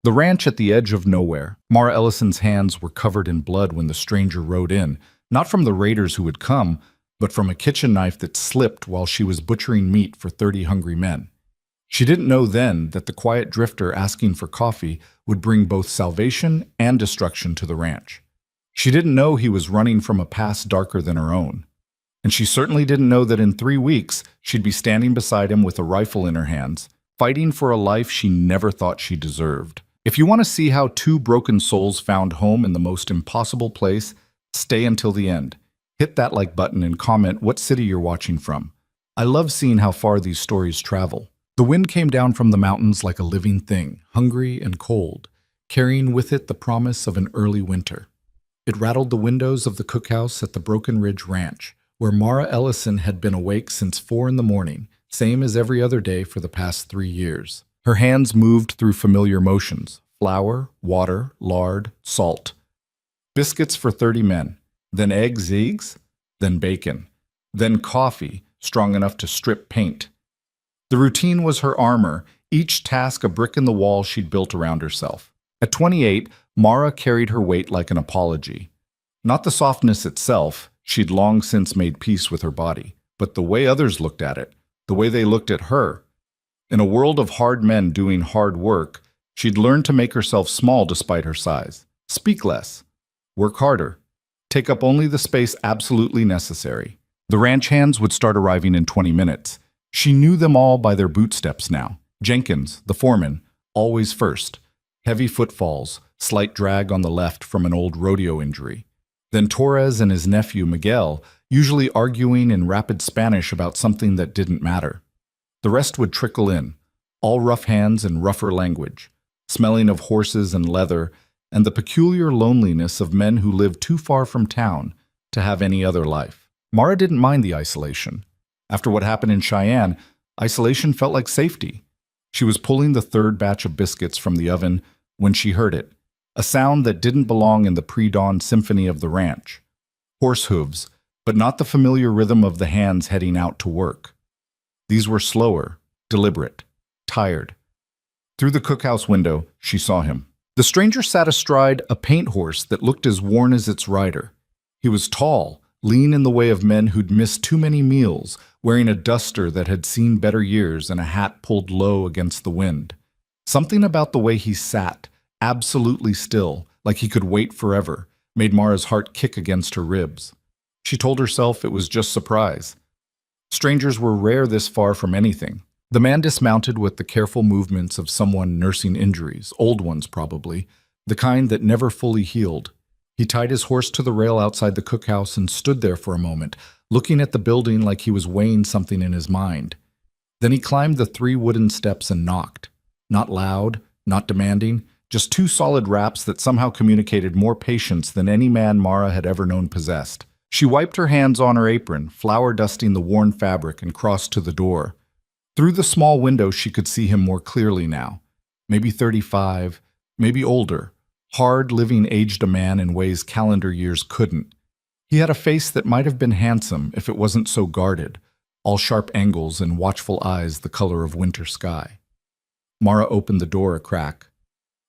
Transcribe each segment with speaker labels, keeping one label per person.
Speaker 1: The ranch at the edge of nowhere. Mara Ellison's hands were covered in blood when the stranger rode in, not from the raiders who had come, but from a kitchen knife that slipped while she was butchering meat for 30 hungry men. She didn't know then that the quiet drifter asking for coffee would bring both salvation and destruction to the ranch. She didn't know he was running from a past darker than her own. And she certainly didn't know that in 3 weeks she'd be standing beside him with a rifle in her hands, fighting for a life she never thought she deserved. If you want to see how two broken souls found home in the most impossible place, stay until the end. Hit that like button and comment what city you're watching from. I love seeing how far these stories travel. The wind came down from the mountains like a living thing, hungry and cold, carrying with it the promise of an early winter. It rattled the windows of the cookhouse at the Broken Ridge Ranch, where Mara Ellison had been awake since 4 in the morning, same as every other day for the past 3 years. Her hands moved through familiar motions: flour, water, lard, salt. Biscuits for 30 men, then eggs, then bacon, then coffee, strong enough to strip paint. The routine was her armor, each task a brick in the wall she'd built around herself. At 28, Mara carried her weight like an apology. Not the softness itself, she'd long since made peace with her body, but the way others looked at it, the way they looked at her. In a world of hard men doing hard work, she'd learned to make herself small despite her size. Speak less. Work harder. Take up only the space absolutely necessary. The ranch hands would start arriving in 20 minutes. She knew them all by their bootsteps now. Jenkins, the foreman, always first. Heavy footfalls, slight drag on the left from an old rodeo injury. Then Torres and his nephew Miguel, usually arguing in rapid Spanish about something that didn't matter. The rest would trickle in, all rough hands and rougher language, smelling of horses and leather, and the peculiar loneliness of men who lived too far from town to have any other life. Mara didn't mind the isolation. After what happened in Cheyenne, isolation felt like safety. She was pulling the 3rd batch of biscuits from the oven when she heard it, a sound that didn't belong in the pre-dawn symphony of the ranch. Horse hooves, but not the familiar rhythm of the hands heading out to work. These were slower, deliberate, tired. Through the cookhouse window, she saw him. The stranger sat astride a paint horse that looked as worn as its rider. He was tall, lean in the way of men who'd missed too many meals, wearing a duster that had seen better years and a hat pulled low against the wind. Something about the way he sat, absolutely still, like he could wait forever, made Mara's heart kick against her ribs. She told herself it was just surprise. Strangers were rare this far from anything. The man dismounted with the careful movements of someone nursing injuries, old ones probably, the kind that never fully healed. He tied his horse to the rail outside the cookhouse and stood there for a moment, looking at the building like he was weighing something in his mind. Then he climbed the 3 wooden steps and knocked. Not loud, not demanding, just 2 solid raps that somehow communicated more patience than any man Mara had ever known possessed. She wiped her hands on her apron, flour dusting the worn fabric, and crossed to the door. Through the small window she could see him more clearly now. Maybe 35, maybe older. Hard, living aged a man in ways calendar years couldn't. He had a face that might have been handsome if it wasn't so guarded, all sharp angles and watchful eyes the color of winter sky. Mara opened the door a crack.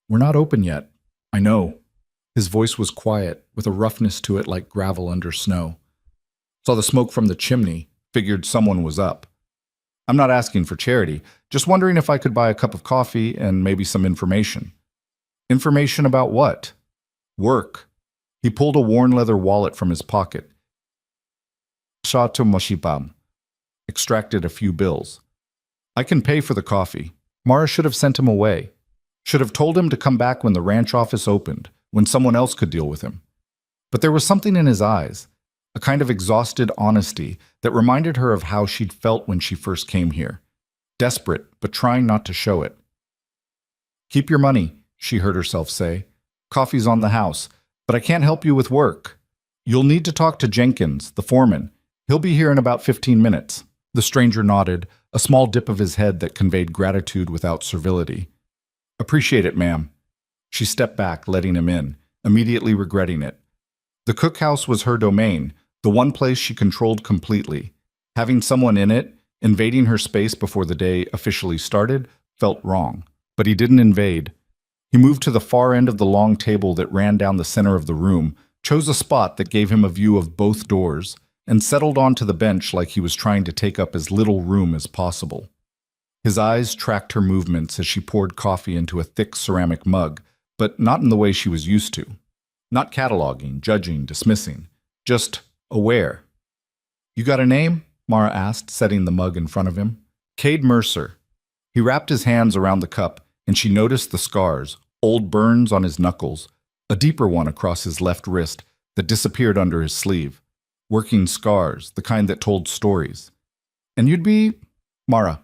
Speaker 1: "We're not open yet. I know." His voice was quiet, with a roughness to it like gravel under snow. "Saw the smoke from the chimney, figured someone was up. I'm not asking for charity, just wondering if I could buy a cup of coffee and maybe some information." "Information about what?" "Work." He pulled a worn leather wallet from his pocket. "Shato moshipam." Extracted a few bills. "I can pay for the coffee." Mara should have sent him away. Should have told him to come back when the ranch office opened, when someone else could deal with him. But there was something in his eyes, a kind of exhausted honesty that reminded her of how she'd felt when she first came here. Desperate, but trying not to show it. "Keep your money," she heard herself say. "Coffee's on the house, but I can't help you with work. You'll need to talk to Jenkins, the foreman. He'll be here in about 15 minutes. The stranger nodded, a small dip of his head that conveyed gratitude without servility. "Appreciate it, ma'am." She stepped back, letting him in, immediately regretting it. The cookhouse was her domain, the one place she controlled completely. Having someone in it, invading her space before the day officially started, felt wrong. But he didn't invade. He moved to the far end of the long table that ran down the center of the room, chose a spot that gave him a view of both doors, and settled onto the bench like he was trying to take up as little room as possible. His eyes tracked her movements as she poured coffee into a thick ceramic mug, but not in the way she was used to. Not cataloging, judging, dismissing. Just aware. "You got a name?" Mara asked, setting the mug in front of him. "Cade Mercer." He wrapped his hands around the cup, and she noticed the scars, old burns on his knuckles, a deeper one across his left wrist that disappeared under his sleeve. Working scars, the kind that told stories. "And you'd be—" "Mara,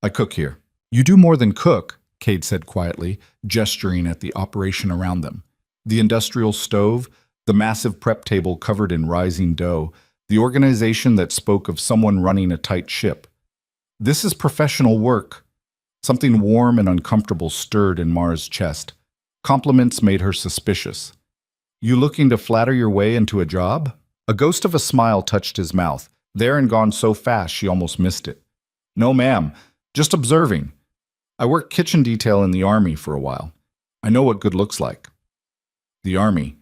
Speaker 1: I cook here." "You do more than cook," Cade said quietly, gesturing at the operation around them. The industrial stove, the massive prep table covered in rising dough, the organization that spoke of someone running a tight ship. "This is professional work." Something warm and uncomfortable stirred in Mara's chest. Compliments made her suspicious. "You looking to flatter your way into a job?" A ghost of a smile touched his mouth, there and gone so fast she almost missed it. "No, ma'am. Just observing. I worked kitchen detail in the Army for a while. I know what good looks like." The Army.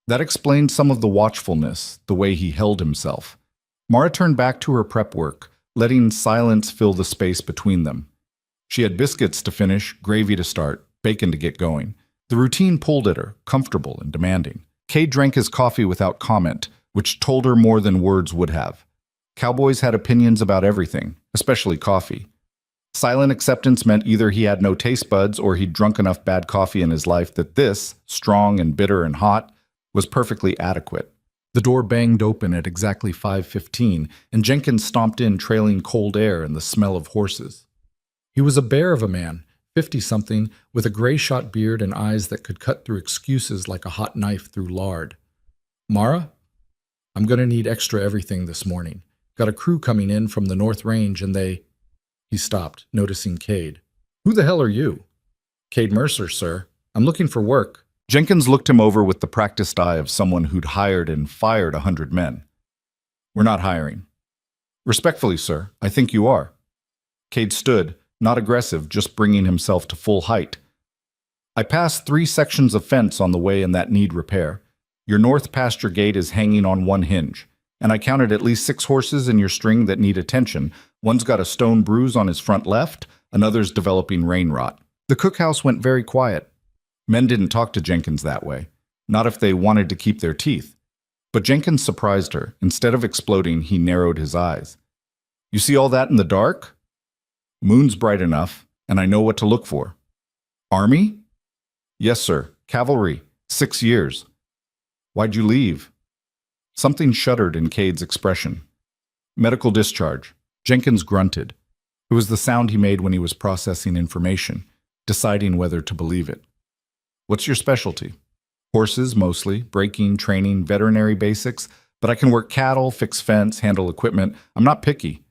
Speaker 1: That explained some of the watchfulness, the way he held himself. Mara turned back to her prep work, letting silence fill the space between them. She had biscuits to finish, gravy to start, bacon to get going. The routine pulled at her, comfortable and demanding. Cade drank his coffee without comment, which told her more than words would have. Cowboys had opinions about everything, especially coffee. Silent acceptance meant either he had no taste buds or he'd drunk enough bad coffee in his life that this, strong and bitter and hot, was perfectly adequate. The door banged open at exactly 5:15, and Jenkins stomped in trailing cold air and the smell of horses. He was a bear of a man, 50-something, with a gray-shot beard and eyes that could cut through excuses like a hot knife through lard. "Mara, I'm going to need extra everything this morning. Got a crew coming in from the North Range and they—" He stopped, noticing Cade. "Who the hell are you?" "Cade Mercer, sir. I'm looking for work." Jenkins looked him over with the practiced eye of someone who'd hired and fired 100 men. "We're not hiring." "Respectfully, sir, I think you are." Cade stood, not aggressive, just bringing himself to full height. "I passed 3 sections of fence on the way and that need repair. Your north pasture gate is hanging on one hinge, and I counted at least 6 horses in your string that need attention. One's got a stone bruise on his front left, another's developing rain rot." The cookhouse went very quiet. Men didn't talk to Jenkins that way, not if they wanted to keep their teeth. But Jenkins surprised her. Instead of exploding, he narrowed his eyes. "You see all that in the dark? Moon's bright enough, and I know what to look for." "Army?" "Yes, sir. Cavalry. 6 years." "Why'd you leave?" Something shuddered in Cade's expression. "Medical discharge." Jenkins grunted. It was the sound he made when he was processing information, deciding whether to believe it. "What's your specialty?" "Horses, mostly. Braking, training, veterinary basics. But I can work cattle, fix fence, handle equipment. I'm not picky."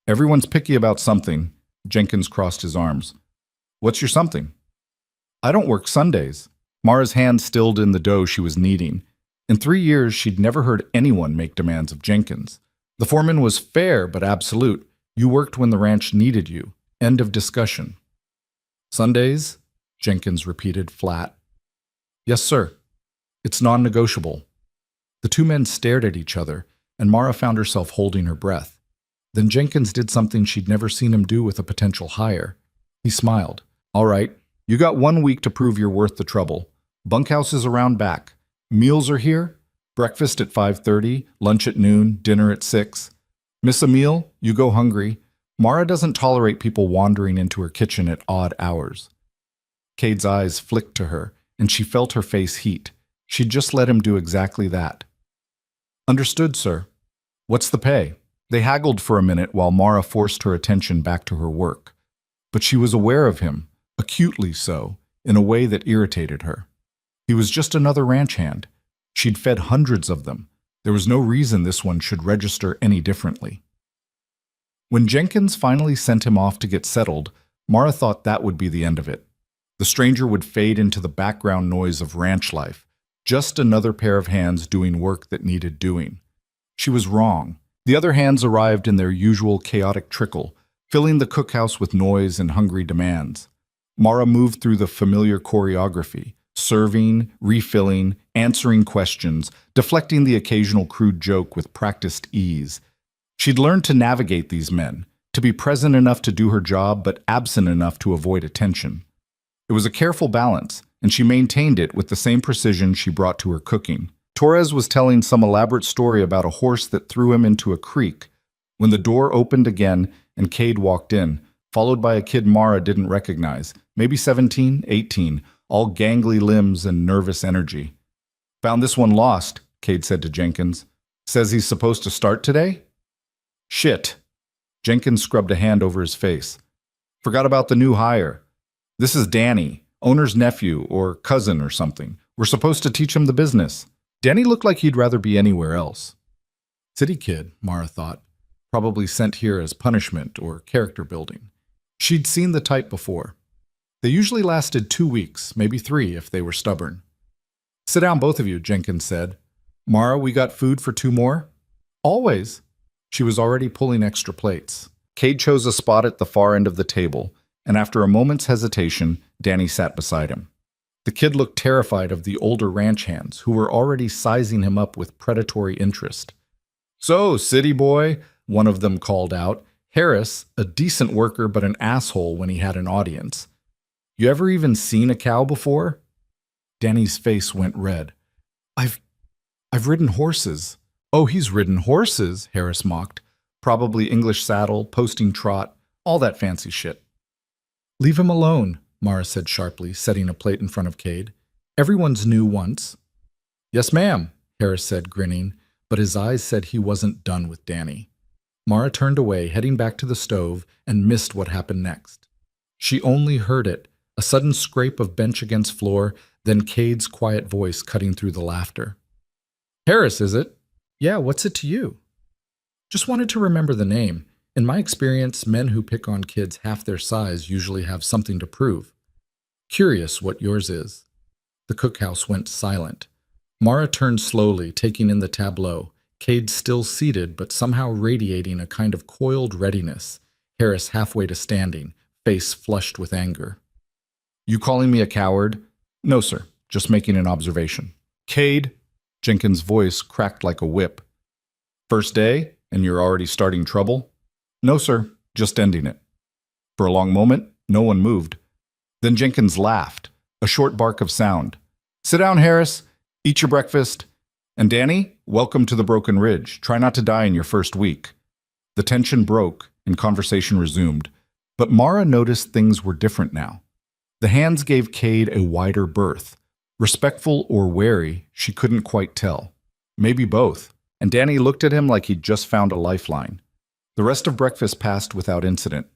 Speaker 1: "Everyone's picky about something." Jenkins crossed his arms. "What's your something?" "I don't work Sundays." Mara's hand stilled in the dough she was kneading. In 3 years, she'd never heard anyone make demands of Jenkins. The foreman was fair but absolute. You worked when the ranch needed you. End of discussion. "Sundays?" Jenkins repeated flat. "Yes, sir. It's non-negotiable." The 2 men stared at each other, and Mara found herself holding her breath. Then Jenkins did something she'd never seen him do with a potential hire. He smiled. "All right, you got 1 week to prove you're worth the trouble. Bunkhouse is around back. Meals are here. Breakfast at 5:30, lunch at noon, dinner at 6. Miss a meal, you go hungry. Mara doesn't tolerate people wandering into her kitchen at odd hours." Cade's eyes flicked to her, and she felt her face heat. She'd just let him do exactly that. "Understood, sir. What's the pay?" They haggled for a minute while Mara forced her attention back to her work. But she was aware of him, acutely so, in a way that irritated her. He was just another ranch hand. She'd fed hundreds of them. There was no reason this one should register any differently. When Jenkins finally sent him off to get settled, Mara thought that would be the end of it. The stranger would fade into the background noise of ranch life, just another pair of hands doing work that needed doing. She was wrong. The other hands arrived in their usual chaotic trickle, filling the cookhouse with noise and hungry demands. Mara moved through the familiar choreography, serving, refilling, answering questions, deflecting the occasional crude joke with practiced ease. She'd learned to navigate these men, to be present enough to do her job but absent enough to avoid attention. It was a careful balance, and she maintained it with the same precision she brought to her cooking. Torres was telling some elaborate story about a horse that threw him into a creek when the door opened again and Cade walked in, followed by a kid Mara didn't recognize, maybe 17, 18, all gangly limbs and nervous energy. "Found this one lost," Cade said to Jenkins. "Says he's supposed to start today?" "Shit." Jenkins scrubbed a hand over his face. "Forgot about the new hire. This is Danny, owner's nephew or cousin or something. We're supposed to teach him the business." Danny looked like he'd rather be anywhere else. City kid, Mara thought, probably sent here as punishment or character building. She'd seen the type before. They usually lasted 2 weeks, maybe 3 if they were stubborn. "Sit down, both of you," Jenkins said. "Mara, we got food for 2 more?" "Always." She was already pulling extra plates. Cade chose a spot at the far end of the table, and after a moment's hesitation, Danny sat beside him. The kid looked terrified of the older ranch hands, who were already sizing him up with predatory interest. "So, city boy," one of them called out. Harris, a decent worker but an asshole when he had an audience. "You ever even seen a cow before?" Danny's face went red. I've ridden horses." "Oh, he's ridden horses," Harris mocked. "Probably English saddle, posting trot, all that fancy shit." "Leave him alone," Mara said sharply, setting a plate in front of Cade. "Everyone's new once." "Yes, ma'am," Harris said, grinning, but his eyes said he wasn't done with Danny. Mara turned away, heading back to the stove, and missed what happened next. She only heard it, a sudden scrape of bench against floor, then Cade's quiet voice cutting through the laughter. "Harris, is it?" "Yeah, what's it to you?" "Just wanted to remember the name. In my experience, men who pick on kids half their size usually have something to prove. Curious what yours is." The cookhouse went silent. Mara turned slowly, taking in the tableau, Cade still seated but somehow radiating a kind of coiled readiness, Harris halfway to standing, face flushed with anger. "You calling me a coward?" "No, sir. Just making an observation." "Cade," Jenkins' voice cracked like a whip. "First day, and you're already starting trouble?" "No, sir. Just ending it." For a long moment, no one moved. Then Jenkins laughed, a short bark of sound. "Sit down, Harris. Eat your breakfast. And Danny, welcome to the Broken Ridge. Try not to die in your first week." The tension broke, and conversation resumed. But Mara noticed things were different now. The hands gave Cade a wider berth. Respectful or wary, she couldn't quite tell. Maybe both. And Danny looked at him like he'd just found a lifeline. The rest of breakfast passed without incident.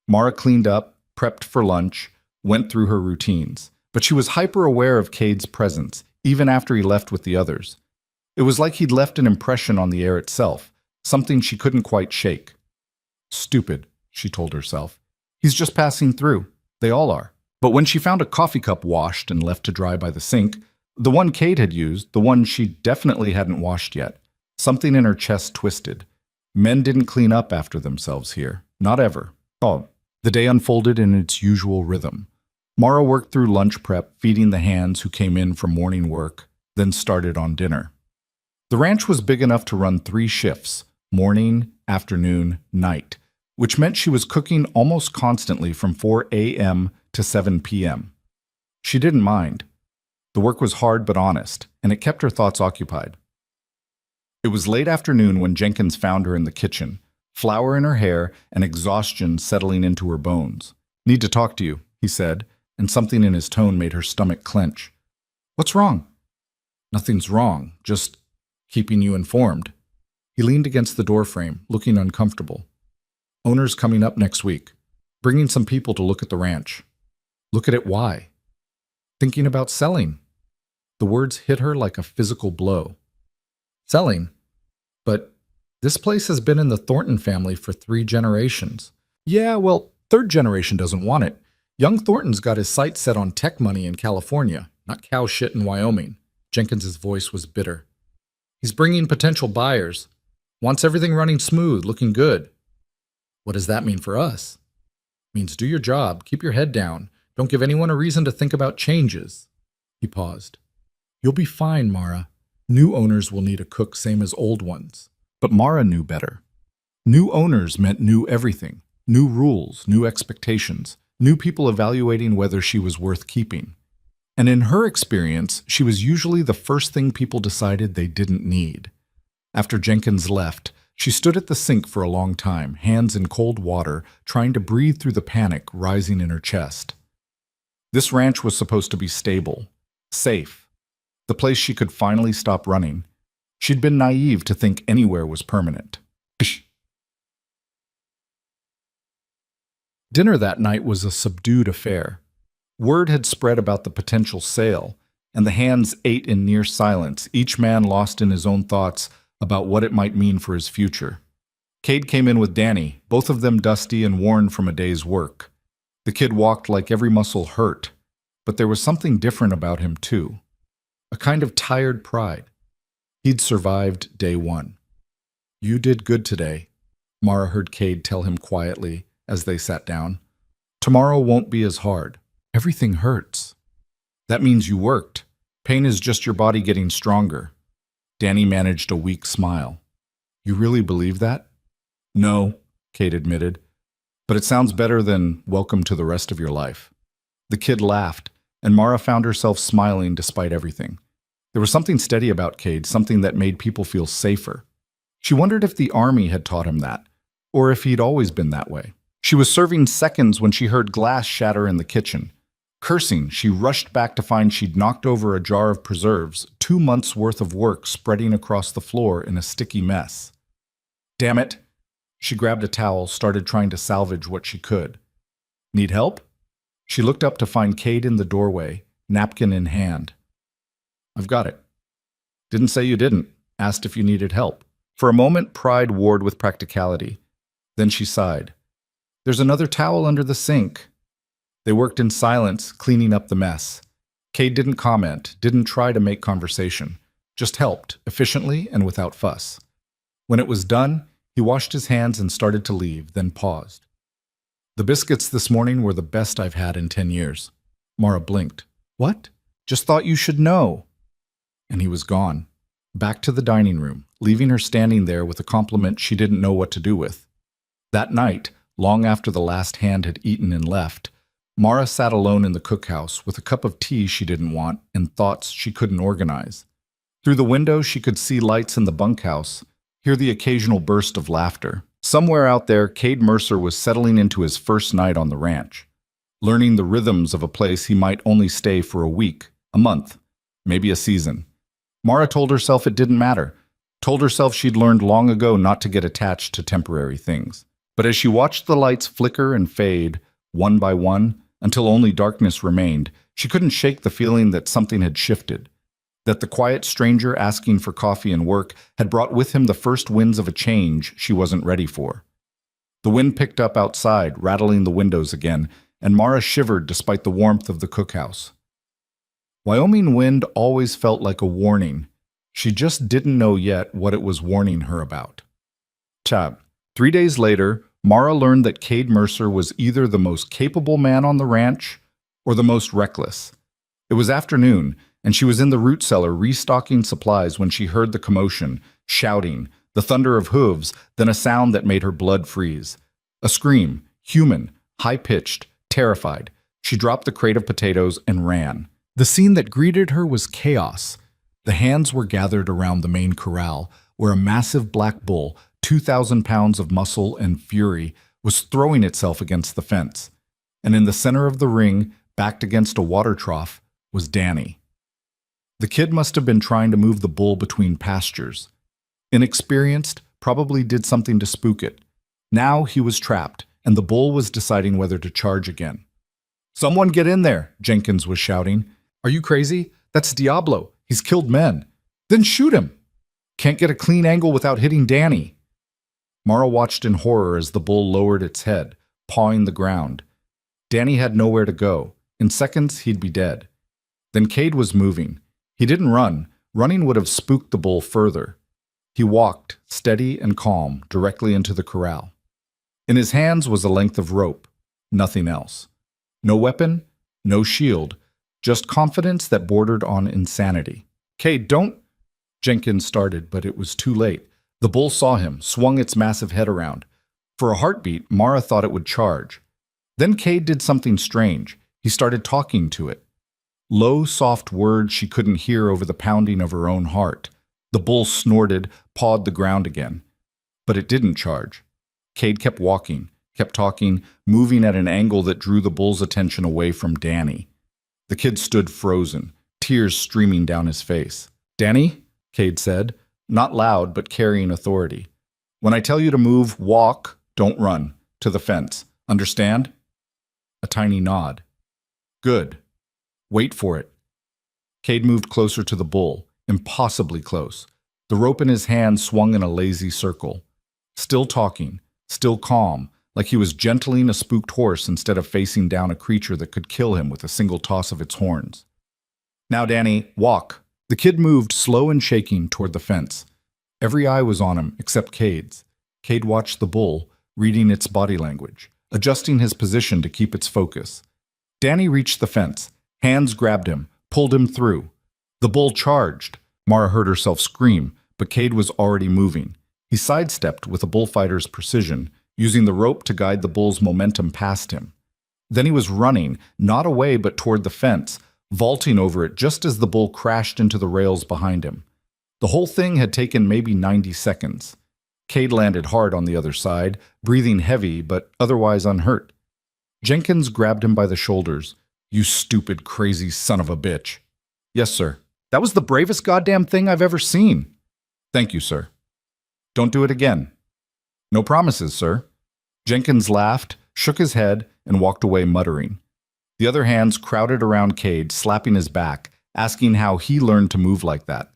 Speaker 1: Mara cleaned up, prepped for lunch, went through her routines. But she was hyper-aware of Cade's presence, even after he left with the others. It was like he'd left an impression on the air itself, something she couldn't quite shake. "Stupid," she told herself. "He's just passing through. They all are." But when she found a coffee cup washed and left to dry by the sink, the one Cade had used, the one she definitely hadn't washed yet, something in her chest twisted. Men didn't clean up after themselves here. Not ever. Oh, the day unfolded in its usual rhythm. Mara worked through lunch prep, feeding the hands who came in from morning work, then started on dinner. The ranch was big enough to run 3 shifts, morning, afternoon, night, which meant she was cooking almost constantly from 4 a.m. to 7 p.m. She didn't mind. The work was hard but honest, and it kept her thoughts occupied. It was late afternoon when Jenkins found her in the kitchen, flour in her hair and exhaustion settling into her bones. "Need to talk to you," he said, and something in his tone made her stomach clench. "What's wrong?" "Nothing's wrong, just keeping you informed." He leaned against the doorframe, looking uncomfortable. "Owner's coming up next week, bringing some people to look at the ranch." "Look at it why?" "Thinking about selling." The words hit her like a physical blow. "Selling? But this place has been in the Thornton family for 3 generations. "Yeah, well, 3rd generation doesn't want it. Young Thornton's got his sights set on tech money in California, not cow shit in Wyoming." Jenkins's voice was bitter. "He's bringing potential buyers. Wants everything running smooth, looking good." "What does that mean for us?" "Means do your job, keep your head down. Don't give anyone a reason to think about changes. He paused. You'll be fine, Mara. New owners will need a cook same as old ones. But Mara knew better. New owners meant new everything. New rules, new expectations, new people evaluating whether she was worth keeping. And in her experience, she was usually the first thing people decided they didn't need. After Jenkins left, she stood at the sink for a long time, hands in cold water, trying to breathe through the panic rising in her chest. This ranch was supposed to be stable, safe, the place she could finally stop running. She'd been naive to think anywhere was permanent. Dinner that night was a subdued affair. Word had spread about the potential sale, and the hands ate in near silence, each man lost in his own thoughts about what it might mean for his future. Cade came in with Danny, both of them dusty and worn from a day's work. The kid walked like every muscle hurt, but there was something different about him too. A kind of tired pride. He'd survived day one. You did good today, Mara heard Cade tell him quietly as they sat down. Tomorrow won't be as hard. Everything hurts. That means you worked. Pain is just your body getting stronger. Danny managed a weak smile. You really believe that? No, Cade admitted. But it sounds better than welcome to the rest of your life. The kid laughed, and Mara found herself smiling despite everything. There was something steady about Cade, something that made people feel safer. She wondered if the army had taught him that, or if he'd always been that way. She was serving seconds when she heard glass shatter in the kitchen. Cursing, she rushed back to find she'd knocked over a jar of preserves, 2 months' worth of work spreading across the floor in a sticky mess. Damn it! She grabbed a towel, started trying to salvage what she could. Need help? She looked up to find Cade in the doorway, napkin in hand. I've got it. Didn't say you didn't. Asked if you needed help. For a moment, pride warred with practicality. Then she sighed. There's another towel under the sink. They worked in silence, cleaning up the mess. Cade didn't comment, didn't try to make conversation, just helped, efficiently and without fuss. When it was done, he washed his hands and started to leave, then paused. The biscuits this morning were the best I've had in 10 years. Mara blinked. What? Just thought you should know. And he was gone. Back to the dining room, leaving her standing there with a compliment she didn't know what to do with. That night, long after the last hand had eaten and left, Mara sat alone in the cookhouse with a cup of tea she didn't want and thoughts she couldn't organize. Through the window, she could see lights in the bunkhouse, hear the occasional burst of laughter. Somewhere out there, Cade Mercer was settling into his first night on the ranch, learning the rhythms of a place he might only stay for a week, a month, maybe a season. Mara told herself it didn't matter, told herself she'd learned long ago not to get attached to temporary things. But as she watched the lights flicker and fade, one by one, until only darkness remained, she couldn't shake the feeling that something had shifted, that the quiet stranger asking for coffee and work had brought with him the first winds of a change she wasn't ready for. The wind picked up outside, rattling the windows again, and Mara shivered despite the warmth of the cookhouse. Wyoming wind always felt like a warning. She just didn't know yet what it was warning her about. 3 days later, Mara learned that Cade Mercer was either the most capable man on the ranch or the most reckless. It was afternoon, and she was in the root cellar restocking supplies when she heard the commotion, shouting, the thunder of hooves, then a sound that made her blood freeze. A scream, human, high-pitched, terrified. She dropped the crate of potatoes and ran. The scene that greeted her was chaos. The hands were gathered around the main corral, where a massive black bull, 2,000 pounds of muscle and fury, was throwing itself against the fence. And in the center of the ring, backed against a water trough, was Danny. The kid must have been trying to move the bull between pastures. Inexperienced, probably did something to spook it. Now he was trapped, and the bull was deciding whether to charge again. Someone get in there, Jenkins was shouting. Are you crazy? That's Diablo. He's killed men. Then shoot him. Can't get a clean angle without hitting Danny. Mara watched in horror as the bull lowered its head, pawing the ground. Danny had nowhere to go. In seconds, he'd be dead. Then Cade was moving. He didn't run. Running would have spooked the bull further. He walked, steady and calm, directly into the corral. In his hands was a length of rope. Nothing else. No weapon, No shield, just confidence that bordered on insanity. "Cade, don't—" Jenkins started, but it was too late. The bull saw him, swung its massive head around. For a heartbeat, Mara thought it would charge. Then Cade did something strange. He started talking to it. Low, soft words she couldn't hear over the pounding of her own heart. The bull snorted, pawed the ground again. But it didn't charge. Cade kept walking, kept talking, moving at an angle that drew the bull's attention away from Danny. The kid stood frozen, tears streaming down his face. "Danny," Cade said, not loud but carrying authority. "When I tell you to move, walk, don't run, to the fence. Understand?" A tiny nod. "Good. Wait for it." Cade moved closer to the bull, impossibly close. The rope in his hand swung in a lazy circle. Still talking, still calm, like he was gentling a spooked horse instead of facing down a creature that could kill him with a single toss of its horns. "Now, Danny, walk." The kid moved, slow and shaking, toward the fence. Every eye was on him, except Cade's. Cade watched the bull, reading its body language, adjusting his position to keep its focus. Danny reached the fence. Hands grabbed him, pulled him through. The bull charged. Mara heard herself scream, but Cade was already moving. He sidestepped with a bullfighter's precision, using the rope to guide the bull's momentum past him. Then he was running, not away but toward the fence, vaulting over it just as the bull crashed into the rails behind him. The whole thing had taken maybe 90 seconds. Cade landed hard on the other side, breathing heavy but otherwise unhurt. Jenkins grabbed him by the shoulders. "You stupid, crazy son of a bitch." "Yes, sir. That was the bravest goddamn thing I've ever seen." "Thank you, sir." "Don't do it again." "No promises, sir." Jenkins laughed, shook his head, and walked away muttering. The other hands crowded around Cade, slapping his back, asking how he learned to move like that.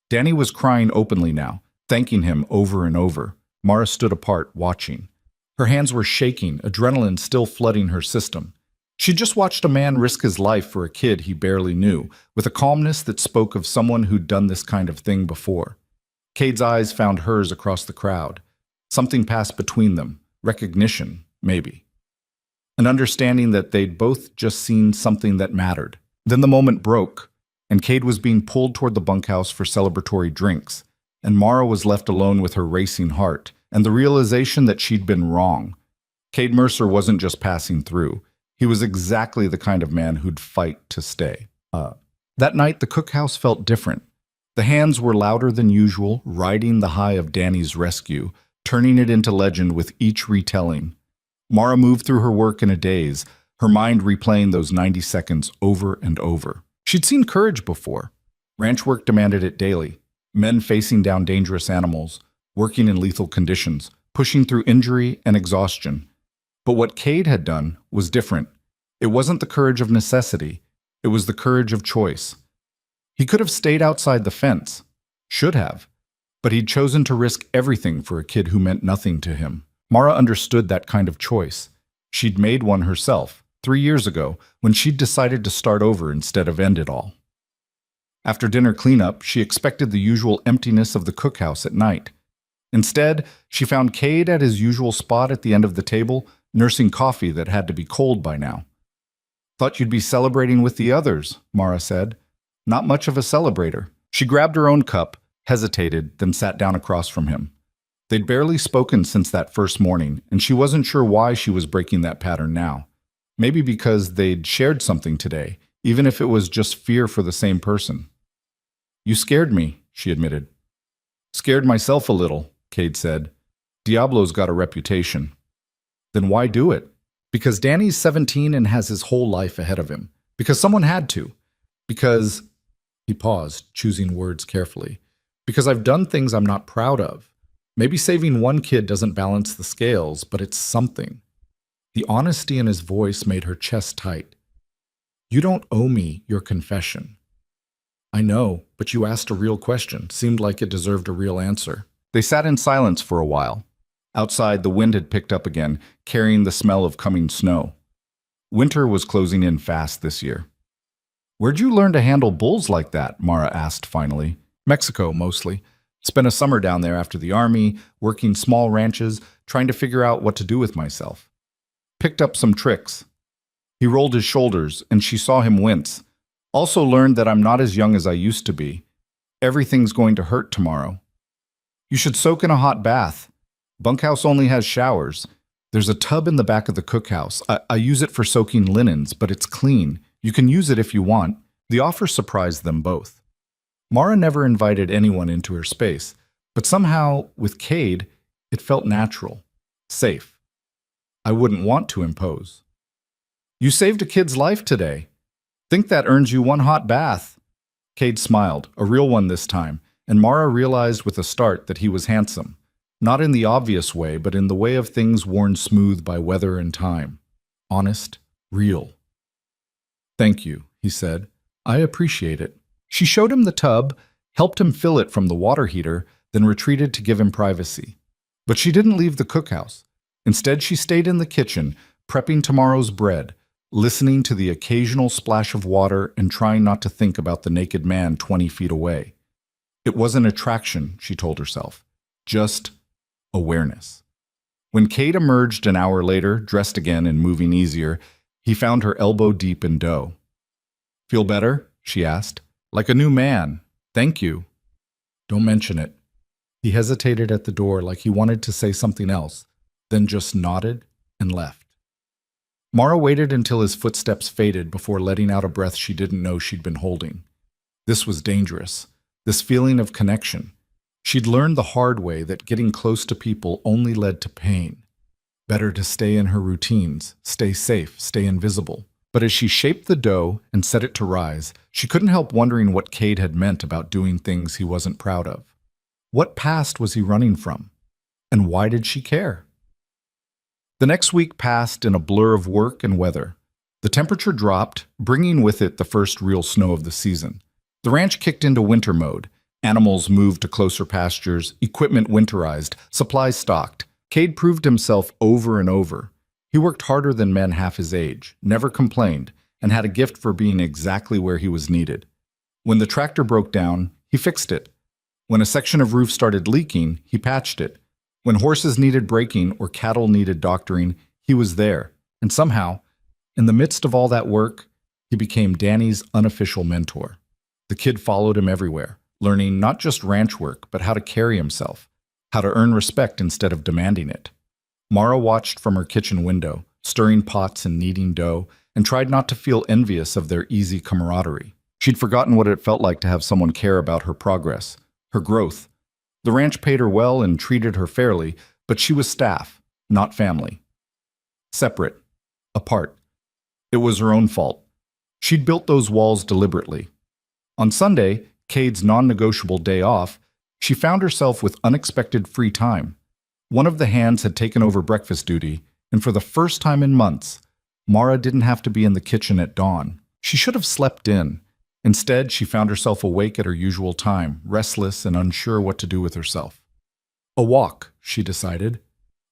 Speaker 1: Danny was crying openly now, thanking him over and over. Mara stood apart, watching. Her hands were shaking, adrenaline still flooding her system. She'd just watched a man risk his life for a kid he barely knew, with a calmness that spoke of someone who'd done this kind of thing before. Cade's eyes found hers across the crowd. Something passed between them. Recognition, maybe. An understanding that they'd both just seen something that mattered. Then the moment broke, and Cade was being pulled toward the bunkhouse for celebratory drinks, and Mara was left alone with her racing heart, and the realization that she'd been wrong. Cade Mercer wasn't just passing through. He was exactly the kind of man who'd fight to stay. That night, the cookhouse felt different. The hands were louder than usual, riding the high of Danny's rescue, turning it into legend with each retelling. Mara moved through her work in a daze, her mind replaying those 90 seconds over and over. She'd seen courage before. Ranch work demanded it daily. Men facing down dangerous animals, working in lethal conditions, pushing through injury and exhaustion. But what Cade had done was different. It wasn't the courage of necessity. It was the courage of choice. He could have stayed outside the fence. Should have. But he'd chosen to risk everything for a kid who meant nothing to him. Mara understood that kind of choice. She'd made one herself, 3 years ago, when she'd decided to start over instead of end it all. After dinner cleanup, she expected the usual emptiness of the cookhouse at night. Instead, she found Cade at his usual spot at the end of the table, nursing coffee that had to be cold by now. "Thought you'd be celebrating with the others," Mara said. Not much of a celebrator. She grabbed her own cup, hesitated, then sat down across from him. They'd barely spoken since that first morning, and she wasn't sure why she was breaking that pattern now. Maybe because they'd shared something today, even if it was just fear for the same person. "You scared me," she admitted. "Scared myself a little," Cade said. "Diablo's got a reputation." "Then why do it?" "Because Danny's 17 and has his whole life ahead of him. Because someone had to. Because—" he paused, choosing words carefully. "Because I've done things I'm not proud of. Maybe saving one kid doesn't balance the scales, but it's something." The honesty in his voice made her chest tight. "You don't owe me your confession." "I know, but you asked a real question. Seemed like it deserved a real answer." They sat in silence for a while. Outside, the wind had picked up again, carrying the smell of coming snow. Winter was closing in fast this year. "Where'd you learn to handle bulls like that?" Mara asked finally. "Mexico, mostly. Spent a summer down there after the army, working small ranches, trying to figure out what to do with myself. Picked up some tricks." He rolled his shoulders, and she saw him wince. Also learned that I'm not as young as I used to be. Everything's going to hurt tomorrow. You should soak in a hot bath. Bunkhouse only has showers. There's a tub in the back of the cookhouse. I use it for soaking linens, but it's clean. You can use it if you want. The offer surprised them both. Mara never invited anyone into her space, but somehow, with Cade, it felt natural, safe. I wouldn't want to impose. You saved a kid's life today. Think that earns you one hot bath. Cade smiled, a real one this time, and Mara realized with a start that he was handsome. Not in the obvious way, but in the way of things worn smooth by weather and time. Honest, real. Thank you, he said. I appreciate it. She showed him the tub, helped him fill it from the water heater, then retreated to give him privacy. But she didn't leave the cookhouse. Instead, she stayed in the kitchen, prepping tomorrow's bread, listening to the occasional splash of water and trying not to think about the naked man 20 feet away. It wasn't attraction, she told herself, just awareness. When Cade emerged an hour later, dressed again and moving easier, he found her elbow deep in dough. Feel better? She asked. Like a new man. Thank you. Don't mention it. He hesitated at the door like he wanted to say something else, then just nodded and left. Mara waited until his footsteps faded before letting out a breath she didn't know she'd been holding. This was dangerous, this feeling of connection. She'd learned the hard way that getting close to people only led to pain. Better to stay in her routines, stay safe, stay invisible. But as she shaped the dough and set it to rise, she couldn't help wondering what Cade had meant about doing things he wasn't proud of. What past was he running from? And why did she care? The next week passed in a blur of work and weather. The temperature dropped, bringing with it the first real snow of the season. The ranch kicked into winter mode. Animals moved to closer pastures, equipment winterized, supplies stocked. Cade proved himself over and over. He worked harder than men half his age, never complained, and had a gift for being exactly where he was needed. When the tractor broke down, he fixed it. When a section of roof started leaking, he patched it. When horses needed braking or cattle needed doctoring, he was there. And somehow, in the midst of all that work, he became Danny's unofficial mentor. The kid followed him everywhere, learning not just ranch work, but how to carry himself, how to earn respect instead of demanding it. Mara watched from her kitchen window, stirring pots and kneading dough, and tried not to feel envious of their easy camaraderie. She'd forgotten what it felt like to have someone care about her progress, her growth. The ranch paid her well and treated her fairly, but she was staff, not family. Separate, apart. It was her own fault. She'd built those walls deliberately. On Sunday, Cade's non-negotiable day off, she found herself with unexpected free time. One of the hands had taken over breakfast duty, and for the first time in months, Mara didn't have to be in the kitchen at dawn. She should have slept in. Instead, she found herself awake at her usual time, restless and unsure what to do with herself. A walk, she decided.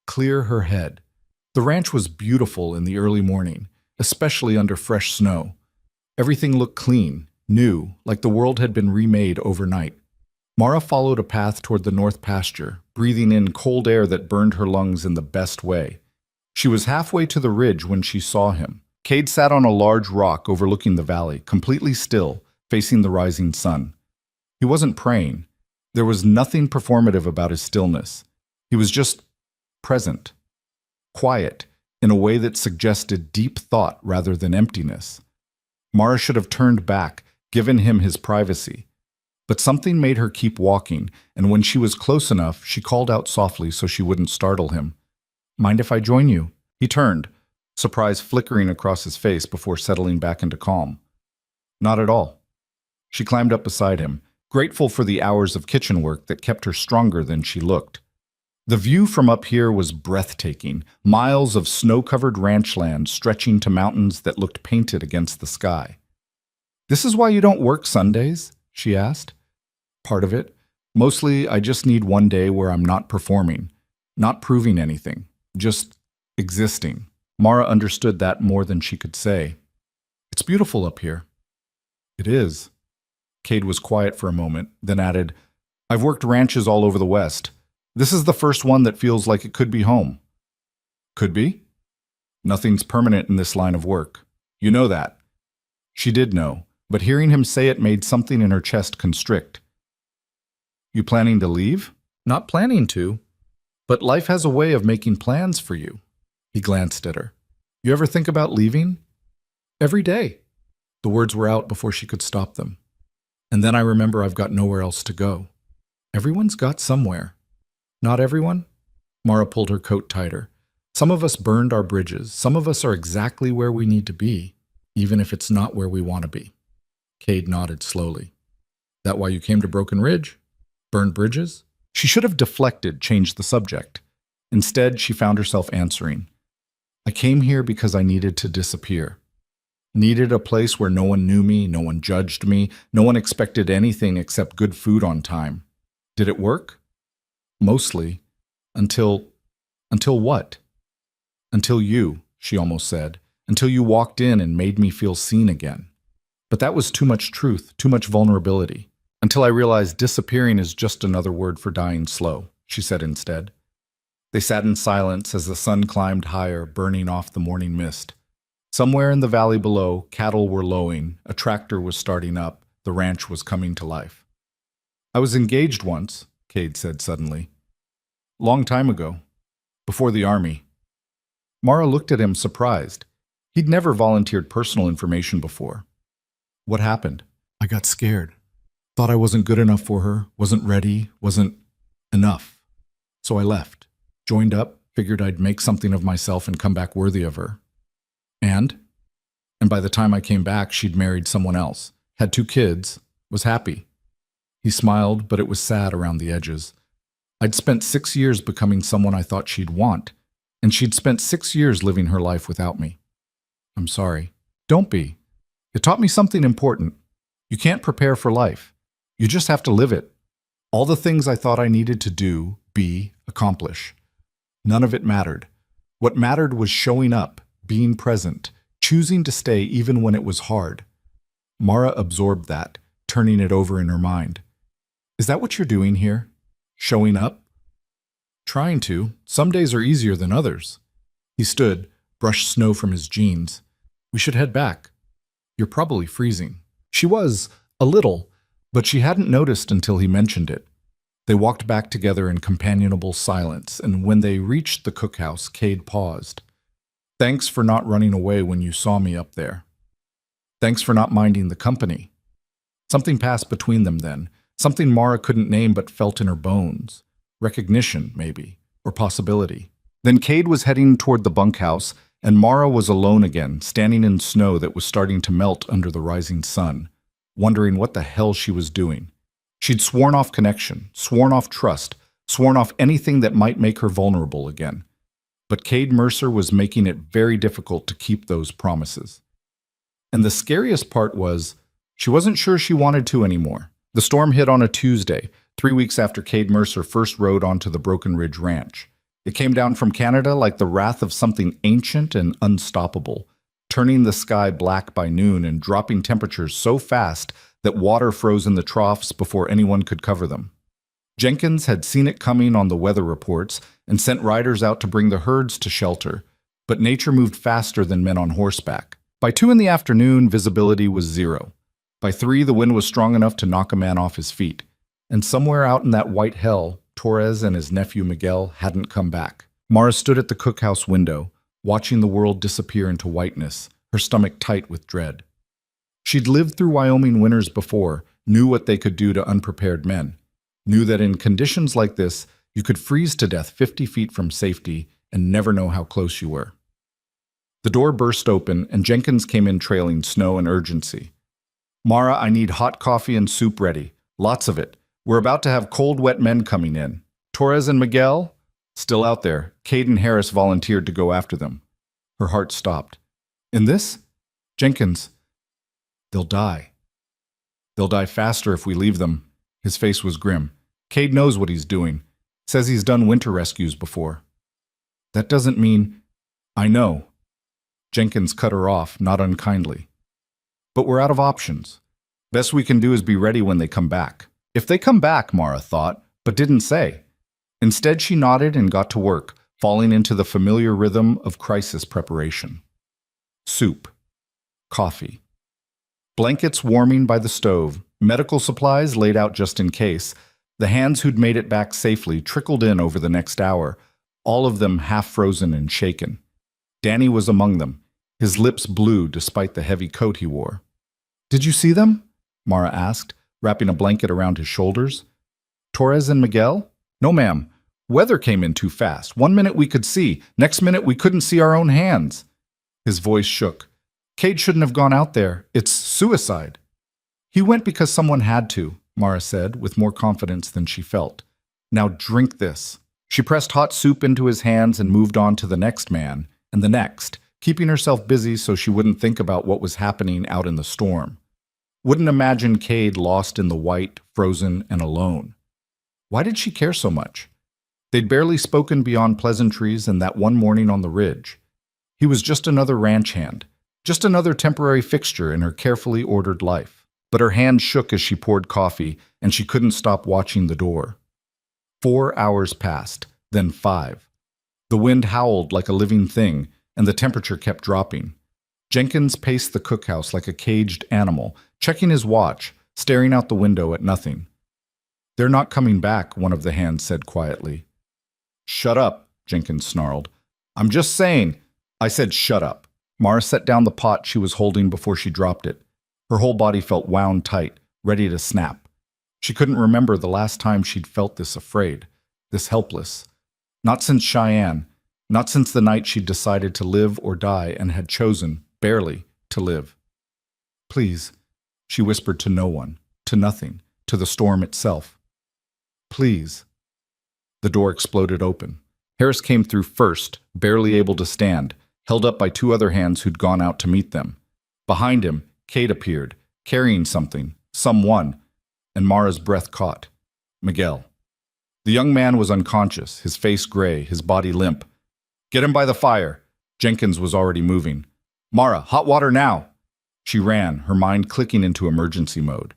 Speaker 1: Clear her head. The ranch was beautiful in the early morning, especially under fresh snow. Everything looked clean, new, like the world had been remade overnight. Mara followed a path toward the north pasture, breathing in cold air that burned her lungs in the best way. She was halfway to the ridge when she saw him. Cade sat on a large rock overlooking the valley, completely still, facing the rising sun. He wasn't praying. There was nothing performative about his stillness. He was just present, quiet, in a way that suggested deep thought rather than emptiness. Mara should have turned back, given him his privacy. But something made her keep walking, and when she was close enough, she called out softly so she wouldn't startle him. Mind if I join you? He turned, surprise flickering across his face before settling back into calm. Not at all. She climbed up beside him, grateful for the hours of kitchen work that kept her stronger than she looked. The view from up here was breathtaking, miles of snow-covered ranch land stretching to mountains that looked painted against the sky. This is why you don't work Sundays? She asked. Part of it. Mostly, I just need one day where I'm not performing, not proving anything, just existing. Mara understood that more than she could say. It's beautiful up here. It is. Cade was quiet for a moment, then added, I've worked ranches all over the West. This is the first one that feels like it could be home. Could be? Nothing's permanent in this line of work. You know that." She did know, but hearing him say it made something in her chest constrict. "You planning to leave?" "Not planning to, but life has a way of making plans for you." He glanced at her. "You ever think about leaving?" "Every day." The words were out before she could stop them. "And then I remember I've got nowhere else to go." "Everyone's got somewhere." "Not everyone?" Mara pulled her coat tighter. "Some of us burned our bridges. Some of us are exactly where we need to be, even if it's not where we want to be." Cade nodded slowly. "That why you came to Broken Ridge? Burned bridges?" She should have deflected, changed the subject. Instead, she found herself answering. "I came here because I needed to disappear. Needed a place where no one knew me, no one judged me, no one expected anything except good food on time. Did it work? Mostly. Until what? Until you," she almost said. "Until you walked in and made me feel seen again. But that was too much truth, too much vulnerability. Until I realized disappearing is just another word for dying slow," she said instead. They sat in silence as the sun climbed higher, burning off the morning mist. Somewhere in the valley below, cattle were lowing, a tractor was starting up, the ranch was coming to life. "I was engaged once," Cade said suddenly. "Long time ago. Before the army." Mara looked at him surprised. He'd never volunteered personal information before. "What happened?" "I got scared. Thought I wasn't good enough for her, wasn't ready, wasn't enough. So I left. Joined up, figured I'd make something of myself and come back worthy of her. And by the time I came back, she'd married someone else, had 2 kids, was happy." He smiled, but it was sad around the edges. "I'd spent 6 years becoming someone I thought she'd want, and she'd spent 6 years living her life without me. I'm sorry." "Don't be. It taught me something important. You can't prepare for life. You just have to live it. All the things I thought I needed to do, be, accomplish. None of it mattered. What mattered was showing up, being present, choosing to stay even when it was hard." Mara absorbed that, turning it over in her mind. "Is that what you're doing here? Showing up?" "Trying to. Some days are easier than others." He stood, brushed snow from his jeans. "We should head back. You're probably freezing." She was, a little, but she hadn't noticed until he mentioned it. They walked back together in companionable silence, and when they reached the cookhouse, Cade paused. "Thanks for not running away when you saw me up there. Thanks for not minding the company." Something passed between them then, something Mara couldn't name but felt in her bones. Recognition, maybe, or possibility. Then Cade was heading toward the bunkhouse, and Mara was alone again, standing in snow that was starting to melt under the rising sun, wondering what the hell she was doing. She'd sworn off connection, sworn off trust, sworn off anything that might make her vulnerable again. But Cade Mercer was making it very difficult to keep those promises. And the scariest part was, she wasn't sure she wanted to anymore. The storm hit on a Tuesday, 3 weeks after Cade Mercer first rode onto the Broken Ridge Ranch. It came down from Canada like the wrath of something ancient and unstoppable, turning the sky black by noon and dropping temperatures so fast that water froze in the troughs before anyone could cover them. Jenkins had seen it coming on the weather reports and sent riders out to bring the herds to shelter, but nature moved faster than men on horseback. By 2 in the afternoon, visibility was 0. By 3, the wind was strong enough to knock a man off his feet. And somewhere out in that white hell, Torres and his nephew Miguel hadn't come back. Mara stood at the cookhouse window, watching the world disappear into whiteness, her stomach tight with dread. She'd lived through Wyoming winters before, knew what they could do to unprepared men, knew that in conditions like this, you could freeze to death 50 feet from safety and never know how close you were. The door burst open, and Jenkins came in trailing snow and urgency. "Mara, I need hot coffee and soup ready. Lots of it. We're about to have cold, wet men coming in. Torres and Miguel?" "Still out there. Caden Harris volunteered to go after them." Her heart stopped. "In this?" "Jenkins, they'll die. They'll die faster if we leave them." His face was grim. "Cade knows what he's doing. Says he's done winter rescues before." "That doesn't mean—" "I know." Jenkins cut her off, not unkindly. "But we're out of options. Best we can do is be ready when they come back." If they come back, Mara thought, but didn't say. Instead, she nodded and got to work, falling into the familiar rhythm of crisis preparation. Soup. Coffee. Blankets warming by the stove, medical supplies laid out just in case. The hands who'd made it back safely trickled in over the next hour, all of them half frozen and shaken. Danny was among them, his lips blue despite the heavy coat he wore. "Did you see them?" Mara asked, wrapping a blanket around his shoulders. "Torres and Miguel?" "No, ma'am. Weather came in too fast. 1 minute we could see, next minute we couldn't see our own hands." His voice shook. "Cade shouldn't have gone out there. It's suicide." "He went because someone had to," Mara said, with more confidence than she felt. "Now drink this." She pressed hot soup into his hands and moved on to the next man, and the next, keeping herself busy so she wouldn't think about what was happening out in the storm. Wouldn't imagine Cade lost in the white, frozen, and alone. Why did she care so much? They'd barely spoken beyond pleasantries and that one morning on the ridge. He was just another ranch hand, just another temporary fixture in her carefully ordered life. But her hand shook as she poured coffee, and she couldn't stop watching the door. 4 hours passed, then 5. The wind howled like a living thing, and the temperature kept dropping. Jenkins paced the cookhouse like a caged animal, checking his watch, staring out the window at nothing. "They're not coming back," one of the hands said quietly. "Shut up," Jenkins snarled. "I'm just saying." "I said shut up." Mara set down the pot she was holding before she dropped it. Her whole body felt wound tight, ready to snap. She couldn't remember the last time she'd felt this afraid, this helpless. Not since Cheyenne, not since the night she'd decided to live or die and had chosen, barely, to live. "Please," she whispered to no one, to nothing, to the storm itself. "Please." The door exploded open. Harris came through first, barely able to stand, held up by 2 other hands who'd gone out to meet them. Behind him, Cade appeared, carrying something, someone, and Mara's breath caught. Miguel. The young man was unconscious, his face gray, his body limp. "Get him by the fire." Jenkins was already moving. "Mara, hot water now." She ran, her mind clicking into emergency mode.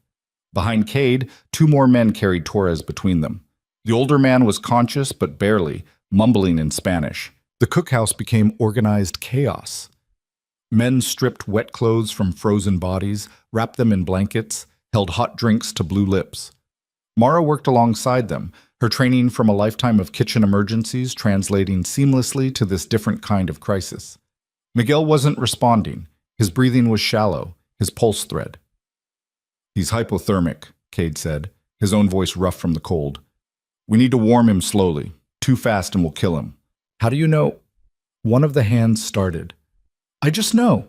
Speaker 1: Behind Cade, 2 more men carried Torres between them. The older man was conscious, but barely, mumbling in Spanish. The cookhouse became organized chaos. Men stripped wet clothes from frozen bodies, wrapped them in blankets, held hot drinks to blue lips. Mara worked alongside them, her training from a lifetime of kitchen emergencies translating seamlessly to this different kind of crisis. Miguel wasn't responding. His breathing was shallow, his pulse thread. "He's hypothermic," Cade said, his own voice rough from the cold. "We need to warm him slowly. Too fast and we'll kill him." "How do you know?" One of the hands started. "I just know.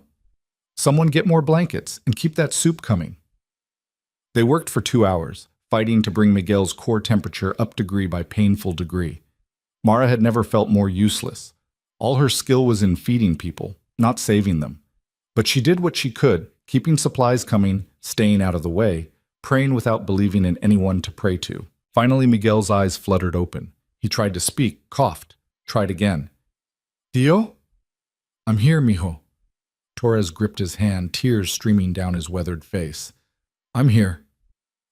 Speaker 1: Someone get more blankets and keep that soup coming." They worked for 2 hours, fighting to bring Miguel's core temperature up degree by painful degree. Mara had never felt more useless. All her skill was in feeding people, not saving them. But she did what she could, keeping supplies coming, staying out of the way, praying without believing in anyone to pray to. Finally, Miguel's eyes fluttered open. He tried to speak, coughed, tried again. "Tio? I'm here, mijo." Torres gripped his hand, tears streaming down his weathered face. "I'm here."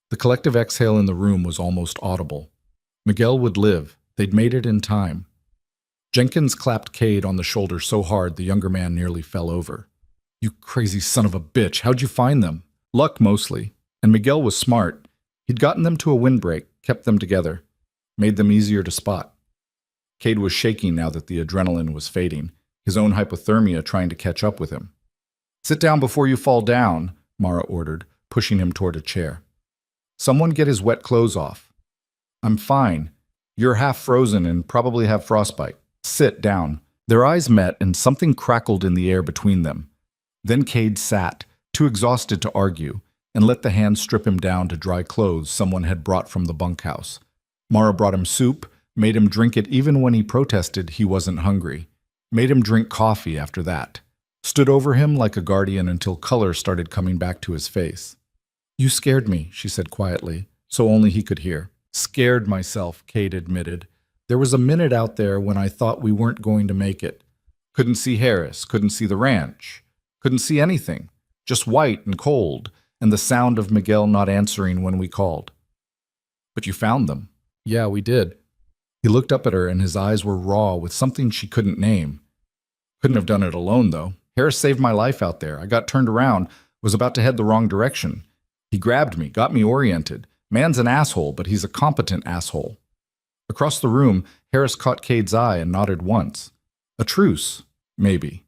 Speaker 1: The collective exhale in the room was almost audible. Miguel would live. They'd made it in time. Jenkins clapped Cade on the shoulder so hard the younger man nearly fell over. "You crazy son of a bitch, how'd you find them?" "Luck, mostly. And Miguel was smart. He'd gotten them to a windbreak, kept them together, made them easier to spot." Cade was shaking now that the adrenaline was fading, his own hypothermia trying to catch up with him. "Sit down before you fall down," Mara ordered, pushing him toward a chair. "Someone get his wet clothes off." "I'm fine. You're half frozen and probably have frostbite. Sit down." Their eyes met and something crackled in the air between them. Then Cade sat, too exhausted to argue, and let the hand strip him down to dry clothes someone had brought from the bunkhouse. Mara brought him soup, made him drink it even when he protested he wasn't hungry, made him drink coffee after that, stood over him like a guardian until color started coming back to his face. "You scared me," she said quietly, so only he could hear. "Scared myself," Cade admitted. "There was a minute out there when I thought we weren't going to make it. Couldn't see Harris, couldn't see the ranch, couldn't see anything, just white and cold, and the sound of Miguel not answering when we called." "But you found them." "Yeah, we did." He looked up at her and his eyes were raw with something she couldn't name. "Couldn't have done it alone, though. Harris saved my life out there. I got turned around, was about to head the wrong direction. He grabbed me, got me oriented. Man's an asshole, but he's a competent asshole. Across the room, Harris caught Cade's eye and nodded once. A truce, maybe.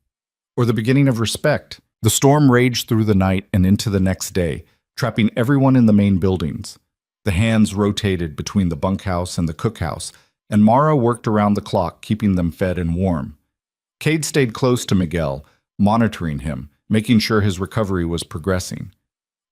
Speaker 1: Or the beginning of respect. The storm raged through the night and into the next day, trapping everyone in the main buildings. The hands rotated between the bunkhouse and the cookhouse, and Mara worked around the clock, keeping them fed and warm. Cade stayed close to Miguel, monitoring him, making sure his recovery was progressing.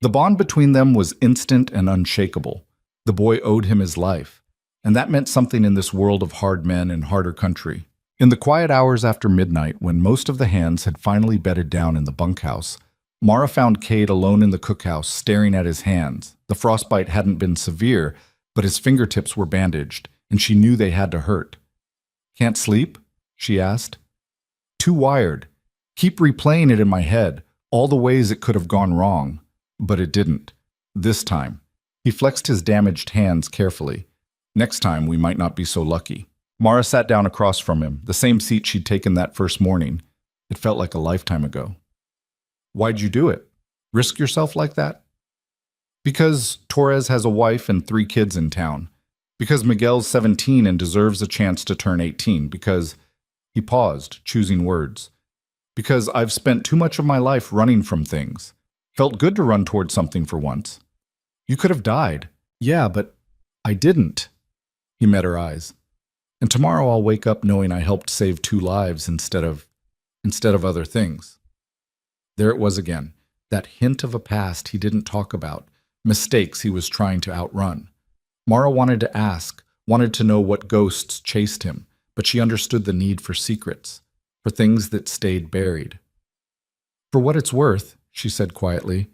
Speaker 1: The bond between them was instant and unshakable. The boy owed him his life, and that meant something in this world of hard men and harder country. In the quiet hours after midnight, when most of the hands had finally bedded down in the bunkhouse, Mara found Cade alone in the cookhouse, staring at his hands. The frostbite hadn't been severe, but his fingertips were bandaged, and she knew they had to hurt. "Can't sleep?" she asked. "Too wired. Keep replaying it in my head, all the ways it could have gone wrong. But it didn't. This time." He flexed his damaged hands carefully. "Next time, we might not be so lucky." Mara sat down across from him, the same seat she'd taken that first morning. It felt like a lifetime ago. "Why'd you do it? Risk yourself like that?" "Because Torres has a wife and 3 kids in town. Because Miguel's 17 and deserves a chance to turn 18. Because—" He paused, choosing words. "Because I've spent too much of my life running from things. Felt good to run toward something for once." "You could have died." "Yeah, but I didn't." He met her eyes. "And tomorrow I'll wake up knowing I helped save 2 lives instead of other things." There it was again, that hint of a past he didn't talk about, mistakes he was trying to outrun. Mara wanted to ask, wanted to know what ghosts chased him, but she understood the need for secrets, for things that stayed buried. "For what it's worth," she said quietly,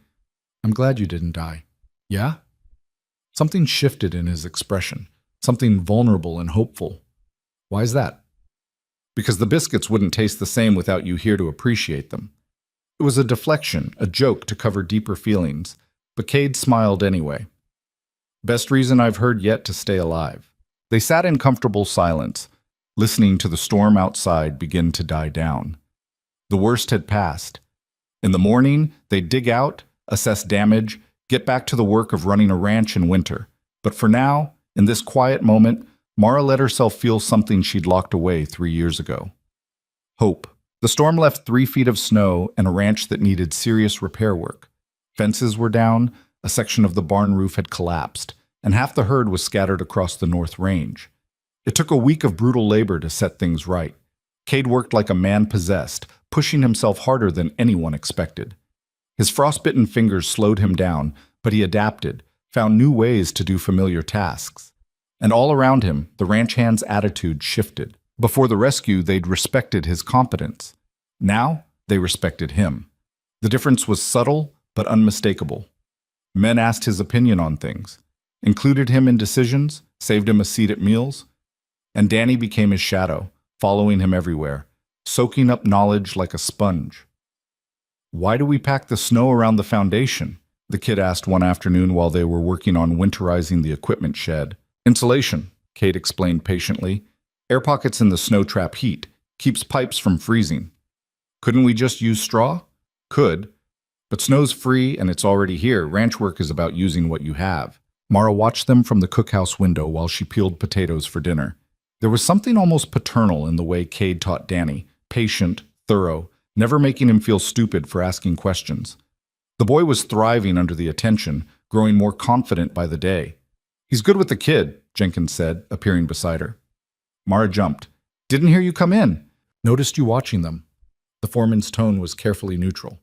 Speaker 1: "I'm glad you didn't die." "Yeah?" Something shifted in his expression, something vulnerable and hopeful. "Why's that?" "Because the biscuits wouldn't taste the same without you here to appreciate them." It was a deflection, a joke to cover deeper feelings, but Cade smiled anyway. "Best reason I've heard yet to stay alive." They sat in comfortable silence, listening to the storm outside begin to die down. The worst had passed. In the morning, they'd dig out, assess damage, get back to the work of running a ranch in winter. But for now, in this quiet moment, Mara let herself feel something she'd locked away 3 years ago. Hope. The storm left 3 feet of snow and a ranch that needed serious repair work. Fences were down, a section of the barn roof had collapsed, and half the herd was scattered across the North Range. It took a week of brutal labor to set things right. Cade worked like a man possessed, pushing himself harder than anyone expected. His frostbitten fingers slowed him down, but he adapted, found new ways to do familiar tasks. And all around him, the ranch hands' attitude shifted. Before the rescue, they'd respected his competence. Now, they respected him. The difference was subtle, but unmistakable. Men asked his opinion on things, included him in decisions, saved him a seat at meals. And Danny became his shadow, following him everywhere, soaking up knowledge like a sponge. "Why do we pack the snow around the foundation?" the kid asked one afternoon while they were working on winterizing the equipment shed. "Insulation," Cade explained patiently. "Air pockets in the snow trap heat, keeps pipes from freezing." "Couldn't we just use straw?" "Could. But snow's free and it's already here. Ranch work is about using what you have." Mara watched them from the cookhouse window while she peeled potatoes for dinner. There was something almost paternal in the way Cade taught Danny, patient, thorough, never making him feel stupid for asking questions. The boy was thriving under the attention, growing more confident by the day. "He's good with the kid," Jenkins said, appearing beside her. Mara jumped. "Didn't hear you come in." "Noticed you watching them." The foreman's tone was carefully neutral.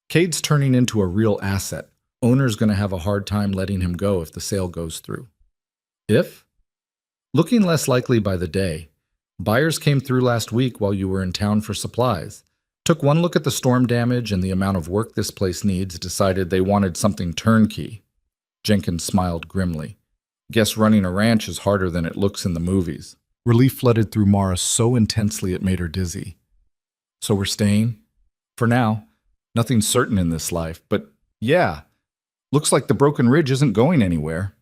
Speaker 1: "Cade's turning into a real asset. Owner's going to have a hard time letting him go if the sale goes through." "If?" "Looking less likely by the day. Buyers came through last week while you were in town for supplies. Took one look at the storm damage and the amount of work this place needs, decided they wanted something turnkey." Jenkins smiled grimly. "Guess running a ranch is harder than it looks in the movies." Relief flooded through Mara so intensely it made her dizzy. "So we're staying?" "For now. Nothing's certain in this life, but yeah. Looks like the Broken Ridge isn't going anywhere."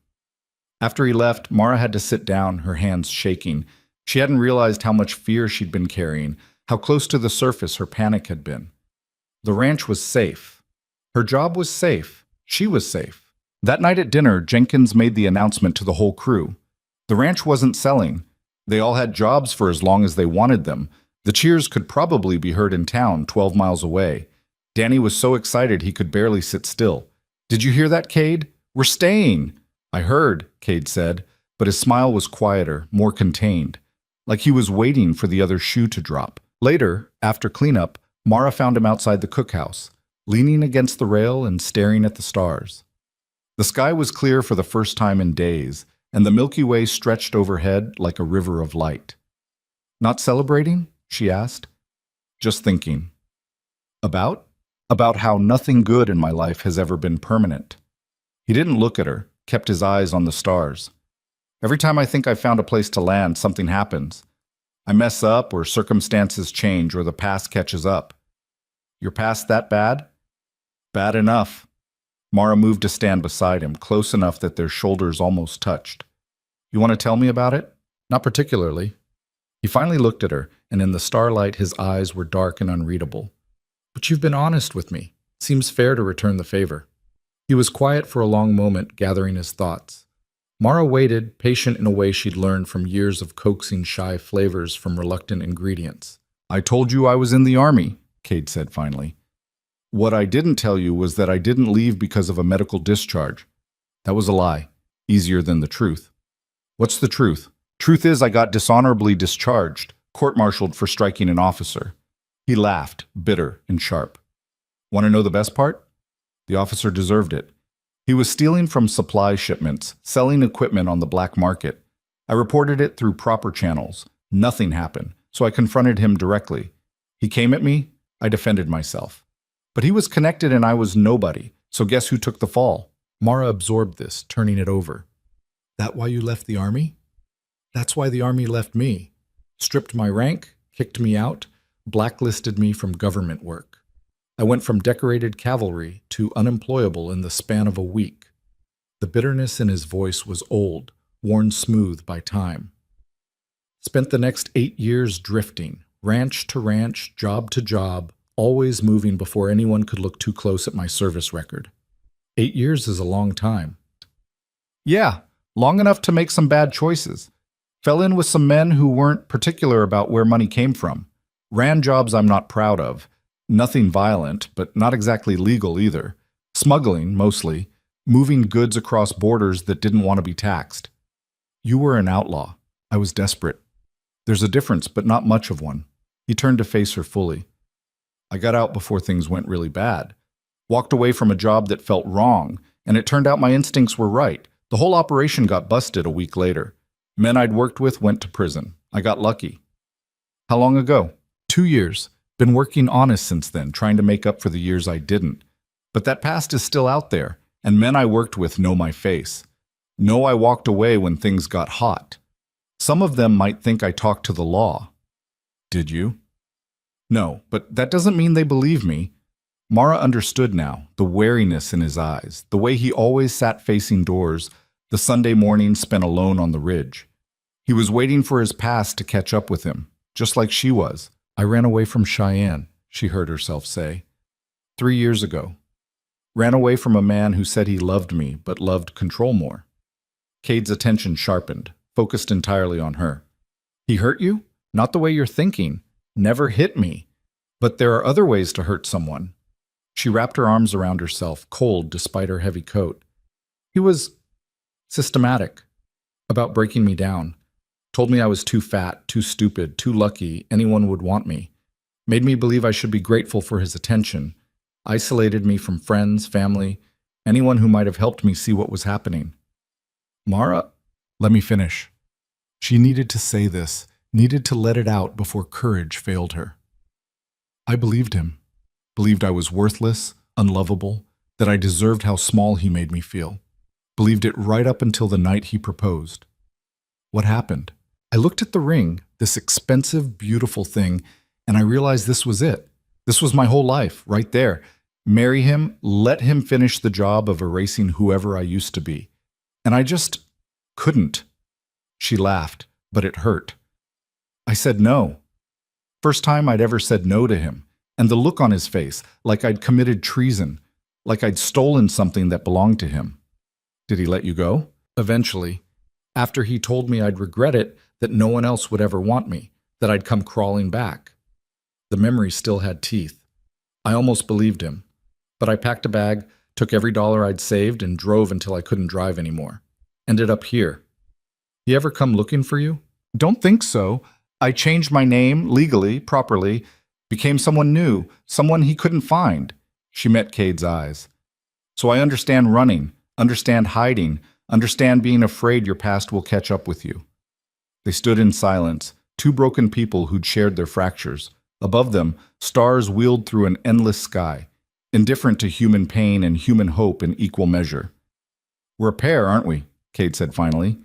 Speaker 1: After he left, Mara had to sit down, her hands shaking. She hadn't realized how much fear she'd been carrying, how close to the surface her panic had been. The ranch was safe. Her job was safe. She was safe. That night at dinner, Jenkins made the announcement to the whole crew. The ranch wasn't selling. They all had jobs for as long as they wanted them. The cheers could probably be heard in town, 12 miles away. Danny was so excited he could barely sit still. "Did you hear that, Cade? We're staying." "I heard," Cade said, but his smile was quieter, more contained, like he was waiting for the other shoe to drop. Later, after cleanup, Mara found him outside the cookhouse, leaning against the rail and staring at the stars. The sky was clear for the first time in days, and the Milky Way stretched overhead like a river of light. "Not celebrating?" she asked. "Just thinking." About? About how nothing good in my life has ever been permanent. He didn't look at her, kept his eyes on the stars. "Every time I think I've found a place to land, something happens. I mess up, or circumstances change, or the past catches up." "Your past that bad?" "Bad enough." Mara moved to stand beside him, close enough that their shoulders almost touched. "You want to tell me about it?" "Not particularly." He finally looked at her, and in the starlight his eyes were dark and unreadable. "But you've been honest with me. Seems fair to return the favor." He was quiet for a long moment, gathering his thoughts. Mara waited, patient in a way she'd learned from years of coaxing shy flavors from reluctant ingredients. "I told you I was in the army," Cade said finally. "What I didn't tell you was that I didn't leave because of a medical discharge. That was a lie. Easier than the truth." "What's the truth?" "Truth is I got dishonorably discharged, court-martialed for striking an officer." He laughed, bitter and sharp. "Want to know the best part? The officer deserved it. He was stealing from supply shipments, selling equipment on the black market. I reported it through proper channels. Nothing happened, so I confronted him directly. He came at me. I defended myself. But he was connected and I was nobody, so guess who took the fall?" Mara absorbed this, turning it over. "That why you left the army?" "That's why the army left me. Stripped my rank, kicked me out, blacklisted me from government work. I went from decorated cavalry to unemployable in the span of a week." The bitterness in his voice was old, worn smooth by time. "Spent the next 8 years drifting, ranch to ranch, job to job, always moving before anyone could look too close at my service record." 8 years is a long time. "Yeah, long enough to make some bad choices. Fell in with some men who weren't particular about where money came from. Ran jobs I'm not proud of. Nothing violent, but not exactly legal either. Smuggling, mostly. Moving goods across borders that didn't want to be taxed. You were an outlaw. I was desperate. There's a difference, but not much of one." He turned to face her fully. "I got out before things went really bad. Walked away from a job that felt wrong, and it turned out my instincts were right. The whole operation got busted a week later. Men I'd worked with went to prison. I got lucky." "How long ago?" 2 years. Been working honest since then, trying to make up for the years I didn't. But that past is still out there, and men I worked with know my face. Know I walked away when things got hot. Some of them might think I talked to the law." "Did you?" "No, but that doesn't mean they believe me." Mara understood now, the wariness in his eyes, the way he always sat facing doors, the Sunday morning spent alone on the ridge. He was waiting for his past to catch up with him, just like she was. "I ran away from Cheyenne," she heard herself say. 3 years ago. Ran away from a man who said he loved me, but loved control more." Cade's attention sharpened, focused entirely on her. "He hurt you? Not the way you're thinking. Never hit me. But there are other ways to hurt someone." She wrapped her arms around herself, cold despite her heavy coat. "He was systematic. About breaking me down. Told me I was too fat, too stupid, too lucky, anyone would want me. Made me believe I should be grateful for his attention. Isolated me from friends, family, anyone who might have helped me see what was happening." "Mara?" "Let me finish." She needed to say this, needed to let it out before courage failed her. "I believed him. Believed I was worthless, unlovable, that I deserved how small he made me feel. Believed it right up until the night he proposed. What happened? I looked at the ring, this expensive, beautiful thing, and I realized this was it. This was my whole life, right there. Marry him, let him finish the job of erasing whoever I used to be. And I just couldn't." She laughed, but it hurt. "I said no. First time I'd ever said no to him. And the look on his face, like I'd committed treason, like I'd stolen something that belonged to him. Did he let you go? Eventually, after he told me I'd regret it, that no one else would ever want me, that I'd come crawling back. The memory still had teeth. I almost believed him. But I packed a bag, took every dollar I'd saved, and drove until I couldn't drive anymore. Ended up here. He ever come looking for you? Don't think so. I changed my name, legally, properly, became someone new, someone he couldn't find. She met Cade's eyes. So I understand running, understand hiding, understand being afraid your past will catch up with you. They stood in silence, two broken people who'd shared their fractures. Above them, stars wheeled through an endless sky, indifferent to human pain and human hope in equal measure. We're a pair, aren't we? Cade said finally.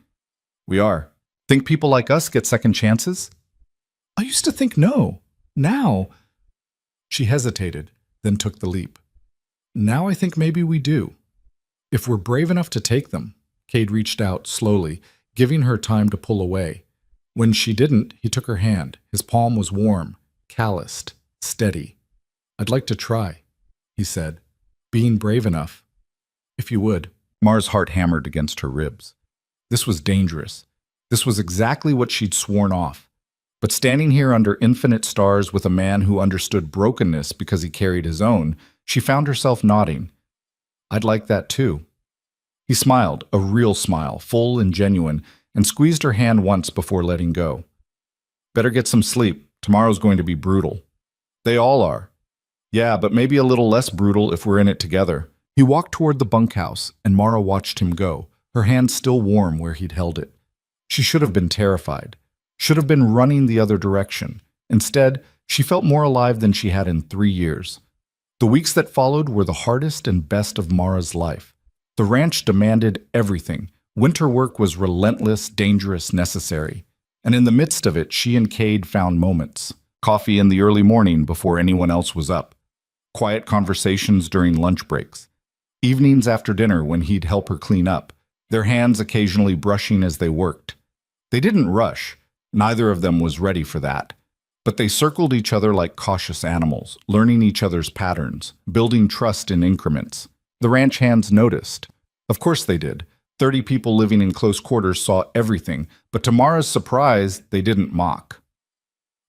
Speaker 1: We are. Think people like us get second chances? I used to think no. Now. She hesitated, then took the leap. Now I think maybe we do. If we're brave enough to take them. Cade reached out slowly, giving her time to pull away. When she didn't, he took her hand. His palm was warm, calloused, steady. I'd like to try, he said, being brave enough. If you would. Mara's heart hammered against her ribs. This was dangerous. This was exactly what she'd sworn off. But standing here under infinite stars with a man who understood brokenness because he carried his own, she found herself nodding. I'd like that too. He smiled, a real smile, full and genuine, and squeezed her hand once before letting go. Better get some sleep. Tomorrow's going to be brutal. They all are. Yeah, but maybe a little less brutal if we're in it together. He walked toward the bunkhouse, and Mara watched him go, her hand still warm where he'd held it. She should have been terrified, should have been running the other direction. Instead, she felt more alive than she had in 3 years. The weeks that followed were the hardest and best of Mara's life. The ranch demanded everything. Winter work was relentless, dangerous, necessary. And in the midst of it, she and Cade found moments. Coffee in the early morning before anyone else was up. Quiet conversations during lunch breaks. Evenings after dinner when he'd help her clean up, their hands occasionally brushing as they worked. They didn't rush. Neither of them was ready for that. But they circled each other like cautious animals, learning each other's patterns, building trust in increments. The ranch hands noticed. Of course they did. 30 people living in close quarters saw everything, but to Mara's surprise, they didn't mock.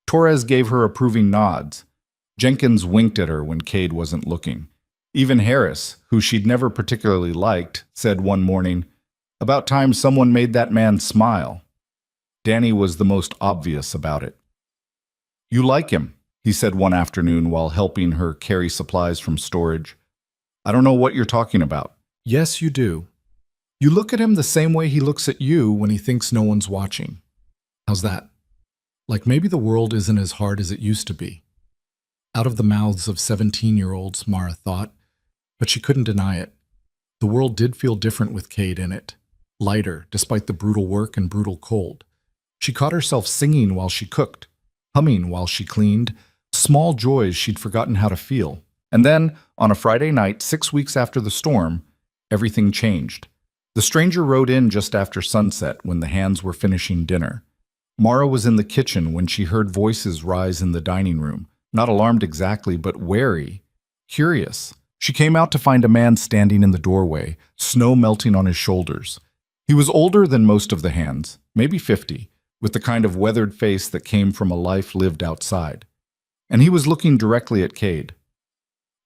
Speaker 1: Torres gave her approving nods. Jenkins winked at her when Cade wasn't looking. Even Harris, who she'd never particularly liked, said one morning, "About time someone made that man smile." Danny was the most obvious about it. "You like him," he said one afternoon while helping her carry supplies from storage. "I don't know what you're talking about." "Yes, you do. You look at him the same way he looks at you when he thinks no one's watching. How's that? Like maybe the world isn't as hard as it used to be." Out of the mouths of 17-year-olds, Mara thought, but she couldn't deny it. The world did feel different with Cade in it, lighter despite the brutal work and brutal cold. She caught herself singing while she cooked, humming while she cleaned, small joys she'd forgotten how to feel. And then, on a Friday night 6 weeks after the storm, everything changed. The stranger rode in just after sunset when the hands were finishing dinner. Mara was in the kitchen when she heard voices rise in the dining room, not alarmed exactly, but wary, curious. She came out to find a man standing in the doorway, snow melting on his shoulders. He was older than most of the hands, maybe 50, with the kind of weathered face that came from a life lived outside. And he was looking directly at Cade.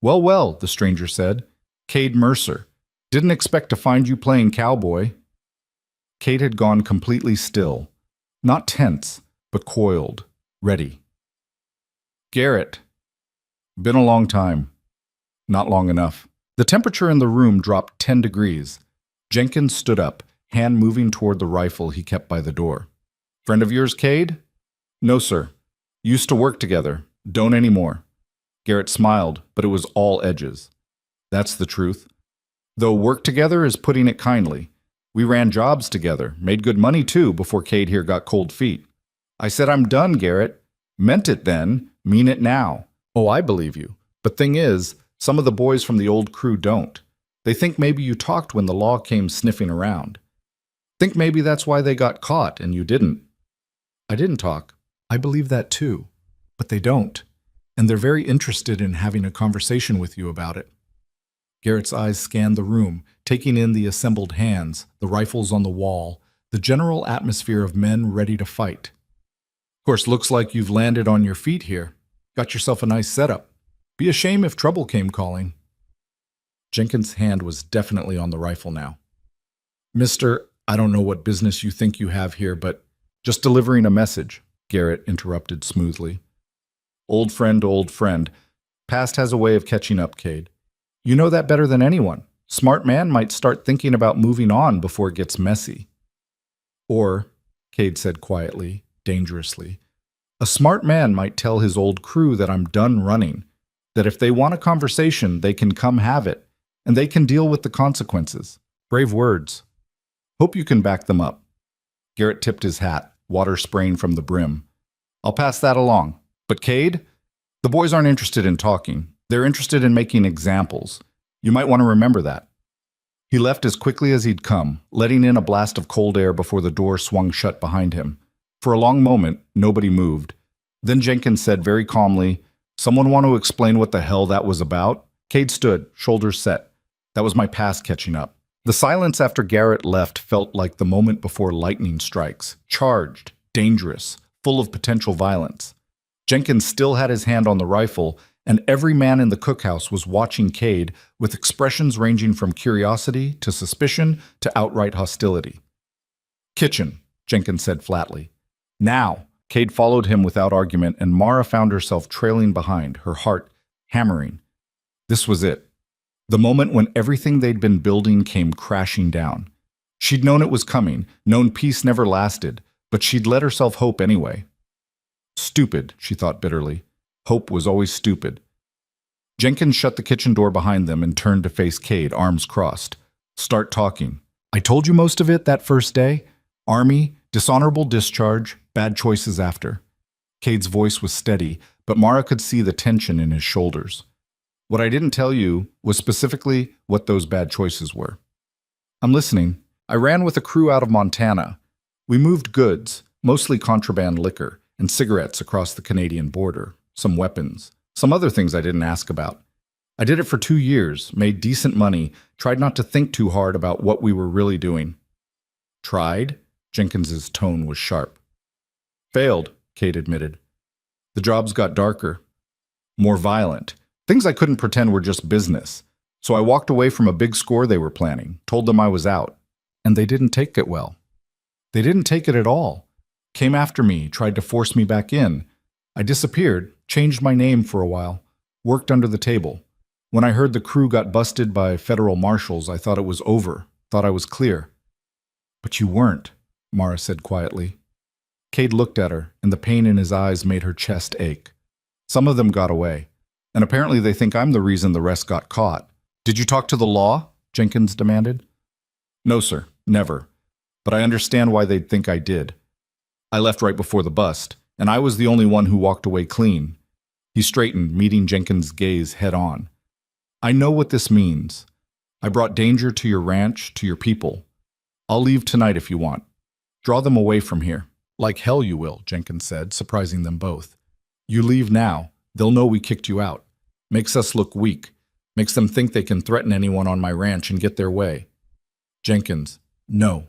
Speaker 1: "Well, well," the stranger said. "Cade Mercer. Didn't expect to find you playing cowboy." Cade had gone completely still, not tense, but coiled, ready. "Garrett. Been a long time. Not long enough." The temperature in the room dropped 10 degrees. Jenkins stood up, hand moving toward the rifle he kept by the door. "Friend of yours, Cade?" "No, sir. Used to work together. Don't anymore." Garrett smiled, but it was all edges. "That's the truth. Though work together is putting it kindly. We ran jobs together, made good money too before Cade here got cold feet." "I said I'm done, Garrett." "Meant it then, mean it now." "Oh, I believe you. But thing is, some of the boys from the old crew don't. They think maybe you talked when the law came sniffing around. Think maybe that's why they got caught and you didn't." "I didn't talk. I believe that too. But they don't. and they're very interested in having a conversation with you about it. Garrett's eyes scanned the room, taking in the assembled hands, the rifles on the wall, the general atmosphere of men ready to fight. Of course, looks like you've landed on your feet here. Got yourself a nice setup. Be a shame if trouble came calling. Jenkins' hand was definitely on the rifle now. Mister, I don't know what business you think you have here, but just delivering a message, Garrett interrupted smoothly. Old friend. Past has a way of catching up, Cade. You know that better than anyone. Smart man might start thinking about moving on before it gets messy. Or, Cade said quietly, dangerously, a smart man might tell his old crew that I'm done running, that if they want a conversation, they can come have it, and they can deal with the consequences. Brave words. Hope you can back them up. Garrett tipped his hat, water spraying from the brim. I'll pass that along. But Cade, the boys aren't interested in talking. They're interested in making examples. You might want to remember that. He left as quickly as he'd come, letting in a blast of cold air before the door swung shut behind him. For a long moment, nobody moved. Then Jenkins said very calmly, Someone want to explain what the hell that was about? Cade stood, shoulders set. That was my past catching up. The silence after Garrett left felt like the moment before lightning strikes, charged, dangerous, full of potential violence. Jenkins still had his hand on the rifle, and every man in the cookhouse was watching Cade with expressions ranging from curiosity to suspicion to outright hostility. Kitchen, Jenkins said flatly. Now, Cade followed him without argument, and Mara found herself trailing behind, her heart hammering. This was it. The moment when everything they'd been building came crashing down. She'd known it was coming, known peace never lasted, but she'd let herself hope anyway. Stupid, she thought bitterly. Hope was always stupid. Jenkins shut the kitchen door behind them and turned to face Cade, arms crossed. Start talking. I told you most of it that first day. Army, dishonorable discharge, bad choices after. Cade's voice was steady, but Mara could see the tension in his shoulders. What I didn't tell you was specifically what those bad choices were. I'm listening. I ran with a crew out of Montana. We moved goods, mostly contraband liquor, and cigarettes across the Canadian border, some weapons, some other things I didn't ask about. I did it for 2 years, made decent money, tried not to think too hard about what we were really doing. Tried? Jenkins's tone was sharp. Failed, Cade admitted. The jobs got darker, more violent. Things I couldn't pretend were just business. So I walked away from a big score they were planning, told them I was out. And they didn't take it well. They didn't take it at all. Came after me, tried to force me back in. I disappeared, changed my name for a while, worked under the table. When I heard the crew got busted by federal marshals, I thought it was over, thought I was clear. But you weren't, Mara said quietly. Cade looked at her, and the pain in his eyes made her chest ache. Some of them got away, and apparently they think I'm the reason the rest got caught. Did you talk to the law? Jenkins demanded. No, sir, never. But I understand why they'd think I did. I left right before the bust, and I was the only one who walked away clean. He straightened, meeting Jenkins' gaze head on. I know what this means. I brought danger to your ranch, to your people. I'll leave tonight if you want. Draw them away from here. Like hell you will, Jenkins said, surprising them both. You leave now. They'll know we kicked you out. Makes us look weak. Makes them think they can threaten anyone on my ranch and get their way. Jenkins, no.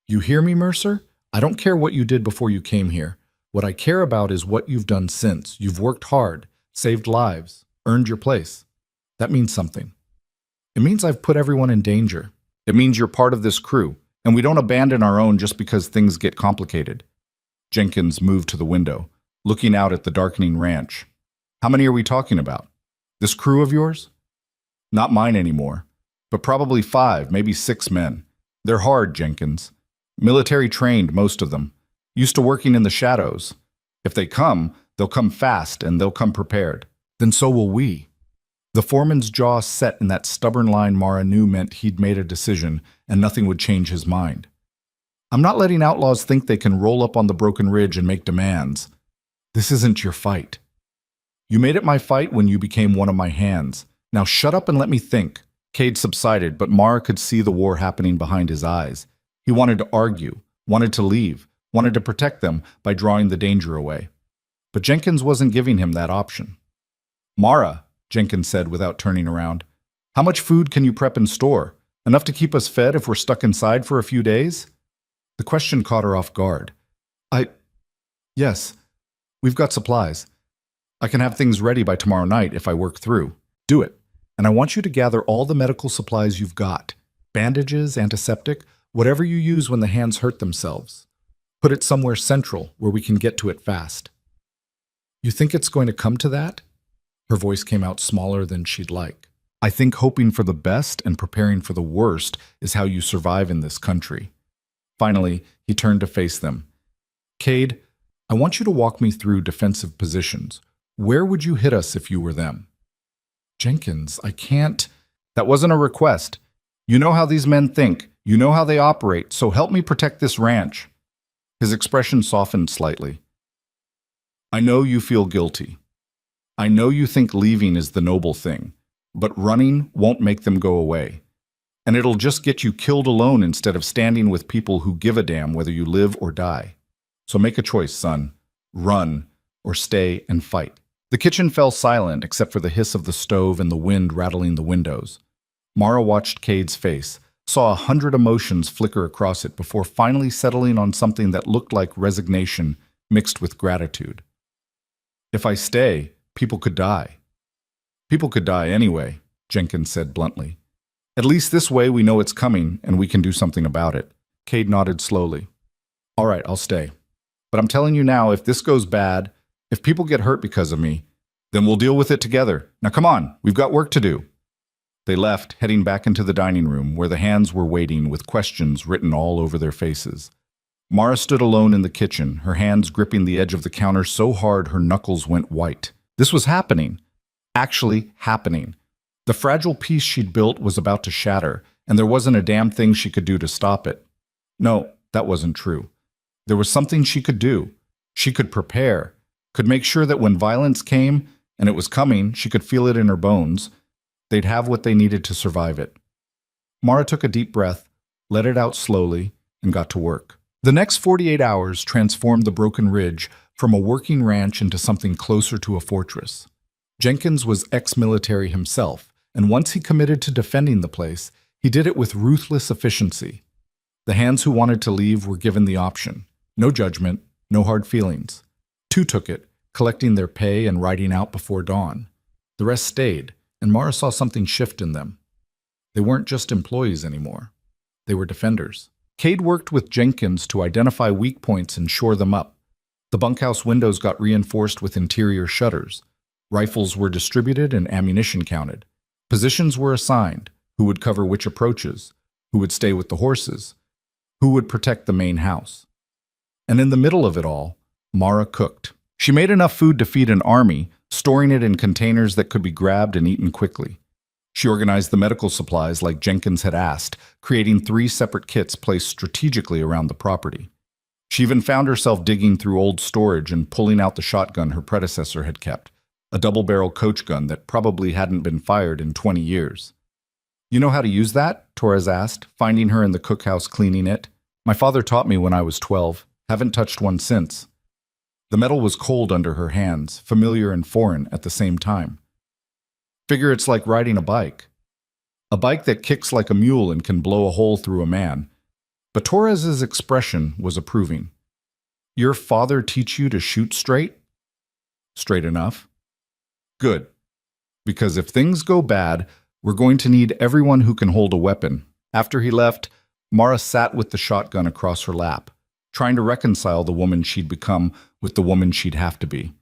Speaker 1: You hear me, Mercer? I don't care what you did before you came here. What I care about is what you've done since. You've worked hard, saved lives, earned your place. That means something. It means I've put everyone in danger. It means you're part of this crew, and we don't abandon our own just because things get complicated. Jenkins moved to the window, looking out at the darkening ranch. How many are we talking about? This crew of yours? Not mine anymore, but probably 5, maybe 6 men. They're hard, Jenkins. Military trained, most of them. Used to working in the shadows. If they come, they'll come fast and they'll come prepared. Then so will we. The foreman's jaw set in that stubborn line Mara knew meant he'd made a decision and nothing would change his mind. I'm not letting outlaws think they can roll up on the broken ridge and make demands. This isn't your fight. You made it my fight when you became one of my hands. Now shut up and let me think. Cade subsided, but Mara could see the war happening behind his eyes. He wanted to argue, wanted to leave, wanted to protect them by drawing the danger away. But Jenkins wasn't giving him that option. Mara, Jenkins said without turning around, how much food can you prep and store? Enough to keep us fed if we're stuck inside for a few days? The question caught her off guard. Yes, we've got supplies. I can have things ready by tomorrow night if I work through. Do it. And I want you to gather all the medical supplies you've got. Bandages, antiseptic, whatever you use when the hands hurt themselves. Put it somewhere central where we can get to it fast. You think it's going to come to that? Her voice came out smaller than she'd like. I think hoping for the best and preparing for the worst is how you survive in this country. Finally, he turned to face them. Cade, I want you to walk me through defensive positions. Where would you hit us if you were them? Jenkins, I can't. That wasn't a request. You know how these men think. You know how they operate, so help me protect this ranch. His expression softened slightly. I know you feel guilty. I know you think leaving is the noble thing, but running won't make them go away. And it'll just get you killed alone instead of standing with people who give a damn whether you live or die. So make a choice, son. Run, or stay and fight. The kitchen fell silent except for the hiss of the stove and the wind rattling the windows. Mara watched Cade's face, saw 100 emotions flicker across it before finally settling on something that looked like resignation mixed with gratitude. If I stay, people could die. People could die anyway, Jenkins said bluntly. At least this way we know it's coming and we can do something about it. Cade nodded slowly. All right, I'll stay. But I'm telling you now, if this goes bad, if people get hurt because of me, then we'll deal with it together. Now come on, we've got work to do. They left, heading back into the dining room where the hands were waiting with questions written all over their faces. Mara stood alone in the kitchen, her hands gripping the edge of the counter so hard her knuckles went white. This was happening. Actually happening. The fragile piece she'd built was about to shatter, and there wasn't a damn thing she could do to stop it. No, that wasn't true. There was something she could do. She could prepare, could make sure that when violence came, and it was coming, she could feel it in her bones, they'd have what they needed to survive it. Mara took a deep breath, let it out slowly, and got to work. The next 48 hours transformed the Broken Ridge from a working ranch into something closer to a fortress. Jenkins was ex-military himself, and once he committed to defending the place, he did it with ruthless efficiency. The hands who wanted to leave were given the option. No judgment, no hard feelings. 2 took it, collecting their pay and riding out before dawn. The rest stayed, and Mara saw something shift in them. They weren't just employees anymore. They were defenders. Cade worked with Jenkins to identify weak points and shore them up. The bunkhouse windows got reinforced with interior shutters. Rifles were distributed and ammunition counted. Positions were assigned, who would cover which approaches, who would stay with the horses, who would protect the main house. And in the middle of it all, Mara cooked. She made enough food to feed an army, storing it in containers that could be grabbed and eaten quickly. She organized the medical supplies like Jenkins had asked, creating 3 separate kits placed strategically around the property. She even found herself digging through old storage and pulling out the shotgun her predecessor had kept, a double-barrel coach gun that probably hadn't been fired in 20 years. You know how to use that? Torres asked, finding her in the cookhouse cleaning it. My father taught me when I was 12. Haven't touched one since. The metal was cold under her hands, familiar and foreign at the same time. Figure it's like riding a bike. A bike that kicks like a mule and can blow a hole through a man. But Torres's expression was approving. Your father teach you to shoot straight? Straight enough. Good. Because if things go bad, we're going to need everyone who can hold a weapon. After he left, Mara sat with the shotgun across her lap, trying to reconcile the woman she'd become with the woman she'd have to be.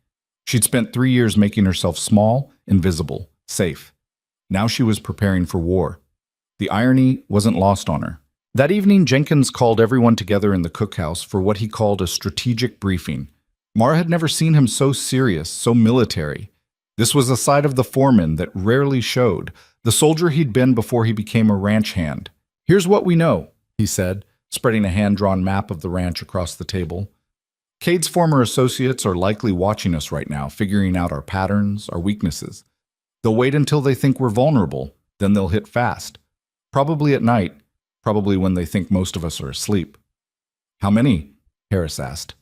Speaker 1: She'd spent 3 years making herself small, invisible, safe. Now she was preparing for war. The irony wasn't lost on her. That evening, Jenkins called everyone together in the cookhouse for what he called a strategic briefing. Mara had never seen him so serious, so military. This was a side of the foreman that rarely showed, the soldier he'd been before he became a ranch hand. Here's what we know, he said, spreading a hand-drawn map of the ranch across the table. Cade's former associates are likely watching us right now, figuring out our patterns, our weaknesses. They'll wait until they think we're vulnerable, then they'll hit fast. Probably at night, probably when they think most of us are asleep. How many? Harris asked.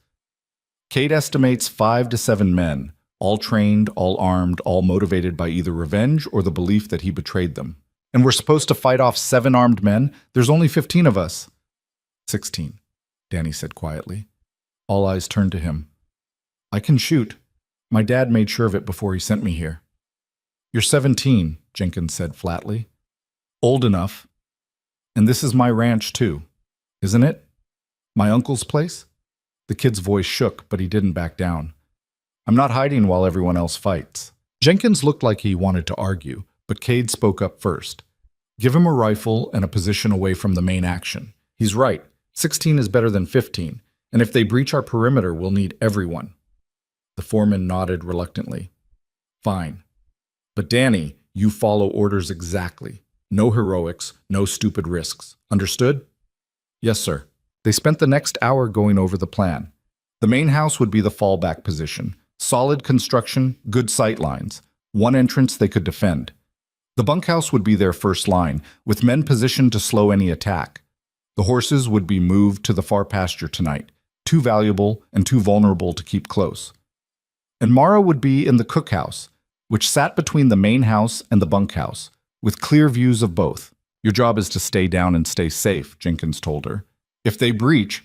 Speaker 1: Cade estimates 5 to 7 men, all trained, all armed, all motivated by either revenge or the belief that he betrayed them. And we're supposed to fight off 7 armed men? There's only 15 of us. 16, Danny said quietly. All eyes turned to him. I can shoot. My dad made sure of it before he sent me here. You're 17, Jenkins said flatly. Old enough. And this is my ranch too, isn't it? My uncle's place? The kid's voice shook, but he didn't back down. I'm not hiding while everyone else fights. Jenkins looked like he wanted to argue, but Cade spoke up first. Give him a rifle and a position away from the main action. He's right. 16 is better than 15, and if they breach our perimeter, we'll need everyone. The foreman nodded reluctantly. Fine. But Danny, you follow orders exactly. No heroics, no stupid risks. Understood? Yes, sir. They spent the next hour going over the plan. The main house would be the fallback position. Solid construction, good sight lines. One entrance they could defend. The bunkhouse would be their first line, with men positioned to slow any attack. The horses would be moved to the far pasture tonight, too valuable and too vulnerable to keep close. And Mara would be in the cookhouse, which sat between the main house and the bunkhouse, with clear views of both. Your job is to stay down and stay safe, Jenkins told her. If they breach,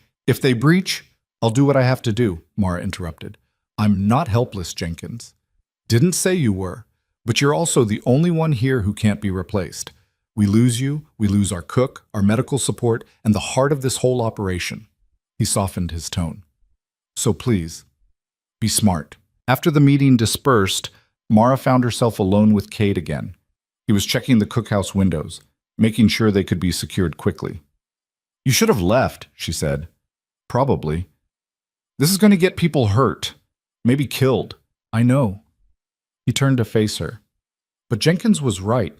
Speaker 1: I'll do what I have to do, Mara interrupted. I'm not helpless, Jenkins. Didn't say you were, but you're also the only one here who can't be replaced. We lose you, we lose our cook, our medical support, and the heart of this whole operation. He softened his tone. So please, be smart. After the meeting dispersed, Mara found herself alone with Cade again. He was checking the cookhouse windows, making sure they could be secured quickly. You should have left, she said. Probably. This is going to get people hurt. Maybe killed. I know. He turned to face her. But Jenkins was right.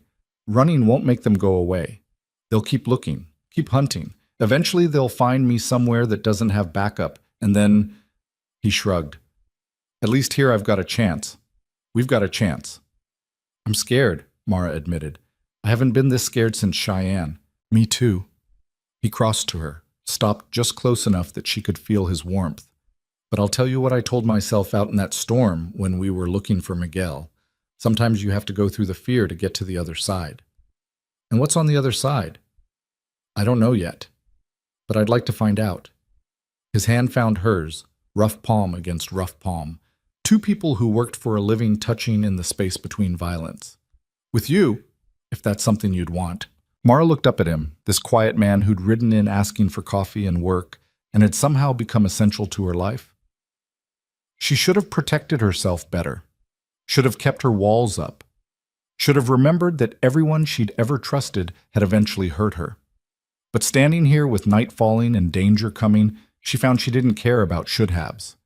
Speaker 1: Running won't make them go away. They'll keep looking, keep hunting. Eventually they'll find me somewhere that doesn't have backup, and then... He shrugged. At least here I've got a chance. We've got a chance. I'm scared, Mara admitted. I haven't been this scared since Cheyenne. Me too. He crossed to her, stopped just close enough that she could feel his warmth. But I'll tell you what I told myself out in that storm when we were looking for Miguel. Sometimes you have to go through the fear to get to the other side. And what's on the other side? I don't know yet, but I'd like to find out. His hand found hers, rough palm against rough palm. 2 people who worked for a living touching in the space between violence. With you, if that's something you'd want. Mara looked up at him, this quiet man who'd ridden in asking for coffee and work, and had somehow become essential to her life. She should have protected herself better, should have kept her walls up, should have remembered that everyone she'd ever trusted had eventually hurt her. But standing here with night falling and danger coming, she found she didn't care about should-haves.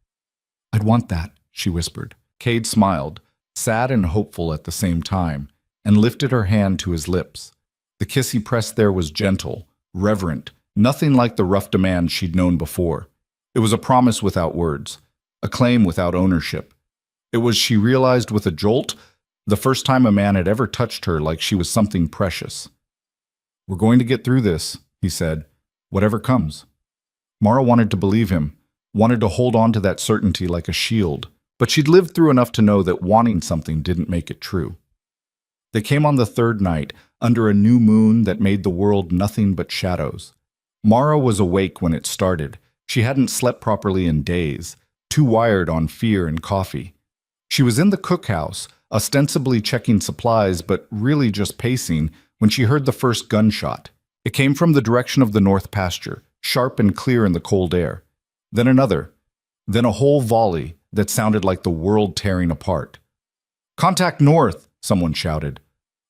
Speaker 1: I'd want that, she whispered. Cade smiled, sad and hopeful at the same time, and lifted her hand to his lips. The kiss he pressed there was gentle, reverent, nothing like the rough demand she'd known before. It was a promise without words, a claim without ownership. It was, she realized with a jolt, the first time a man had ever touched her like she was something precious. We're going to get through this, he said, whatever comes. Mara wanted to believe him, wanted to hold on to that certainty like a shield, but she'd lived through enough to know that wanting something didn't make it true. They came on the 3rd night, under a new moon that made the world nothing but shadows. Mara was awake when it started. She hadn't slept properly in days, too wired on fear and coffee. She was in the cookhouse, ostensibly checking supplies, but really just pacing, when she heard the first gunshot. It came from the direction of the north pasture, sharp and clear in the cold air. Then another. Then a whole volley that sounded like the world tearing apart. Contact north, someone shouted.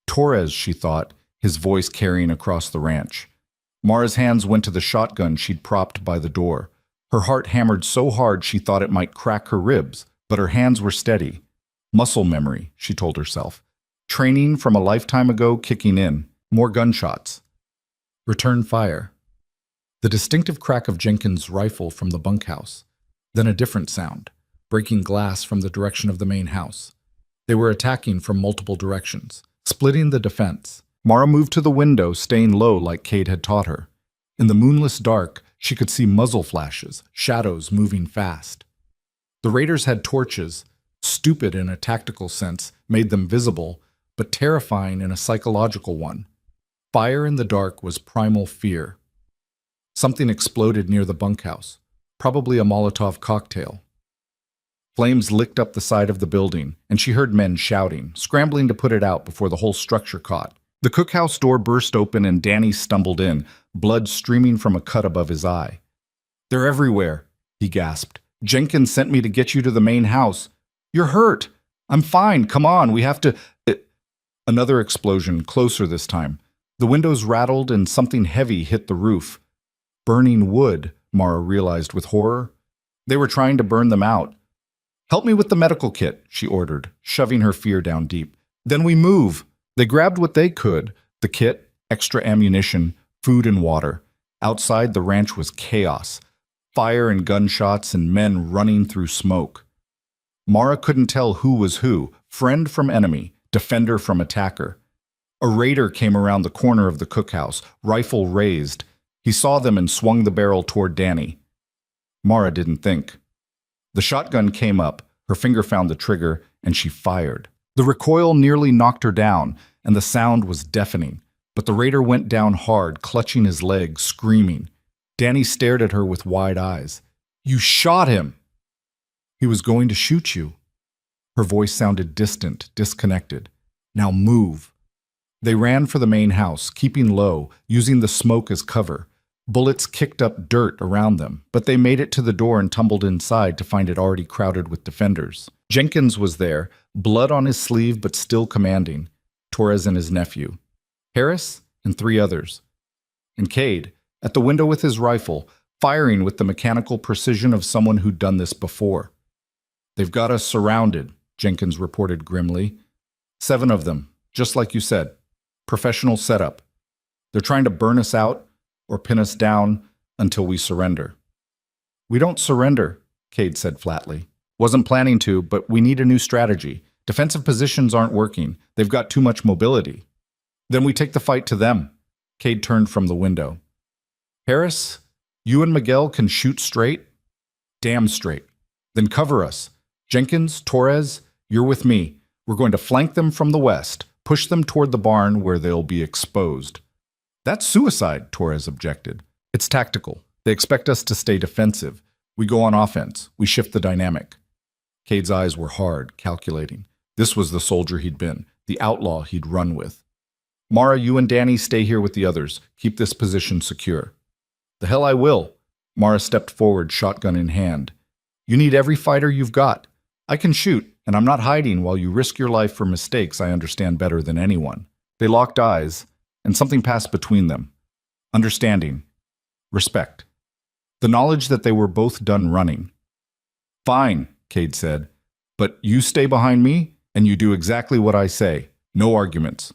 Speaker 1: Torres, she thought, his voice carrying across the ranch. Mara's hands went to the shotgun she'd propped by the door. Her heart hammered so hard she thought it might crack her ribs, but her hands were steady. Muscle memory, she told herself. Training from a lifetime ago kicking in. More gunshots. Return fire. The distinctive crack of Jenkins' rifle from the bunkhouse. Then a different sound, breaking glass from the direction of the main house. They were attacking from multiple directions, splitting the defense. Mara moved to the window, staying low like Cade had taught her. In the moonless dark, she could see muzzle flashes, shadows moving fast. The raiders had torches, stupid in a tactical sense, made them visible, but terrifying in a psychological one. Fire in the dark was primal fear. Something exploded near the bunkhouse, probably a Molotov cocktail. Flames licked up the side of the building, and she heard men shouting, scrambling to put it out before the whole structure caught. The cookhouse door burst open and Danny stumbled in, blood streaming from a cut above his eye. "They're everywhere," he gasped. "Jenkins sent me to get you to the main house. You're hurt. I'm fine. Come on, we have to—" Another explosion, closer this time. The windows rattled and something heavy hit the roof. Burning wood, Mara realized with horror. They were trying to burn them out. "Help me with the medical kit," she ordered, shoving her fear down deep. "Then we move." They grabbed what they could, the kit, extra ammunition, food and water. Outside, the ranch was chaos. Fire and gunshots and men running through smoke. Mara couldn't tell who was who, friend from enemy, defender from attacker. A raider came around the corner of the cookhouse, rifle raised. He saw them and swung the barrel toward Danny. Mara didn't think. The shotgun came up, her finger found the trigger, and she fired. The recoil nearly knocked her down, and the sound was deafening. But the raider went down hard, clutching his leg, screaming. Danny stared at her with wide eyes. "You shot him!" "He was going to shoot you." Her voice sounded distant, disconnected. "Now move." They ran for the main house, keeping low, using the smoke as cover. Bullets kicked up dirt around them, but they made it to the door and tumbled inside to find it already crowded with defenders. Jenkins was there, blood on his sleeve but still commanding. Torres and his nephew. Harris and 3 others. And Cade, at the window with his rifle, firing with the mechanical precision of someone who'd done this before. "They've got us surrounded," Jenkins reported grimly. 7 of them, just like you said. Professional setup. They're trying to burn us out or pin us down until we surrender. "We don't surrender," Cade said flatly. "Wasn't planning to, but we need a new strategy. Defensive positions aren't working. They've got too much mobility." "Then we take the fight to them." Cade turned from the window. "Harris, you and Miguel can shoot straight?" "Damn straight." "Then cover us. Jenkins, Torres, you're with me. We're going to flank them from the west, push them toward the barn where they'll be exposed." "That's suicide," Torres objected. "It's tactical. They expect us to stay defensive. We go on offense. We shift the dynamic." Cade's eyes were hard, calculating. This was the soldier he'd been, the outlaw he'd run with. "Mara, you and Danny stay here with the others. Keep this position secure." "The hell I will." Mara stepped forward, shotgun in hand. "You need every fighter you've got. I can shoot, and I'm not hiding while you risk your life for mistakes I understand better than anyone." They locked eyes, and something passed between them. Understanding. Respect. The knowledge that they were both done running. "Fine," Cade said. "But you stay behind me, and you do exactly what I say. No arguments."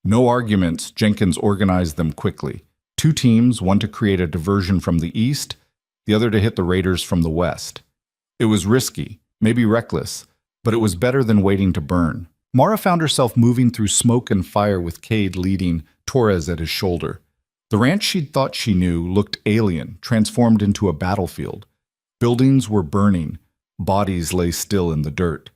Speaker 1: No arguments, Jenkins organized them quickly. 2 teams, one to create a diversion from the east, the other to hit the raiders from the west. It was risky, maybe reckless, but it was better than waiting to burn. Mara found herself moving through smoke and fire with Cade leading, Torres at his shoulder. The ranch she'd thought she knew looked alien, transformed into a battlefield. Buildings were burning. Bodies lay still in the dirt.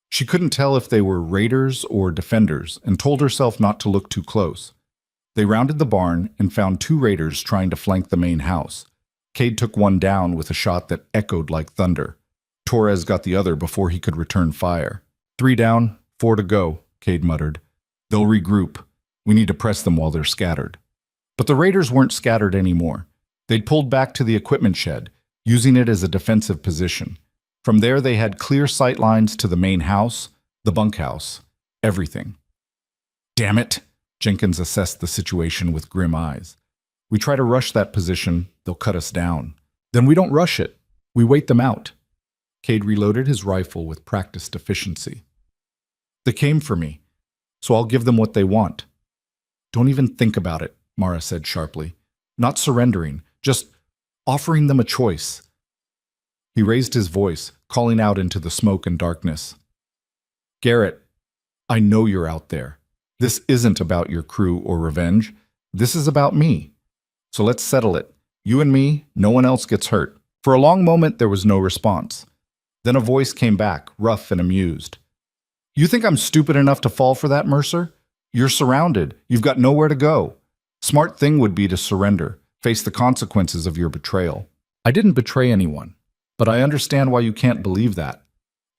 Speaker 1: She couldn't tell if they were raiders or defenders and told herself not to look too close. They rounded the barn and found 2 raiders trying to flank the main house. Cade took one down with a shot that echoed like thunder. Torres got the other before he could return fire. 3 down, 4 to go, Cade muttered. "They'll regroup. We need to press them while they're scattered." But the raiders weren't scattered anymore. They'd pulled back to the equipment shed, using it as a defensive position. From there, they had clear sight lines to the main house, the bunkhouse, everything. "Damn it," Jenkins assessed the situation with grim eyes. "We try to rush that position, they'll cut us down. Then we don't rush it. We wait them out." Cade reloaded his rifle with practiced efficiency. "They came for me, so I'll give them what they want." "Don't even think about it," Mara said sharply. "Not surrendering, just offering them a choice." He raised his voice, calling out into the smoke and darkness. "Garrett, I know you're out there. This isn't about your crew or revenge. This is about me. So let's settle it. You and me, no one else gets hurt." For a long moment, there was no response. Then a voice came back, rough and amused. You think I'm stupid enough to fall for that, Mercer? You're surrounded. You've got nowhere to go. Smart thing would be to surrender, face the consequences of your betrayal. I didn't betray anyone, but I understand why you can't believe that.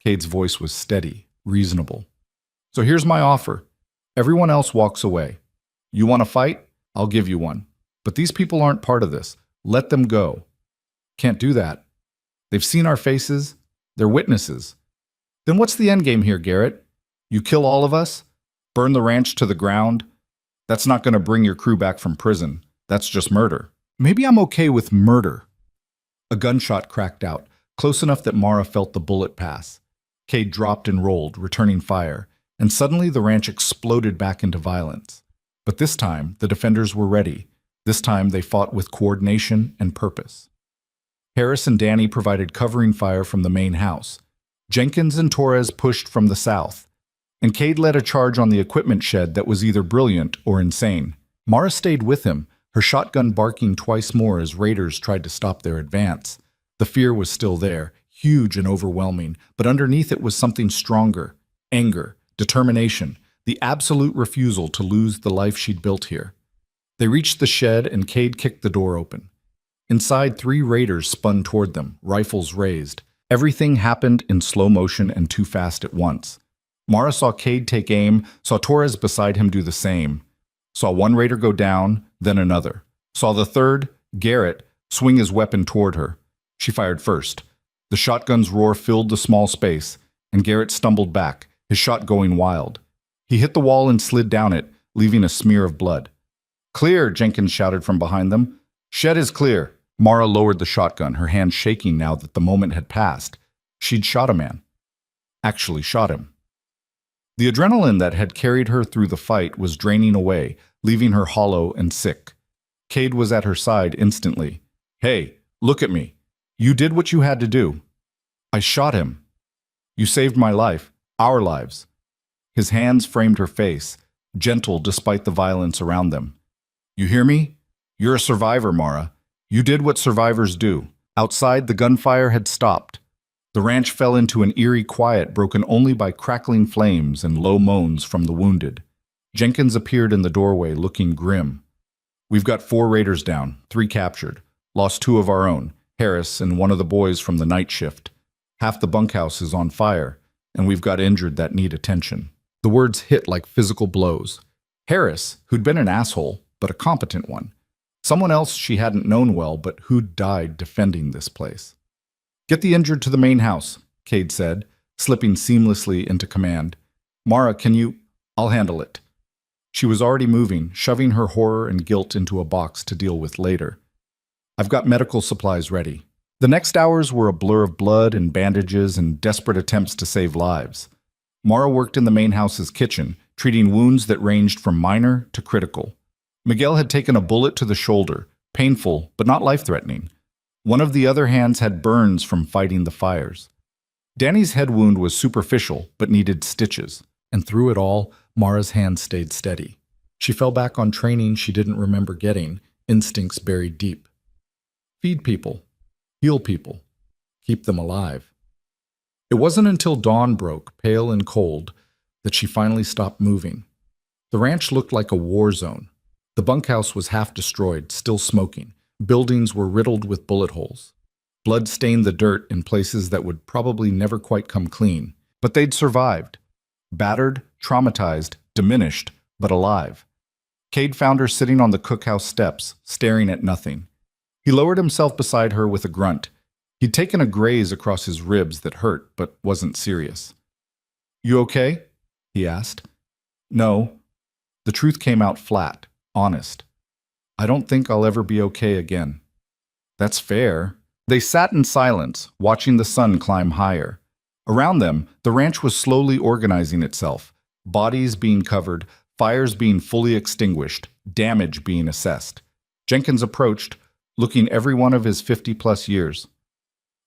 Speaker 1: Cade's voice was steady, reasonable. So here's my offer. Everyone else walks away. You want to fight? I'll give you one. But these people aren't part of this. Let them go. Can't do that. They've seen our faces. They're witnesses. Then what's the end game here, Garrett? You kill all of us? Burn the ranch to the ground? That's not going to bring your crew back from prison. That's just murder. Maybe I'm okay with murder. A gunshot cracked out, close enough that Mara felt the bullet pass. Cade dropped and rolled, returning fire, and suddenly the ranch exploded back into violence. But this time, the defenders were ready. This time, they fought with coordination and purpose. Harris and Danny provided covering fire from the main house. Jenkins and Torres pushed from the south. And Cade led a charge on the equipment shed that was either brilliant or insane. Mara stayed with him, her shotgun barking twice more as raiders tried to stop their advance. The fear was still there, huge and overwhelming, but underneath it was something stronger: anger, determination, the absolute refusal to lose the life she'd built here. They reached the shed and Cade kicked the door open. Inside, 3 raiders spun toward them, rifles raised. Everything happened in slow motion and too fast at once. Mara saw Cade take aim, saw Torres beside him do the same. Saw one raider go down, then another. Saw the third, Garrett, swing his weapon toward her. She fired first. The shotgun's roar filled the small space, and Garrett stumbled back, his shot going wild. He hit the wall and slid down it, leaving a smear of blood. Clear, Jenkins shouted from behind them. Shed is clear. Mara lowered the shotgun, her hand shaking now that the moment had passed. She'd shot a man. Actually shot him. The adrenaline that had carried her through the fight was draining away, leaving her hollow and sick. Cade was at her side instantly. Hey, look at me. You did what you had to do. I shot him. You saved my life, our lives. His hands framed her face, gentle despite the violence around them. You hear me? You're a survivor, Mara. You did what survivors do. Outside, the gunfire had stopped. The ranch fell into an eerie quiet broken only by crackling flames and low moans from the wounded. Jenkins appeared in the doorway, looking grim. We've got 4 raiders down, 3 captured. Lost 2 of our own, Harris and one of the boys from the night shift. Half the bunkhouse is on fire, and we've got injured that need attention. The words hit like physical blows. Harris, who'd been an asshole, but a competent one. Someone else she hadn't known well, but who'd died defending this place. Get the injured to the main house, Cade said, slipping seamlessly into command. Mara, can you? I'll handle it. She was already moving, shoving her horror and guilt into a box to deal with later. I've got medical supplies ready. The next hours were a blur of blood and bandages and desperate attempts to save lives. Mara worked in the main house's kitchen, treating wounds that ranged from minor to critical. Miguel had taken a bullet to the shoulder, painful but not life-threatening. One of the other hands had burns from fighting the fires. Danny's head wound was superficial but needed stitches, and through it all, Mara's hand stayed steady. She fell back on training she didn't remember getting, instincts buried deep. Feed people. Heal people. Keep them alive. It wasn't until dawn broke, pale and cold, that she finally stopped moving. The ranch looked like a war zone. The bunkhouse was half destroyed, still smoking. Buildings were riddled with bullet holes. Blood stained the dirt in places that would probably never quite come clean. But they'd survived. Battered, traumatized, diminished, but alive. Cade found her sitting on the cookhouse steps, staring at nothing. He lowered himself beside her with a grunt. He'd taken a graze across his ribs that hurt, but wasn't serious. You okay? He asked. No. The truth came out flat, honest. I don't think I'll ever be okay again. That's fair. They sat in silence, watching the sun climb higher. Around them, the ranch was slowly organizing itself, bodies being covered, fires being fully extinguished, damage being assessed. Jenkins approached, looking every one of his 50-plus years.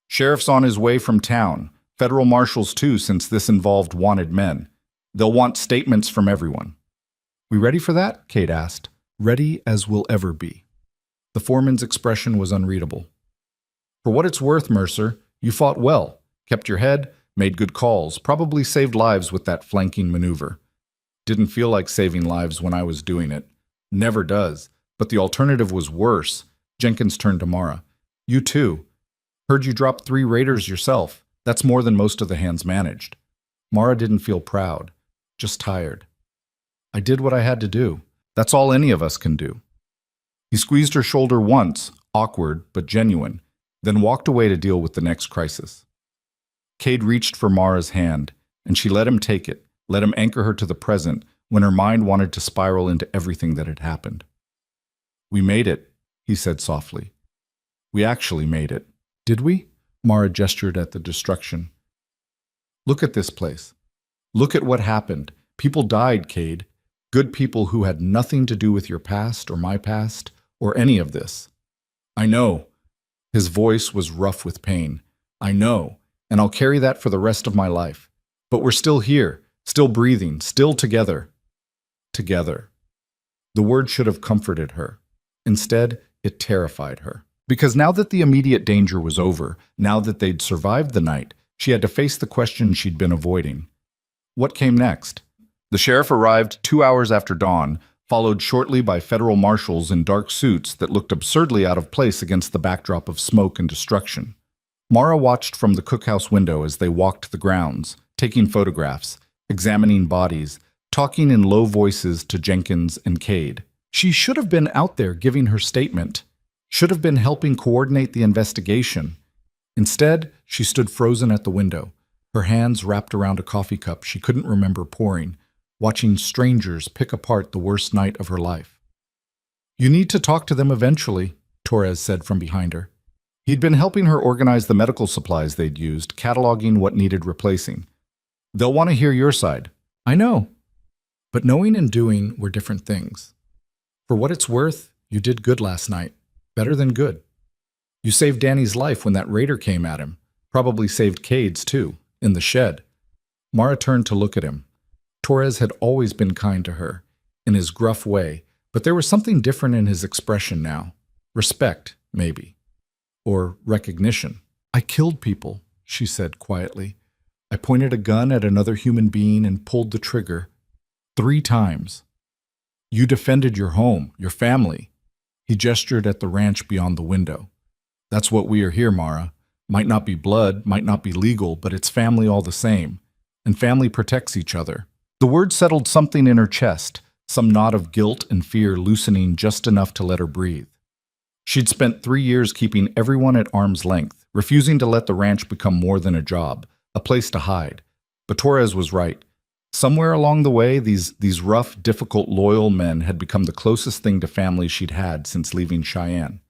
Speaker 1: Sheriff's on his way from town. Federal marshals too, since this involved wanted men. They'll want statements from everyone. We ready for that? Cade asked. Ready as we'll ever be. The foreman's expression was unreadable. For what it's worth, Mercer, you fought well. Kept your head, made good calls, probably saved lives with that flanking maneuver. Didn't feel like saving lives when I was doing it. Never does. But the alternative was worse. Jenkins turned to Mara. You too. Heard you dropped 3 raiders yourself. That's more than most of the hands managed. Mara didn't feel proud, just tired. I did what I had to do. That's all any of us can do. He squeezed her shoulder once, awkward but genuine, then walked away to deal with the next crisis. Cade reached for Mara's hand, and she let him take it, let him anchor her to the present when her mind wanted to spiral into everything that had happened. We made it, he said softly. We actually made it. Did we? Mara gestured at the destruction. Look at this place. Look at what happened. People died, Cade. Good people who had nothing to do with your past or my past or any of this. I know. His voice was rough with pain. I know, and I'll carry that for the rest of my life. But we're still here, still breathing, still together. Together. The word should have comforted her. Instead, it terrified her. Because now that the immediate danger was over, now that they'd survived the night, she had to face the question she'd been avoiding. What came next? The sheriff arrived 2 hours after dawn, followed shortly by federal marshals in dark suits that looked absurdly out of place against the backdrop of smoke and destruction. Mara watched from the cookhouse window as they walked the grounds, taking photographs, examining bodies, talking in low voices to Jenkins and Cade. She should have been out there giving her statement, should have been helping coordinate the investigation. Instead, she stood frozen at the window, her hands wrapped around a coffee cup she couldn't remember pouring, watching strangers pick apart the worst night of her life. You need to talk to them eventually, Torres said from behind her. He'd been helping her organize the medical supplies they'd used, cataloging what needed replacing. They'll want to hear your side. I know. But knowing and doing were different things. For what it's worth, you did good last night. Better than good. You saved Danny's life when that raider came at him. Probably saved Cade's too, in the shed. Mara turned to look at him. Torres had always been kind to her, in his gruff way, but there was something different in his expression now. Respect, maybe. Or recognition. I killed people, she said quietly. I pointed a gun at another human being and pulled the trigger. 3 times. You defended your home, your family. He gestured at the ranch beyond the window. That's what we are here, Mara. Might not be blood, might not be legal, but it's family all the same. And family protects each other. The word settled something in her chest, some knot of guilt and fear loosening just enough to let her breathe. She'd spent 3 years keeping everyone at arm's length, refusing to let the ranch become more than a job, a place to hide. But Torres was right. Somewhere along the way, these rough, difficult, loyal men had become the closest thing to family she'd had since leaving Cheyenne.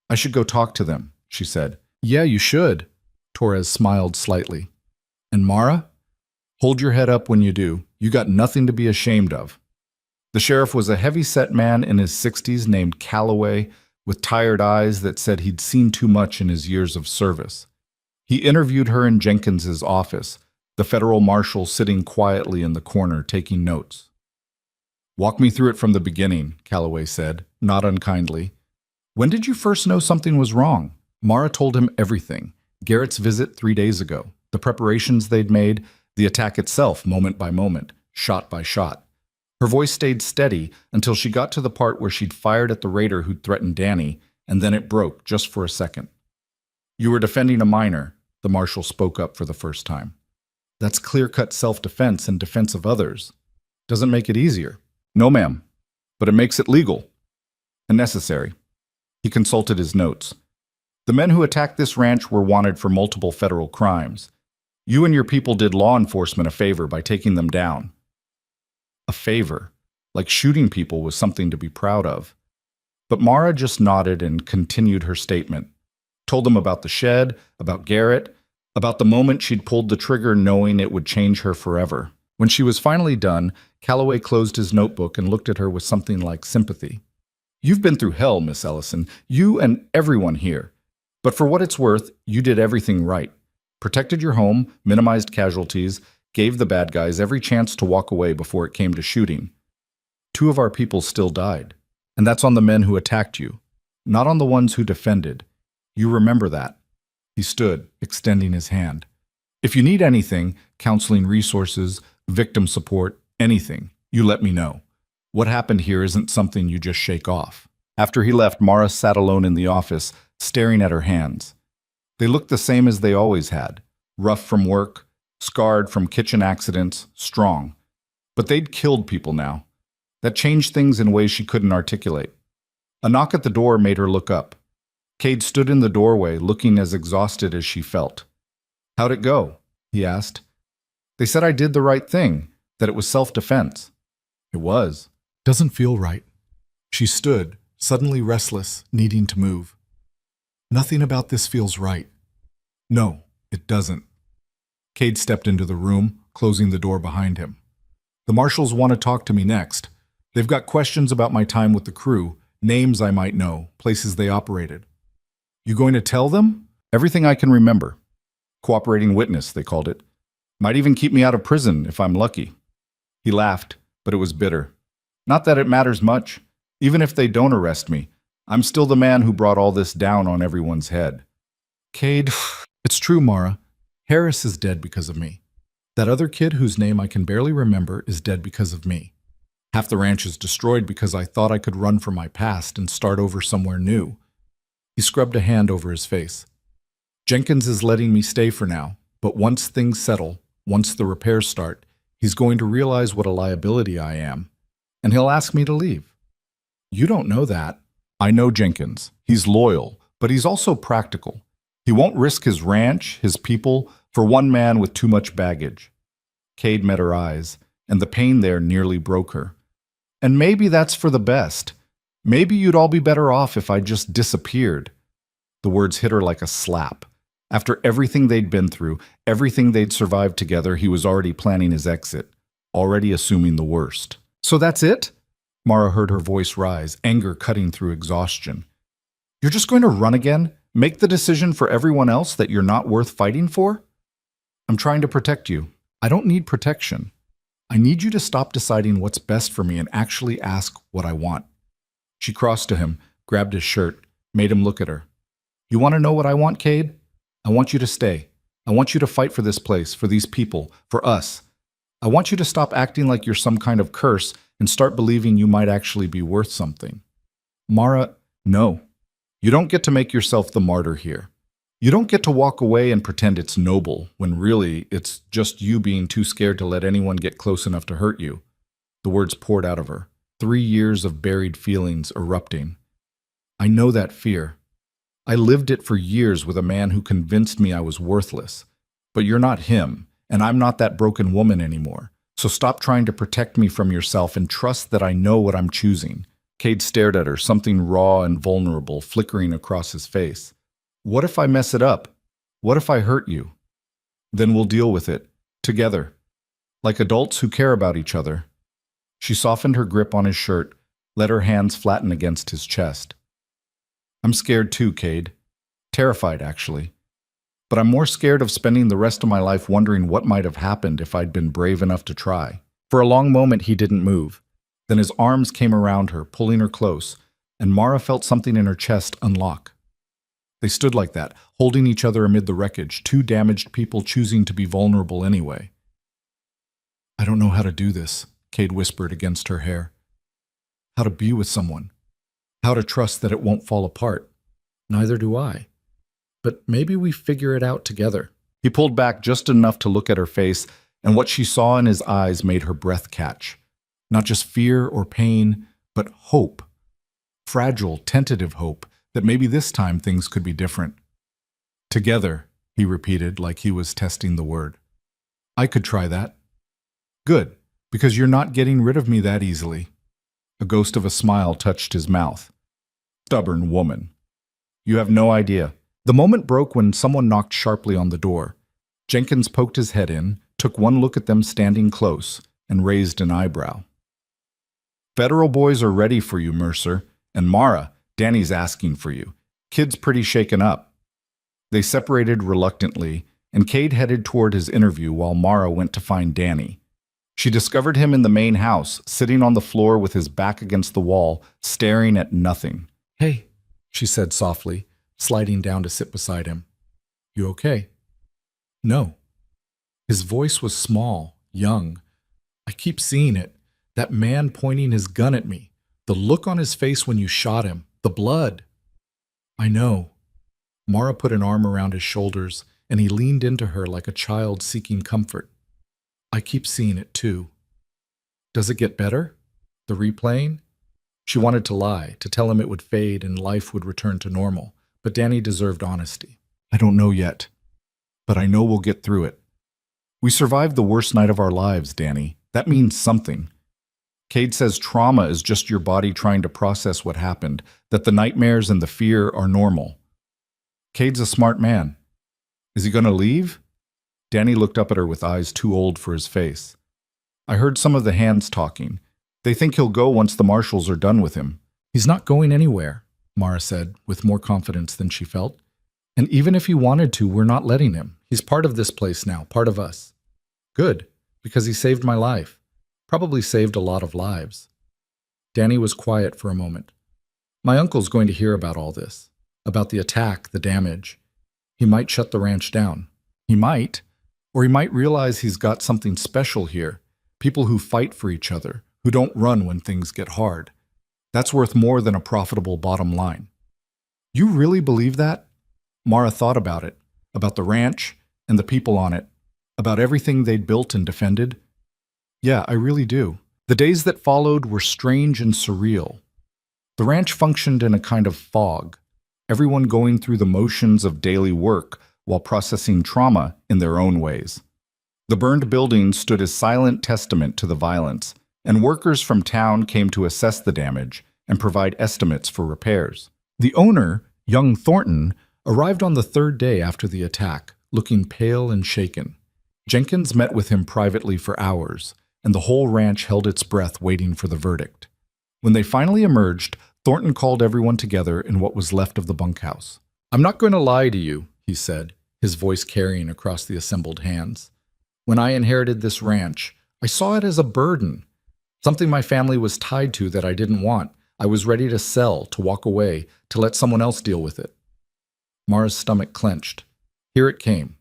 Speaker 1: I should go talk to them, she said. Yeah, you should. Torres smiled slightly. And Mara? Hold your head up when you do. You got nothing to be ashamed of. The sheriff was a heavy-set man in his 60s named Calloway, with tired eyes that said he'd seen too much in his years of service. He interviewed her in Jenkins's office, the federal marshal sitting quietly in the corner taking notes. Walk me through it from the beginning, Calloway said, not unkindly. When did you first know something was wrong? Mara told him everything. Garrett's visit 3 days ago, the preparations they'd made, the attack itself moment by moment, shot by shot. Her voice stayed steady until she got to the part where she'd fired at the raider who'd threatened Danny, and then it broke just for a second. You were defending a minor, the marshal spoke up for the first time. That's clear-cut self-defense and defense of others. Doesn't make it easier. No, ma'am. But it makes it legal. And necessary. He consulted his notes. The men who attacked this ranch were wanted for multiple federal crimes. You and your people did law enforcement a favor by taking them down. A favor. Like shooting people was something to be proud of. But Mara just nodded and continued her statement. Told them about the shed, about Garrett, about the moment she'd pulled the trigger knowing it would change her forever. When she was finally done, Calloway closed his notebook and looked at her with something like sympathy. You've been through hell, Miss Ellison, you and everyone here. But for what it's worth, you did everything right. Protected your home, minimized casualties, gave the bad guys every chance to walk away before it came to shooting. 2 of our people still died. And that's on the men who attacked you, not on the ones who defended. You remember that. He stood, extending his hand. If you need anything, counseling resources, victim support, anything, you let me know. What happened here isn't something you just shake off. After he left, Mara sat alone in the office, staring at her hands. They looked the same as they always had, rough from work, scarred from kitchen accidents, strong. But they'd killed people now. That changed things in ways she couldn't articulate. A knock at the door made her look up. Cade stood in the doorway, looking as exhausted as she felt. "How'd it go?" he asked. "They said I did the right thing, that it was self-defense." "It was." "Doesn't feel right." She stood, suddenly restless, needing to move. "Nothing about this feels right." "No, it doesn't." Cade stepped into the room, closing the door behind him. "The marshals want to talk to me next. They've got questions about my time with the crew, names I might know, places they operated." "You going to tell them?" "Everything I can remember. Cooperating witness, they called it. Might even keep me out of prison if I'm lucky." He laughed, but it was bitter. "Not that it matters much. Even if they don't arrest me, I'm still the man who brought all this down on everyone's head." "Cade, it's true, Mara. Harris is dead because of me. That other kid whose name I can barely remember is dead because of me. Half the ranch is destroyed because I thought I could run from my past and start over somewhere new." He scrubbed a hand over his face. "Jenkins is letting me stay for now, but once things settle, once the repairs start, he's going to realize what a liability I am, and he'll ask me to leave." "You don't know that." "I know Jenkins. He's loyal, but he's also practical. He won't risk his ranch, his people, for one man with too much baggage." Cade met her eyes, and the pain there nearly broke her. "And maybe that's for the best. Maybe you'd all be better off if I just disappeared." The words hit her like a slap. After everything they'd been through, everything they'd survived together, he was already planning his exit, already assuming the worst. "So that's it?" Mara heard her voice rise, anger cutting through exhaustion. "You're just going to run again? Make the decision for everyone else that you're not worth fighting for?" "I'm trying to protect you." "I don't need protection. I need you to stop deciding what's best for me and actually ask what I want." She crossed to him, grabbed his shirt, made him look at her. "You want to know what I want, Cade? I want you to stay. I want you to fight for this place, for these people, for us. I want you to stop acting like you're some kind of curse and start believing you might actually be worth something." "Mara, no. You don't get to make yourself the martyr here. You don't get to walk away and pretend it's noble, when really it's just you being too scared to let anyone get close enough to hurt you." The words poured out of her, 3 years of buried feelings erupting. "I know that fear. I lived it for years with a man who convinced me I was worthless. But you're not him, and I'm not that broken woman anymore. So stop trying to protect me from yourself and trust that I know what I'm choosing." Cade stared at her, something raw and vulnerable flickering across his face. "What if I mess it up? What if I hurt you? Then we'll deal with it, together, like adults who care about each other." She softened her grip on his shirt, let her hands flatten against his chest. "I'm scared too, Cade. Terrified, actually. But I'm more scared of spending the rest of my life wondering what might have happened if I'd been brave enough to try." For a long moment he didn't move. Then his arms came around her, pulling her close, and Mara felt something in her chest unlock. They stood like that, holding each other amid the wreckage, two damaged people choosing to be vulnerable anyway. "I don't know how to do this," Cade whispered against her hair. "How to be with someone. How to trust that it won't fall apart." "Neither do I. But maybe we figure it out together." He pulled back just enough to look at her face, and what she saw in his eyes made her breath catch. Not just fear or pain, but hope. Fragile, tentative hope that maybe this time things could be different. "Together," he repeated like he was testing the word. "I could try that." "Good, because you're not getting rid of me that easily." A ghost of a smile touched his mouth. "Stubborn woman. You have no idea." The moment broke when someone knocked sharply on the door. Jenkins poked his head in, took one look at them standing close, and raised an eyebrow. "Federal boys are ready for you, Mercer. And Mara, Danny's asking for you. Kid's pretty shaken up." They separated reluctantly, and Cade headed toward his interview while Mara went to find Danny. She discovered him in the main house, sitting on the floor with his back against the wall, staring at nothing. "Hey," she said softly, sliding down to sit beside him. "You okay?" "No." His voice was small, young. I keep seeing it. That man pointing his gun at me. The look on his face when you shot him. The blood. I know. Mara put an arm around his shoulders, and he leaned into her like a child seeking comfort. I keep seeing it too. Does it get better? The replaying? She wanted to lie, to tell him it would fade and life would return to normal, but Danny deserved honesty. I don't know yet, but I know we'll get through it. We survived the worst night of our lives, Danny. That means something. Cade says trauma is just your body trying to process what happened, that the nightmares and the fear are normal. Cade's a smart man. Is he going to leave? Danny looked up at her with eyes too old for his face. I heard some of the hands talking. They think he'll go once the marshals are done with him. He's not going anywhere, Mara said, with more confidence than she felt. And even if he wanted to, we're not letting him. He's part of this place now, part of us. Good, because he saved my life. Probably saved a lot of lives. Danny was quiet for a moment. My uncle's going to hear about all this, about the attack, the damage. He might shut the ranch down. He might. Or he might realize he's got something special here. People who fight for each other, who don't run when things get hard. That's worth more than a profitable bottom line. You really believe that? Mara thought about it, about the ranch and the people on it, about everything they'd built and defended. Yeah, I really do. The days that followed were strange and surreal. The ranch functioned in a kind of fog, everyone going through the motions of daily work while processing trauma in their own ways. The burned buildings stood as silent testament to the violence, and workers from town came to assess the damage and provide estimates for repairs. The owner, young Thornton, arrived on the third day after the attack, looking pale and shaken. Jenkins met with him privately for hours, and the whole ranch held its breath waiting for the verdict. When they finally emerged, Thornton called everyone together in what was left of the bunkhouse. I'm not going to lie to you, he said, his voice carrying across the assembled hands. When I inherited this ranch, I saw it as a burden, something my family was tied to that I didn't want. I was ready to sell, to walk away, to let someone else deal with it. Mara's stomach clenched. Here it came,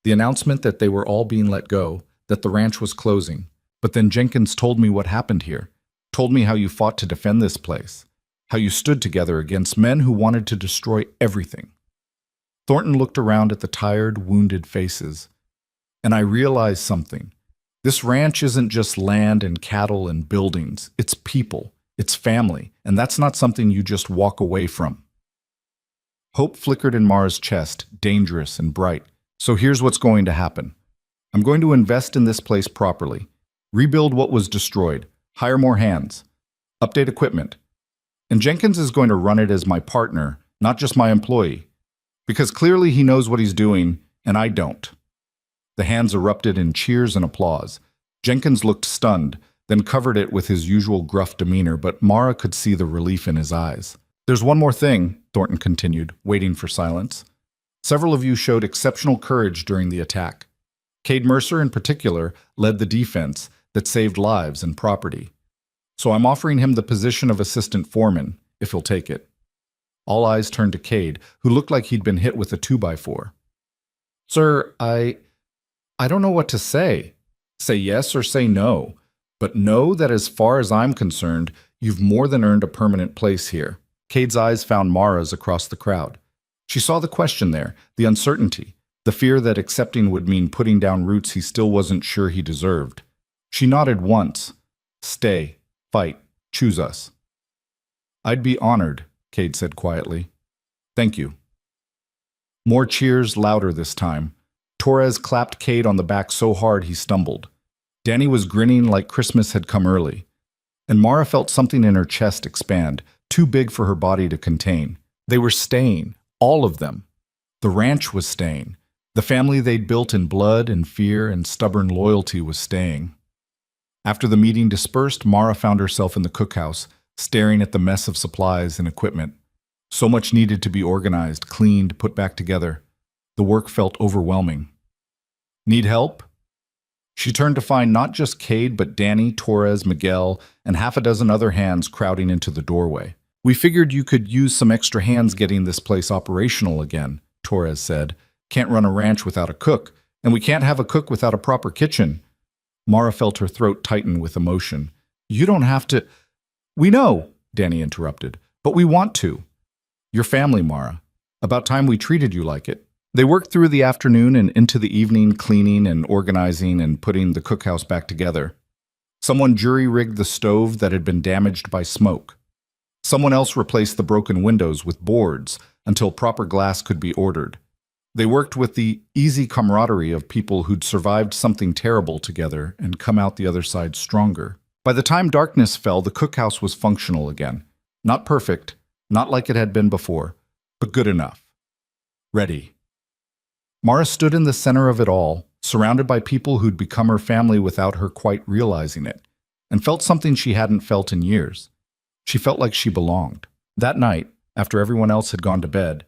Speaker 1: the announcement that they were all being let go, that the ranch was closing. But then Jenkins told me what happened here, told me how you fought to defend this place, how you stood together against men who wanted to destroy everything. Thornton looked around at the tired, wounded faces. And I realized something. This ranch isn't just land and cattle and buildings. It's people. It's family. And that's not something you just walk away from. Hope flickered in Mara's chest, dangerous and bright. So here's what's going to happen. I'm going to invest in this place properly. Rebuild what was destroyed. Hire more hands. Update equipment. And Jenkins is going to run it as my partner, not just my employee. Because clearly he knows what he's doing, and I don't. The hands erupted in cheers and applause. Jenkins looked stunned, then covered it with his usual gruff demeanor, but Mara could see the relief in his eyes. There's one more thing, Thornton continued, waiting for silence. Several of you showed exceptional courage during the attack. Cade Mercer, in particular, led the defense that saved lives and property. So I'm offering him the position of assistant foreman, if he'll take it. All eyes turned to Cade, who looked like he'd been hit with a 2x4. Sir, I don't know what to say. Say yes or say no. But know that as far as I'm concerned, you've more than earned a permanent place here. Cade's eyes found Mara's across the crowd. She saw the question there, the uncertainty, the fear that accepting would mean putting down roots he still wasn't sure he deserved. She nodded once. Stay, fight, choose us. I'd be honored, Cade said quietly. Thank you. More cheers, louder this time. Torres clapped Cade on the back so hard he stumbled. Danny was grinning like Christmas had come early. And Mara felt something in her chest expand, too big for her body to contain. They were staying, all of them. The ranch was staying. The family they'd built in blood and fear and stubborn loyalty was staying. After the meeting dispersed, Mara found herself in the cookhouse, staring at the mess of supplies and equipment. So much needed to be organized, cleaned, put back together. The work felt overwhelming. Need help? She turned to find not just Cade, but Danny, Torres, Miguel, and half a dozen other hands crowding into the doorway. We figured you could use some extra hands getting this place operational again, Torres said. Can't run a ranch without a cook. And we can't have a cook without a proper kitchen. Mara felt her throat tighten with emotion. You don't have to. We know, Danny interrupted, but we want to. Your family, Mara. About time we treated you like it. They worked through the afternoon and into the evening cleaning and organizing and putting the cookhouse back together. Someone jury-rigged the stove that had been damaged by smoke. Someone else replaced the broken windows with boards until proper glass could be ordered. They worked with the easy camaraderie of people who'd survived something terrible together and come out the other side stronger. By the time darkness fell, the cookhouse was functional again. Not perfect, not like it had been before, but good enough. Ready. Mara stood in the center of it all, surrounded by people who'd become her family without her quite realizing it, and felt something she hadn't felt in years. She felt like she belonged. That night, after everyone else had gone to bed,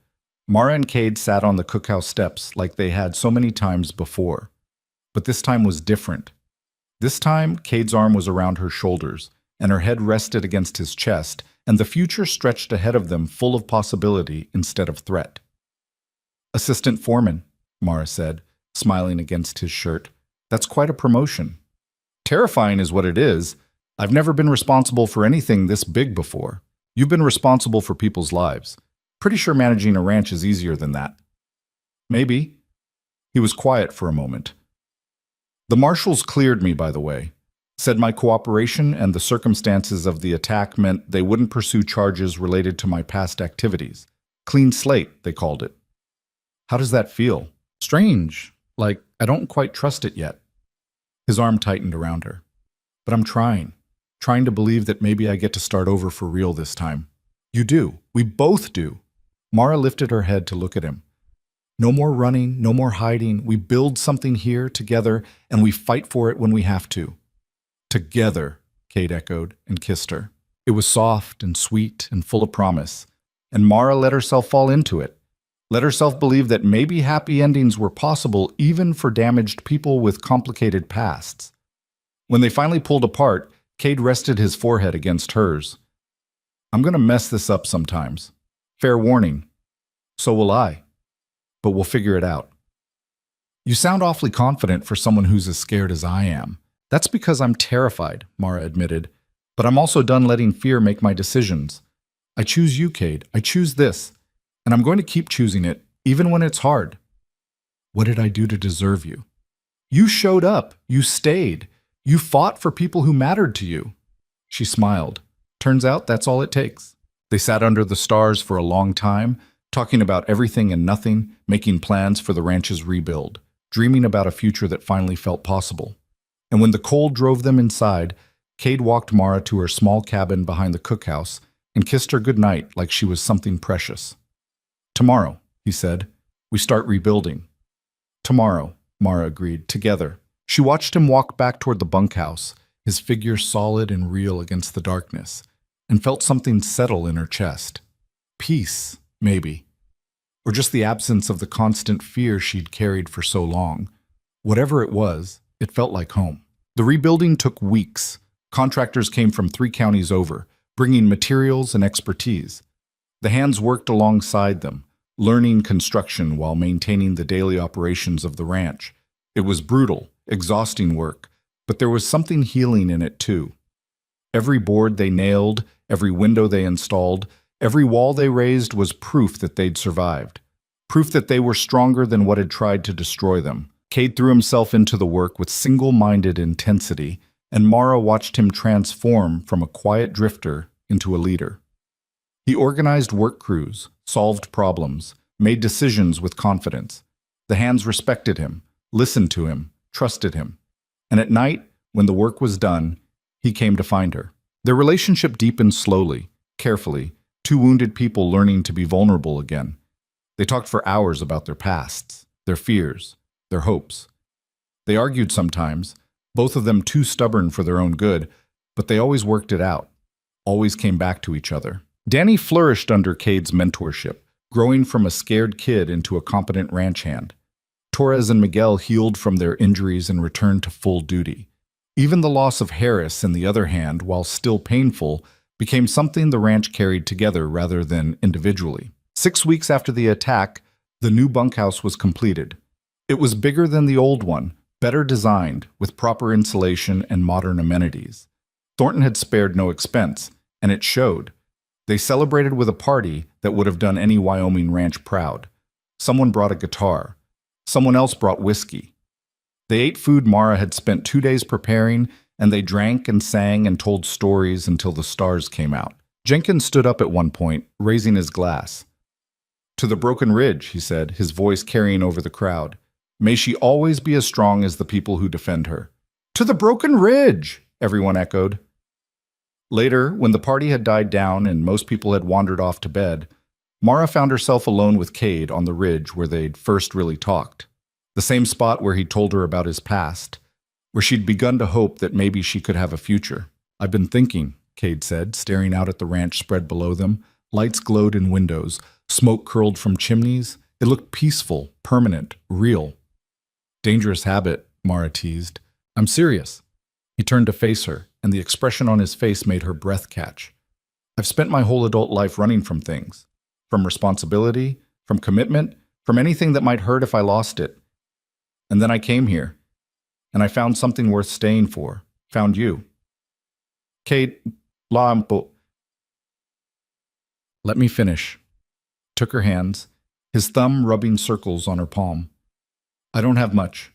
Speaker 1: Mara and Cade sat on the cookhouse steps like they had so many times before. But this time was different. This time, Cade's arm was around her shoulders, and her head rested against his chest, and the future stretched ahead of them full of possibility instead of threat. Assistant foreman, Mara said, smiling against his shirt. That's quite a promotion. Terrifying is what it is. I've never been responsible for anything this big before. You've been responsible for people's lives. Pretty sure managing a ranch is easier than that. Maybe. He was quiet for a moment. The marshals cleared me, by the way. Said my cooperation and the circumstances of the attack meant they wouldn't pursue charges related to my past activities. Clean slate, they called it. How does that feel? Strange. Like, I don't quite trust it yet. His arm tightened around her. But I'm trying to believe that maybe I get to start over for real this time. You do. We both do. Mara lifted her head to look at him. No more running, no more hiding. We build something here together, and we fight for it when we have to. Together, Cade echoed and kissed her. It was soft and sweet and full of promise, and Mara let herself fall into it. Let herself believe that maybe happy endings were possible even for damaged people with complicated pasts. When they finally pulled apart, Cade rested his forehead against hers. I'm going to mess this up sometimes. Fair warning. So will I. But we'll figure it out. You sound awfully confident for someone who's as scared as I am. That's because I'm terrified, Mara admitted. But I'm also done letting fear make my decisions. I choose you, Cade. I choose this. And I'm going to keep choosing it, even when it's hard. What did I do to deserve you? You showed up. You stayed. You fought for people who mattered to you. She smiled. Turns out that's all it takes. They sat under the stars for a long time, talking about everything and nothing, making plans for the ranch's rebuild, dreaming about a future that finally felt possible. And when the cold drove them inside, Cade walked Mara to her small cabin behind the cookhouse and kissed her goodnight like she was something precious. Tomorrow, he said, we start rebuilding. Tomorrow, Mara agreed, together. She watched him walk back toward the bunkhouse, his figure solid and real against the darkness, and felt something settle in her chest. Peace, maybe. Or just the absence of the constant fear she'd carried for so long. Whatever it was, it felt like home. The rebuilding took weeks. Contractors came from 3 counties over, bringing materials and expertise. The hands worked alongside them, learning construction while maintaining the daily operations of the ranch. It was brutal, exhausting work, but there was something healing in it too. Every board they nailed, every window they installed, every wall they raised was proof that they'd survived. Proof that they were stronger than what had tried to destroy them. Cade threw himself into the work with single-minded intensity, and Mara watched him transform from a quiet drifter into a leader. He organized work crews, solved problems, made decisions with confidence. The hands respected him, listened to him, trusted him. And at night, when the work was done, he came to find her. Their relationship deepened slowly, carefully, 2 wounded people learning to be vulnerable again. They talked for hours about their pasts, their fears, their hopes. They argued sometimes, both of them too stubborn for their own good, but they always worked it out, always came back to each other. Danny flourished under Cade's mentorship, growing from a scared kid into a competent ranch hand. Torres and Miguel healed from their injuries and returned to full duty. Even the loss of Harris, on the other hand, while still painful, became something the ranch carried together rather than individually. 6 weeks after the attack, the new bunkhouse was completed. It was bigger than the old one, better designed, with proper insulation and modern amenities. Thornton had spared no expense, and it showed. They celebrated with a party that would have done any Wyoming ranch proud. Someone brought a guitar. Someone else brought whiskey. They ate food Mara had spent 2 days preparing, and they drank and sang and told stories until the stars came out. Jenkins stood up at one point, raising his glass. "To the Broken Ridge," he said, his voice carrying over the crowd. "May she always be as strong as the people who defend her." "To the Broken Ridge!" everyone echoed. Later, when the party had died down and most people had wandered off to bed, Mara found herself alone with Cade on the ridge where they'd first really talked. The same spot where he'd told her about his past, where she'd begun to hope that maybe she could have a future. "I've been thinking," Cade said, staring out at the ranch spread below them. Lights glowed in windows, smoke curled from chimneys. It looked peaceful, permanent, real. "Dangerous habit," Mara teased. "I'm serious." He turned to face her, and the expression on his face made her breath catch. "I've spent my whole adult life running from things. From responsibility, from commitment, from anything that might hurt if I lost it. And then I came here, and I found something worth staying for. Found you." "Cade, Lampo." "Let me finish." Took her hands, his thumb rubbing circles on her palm. "I don't have much.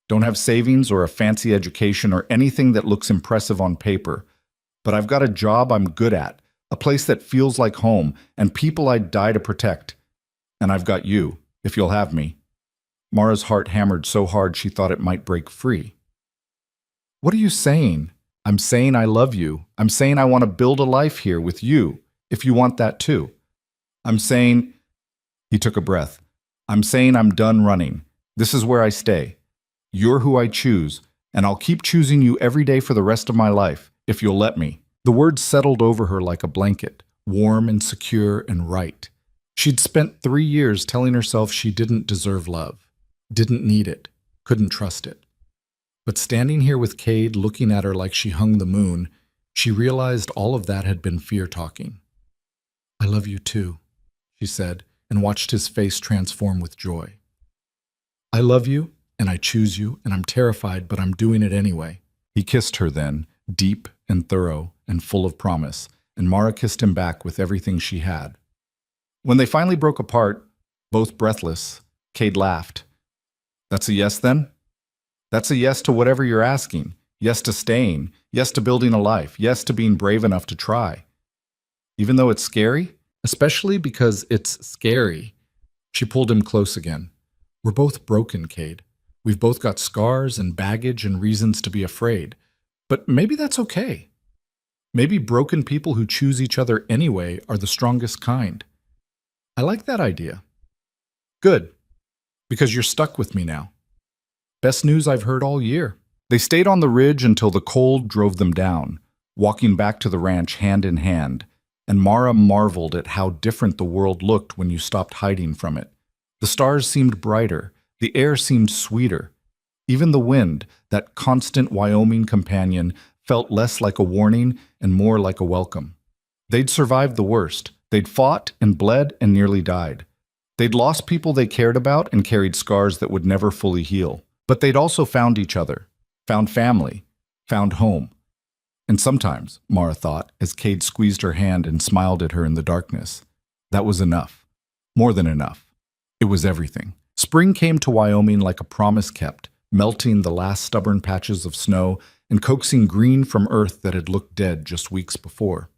Speaker 1: Don't have savings or a fancy education or anything that looks impressive on paper. But I've got a job I'm good at, a place that feels like home, and people I'd die to protect. And I've got you, if you'll have me." Mara's heart hammered so hard she thought it might break free. "What are you saying?" "I'm saying I love you. I'm saying I want to build a life here with you, if you want that too. I'm saying—" He took a breath. "I'm saying I'm done running. This is where I stay. You're who I choose, and I'll keep choosing you every day for the rest of my life, if you'll let me." The words settled over her like a blanket, warm and secure and right. She'd spent 3 years telling herself she didn't deserve love, didn't need it, couldn't trust it. But standing here with Cade looking at her like she hung the moon, she realized all of that had been fear talking. "I love you too," she said, and watched his face transform with joy. "I love you, and I choose you, and I'm terrified, but I'm doing it anyway." He kissed her then, deep and thorough and full of promise, and Mara kissed him back with everything she had. When they finally broke apart, both breathless, Cade laughed. "That's a yes then? That's a yes to whatever you're asking. Yes to staying. Yes to building a life. Yes to being brave enough to try. Even though it's scary? Especially because it's scary." She pulled him close again. "We're both broken, Cade. We've both got scars and baggage and reasons to be afraid. But maybe that's okay. Maybe broken people who choose each other anyway are the strongest kind. I like that idea." "Good. Because you're stuck with me now. Best news I've heard all year." They stayed on the ridge until the cold drove them down, walking back to the ranch hand in hand, and Mara marveled at how different the world looked when you stopped hiding from it. The stars seemed brighter, the air seemed sweeter. Even the wind, that constant Wyoming companion, felt less like a warning and more like a welcome. They'd survived the worst. They'd fought and bled and nearly died. They'd lost people they cared about and carried scars that would never fully heal. But they'd also found each other, found family, found home. And sometimes, Mara thought, as Cade squeezed her hand and smiled at her in the darkness, that was enough. More than enough. It was everything. Spring came to Wyoming like a promise kept, melting the last stubborn patches of snow and coaxing green from earth that had looked dead just weeks before.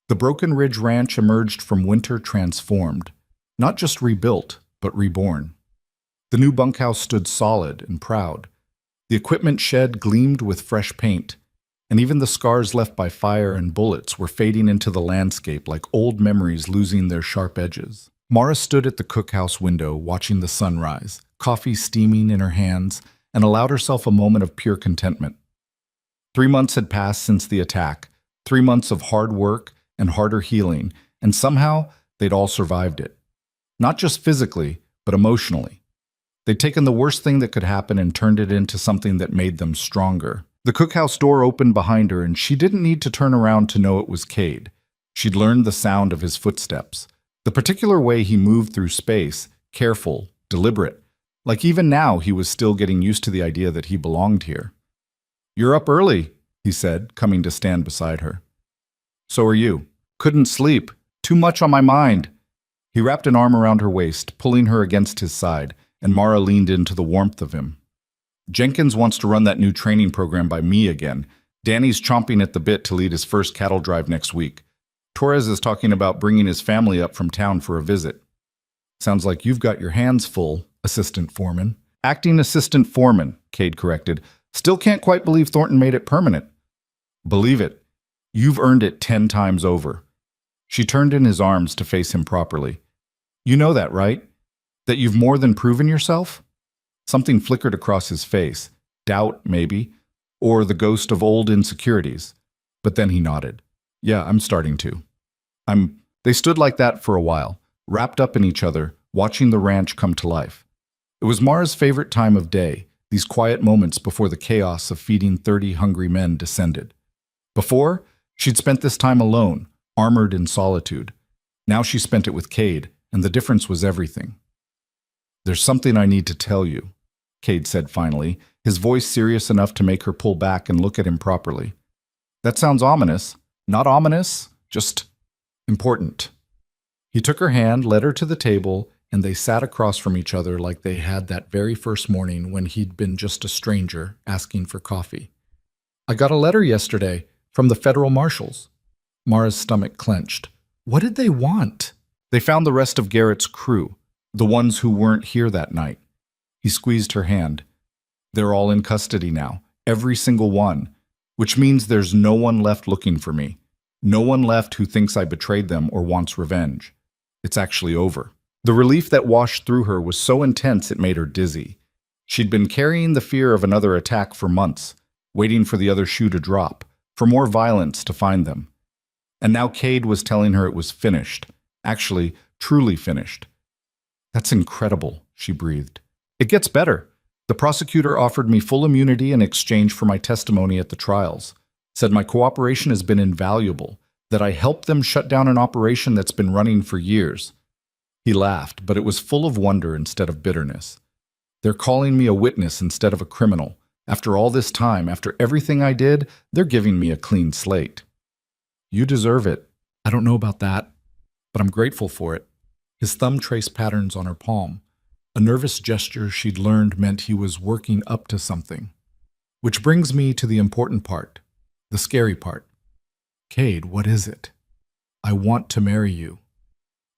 Speaker 1: The Broken Ridge Ranch emerged from winter transformed, not just rebuilt, but reborn. The new bunkhouse stood solid and proud. The equipment shed gleamed with fresh paint, and even the scars left by fire and bullets were fading into the landscape like old memories losing their sharp edges. Mara stood at the cookhouse window watching the sunrise, coffee steaming in her hands, and allowed herself a moment of pure contentment. 3 months had passed since the attack, 3 months of hard work and harder healing, and somehow they'd all survived it. Not just physically, but emotionally. They'd taken the worst thing that could happen and turned it into something that made them stronger. The cookhouse door opened behind her, and she didn't need to turn around to know it was Cade. She'd learned the sound of his footsteps, the particular way he moved through space, careful, deliberate, Like even now, he was still getting used to the idea that he belonged here. "You're up early," he said, coming to stand beside her. "So are you. Couldn't sleep. Too much on my mind." He wrapped an arm around her waist, pulling her against his side, and Mara leaned into the warmth of him. "Jenkins wants to run that new training program by me again. Danny's chomping at the bit to lead his first cattle drive next week. Torres is talking about bringing his family up from town for a visit." "Sounds like you've got your hands full, assistant foreman." "Acting assistant foreman," Cade corrected. "Still can't quite believe Thornton made it permanent." "Believe it. You've earned it 10 times over." She turned in his arms to face him properly. "You know that, right? That you've more than proven yourself?" Something flickered across his face. Doubt, maybe, or the ghost of old insecurities. But then he nodded. "Yeah, I'm starting to." They stood like that for a while, wrapped up in each other, watching the ranch come to life. It was Mara's favorite time of day, these quiet moments before the chaos of feeding 30 hungry men descended. Before, she'd spent this time alone, armored in solitude. Now she spent it with Cade, and the difference was everything. "There's something I need to tell you," Cade said finally, his voice serious enough to make her pull back and look at him properly. "That sounds ominous." "Not ominous, just important." He took her hand, led her to the table, and they sat across from each other like they had that very first morning when he'd been just a stranger asking for coffee. "I got a letter yesterday from the federal marshals." Mara's stomach clenched. What did they want? "They found the rest of Garrett's crew, the ones who weren't here that night." He squeezed her hand. "They're all in custody now, every single one, which means there's no one left looking for me. No one left who thinks I betrayed them or wants revenge. It's actually over." The relief that washed through her was so intense it made her dizzy. She'd been carrying the fear of another attack for months, waiting for the other shoe to drop, for more violence to find them. And now Cade was telling her it was finished, actually, truly finished. "That's incredible," she breathed. "It gets better. The prosecutor offered me full immunity in exchange for my testimony at the trials, said my cooperation has been invaluable, that I helped them shut down an operation that's been running for years." He laughed, but it was full of wonder instead of bitterness. "They're calling me a witness instead of a criminal. After all this time, after everything I did, they're giving me a clean slate." "You deserve it." "I don't know about that, but I'm grateful for it." His thumb traced patterns on her palm, a nervous gesture she'd learned meant he was working up to something. "Which brings me to the important part, the scary part." "Cade, what is it?" "I want to marry you."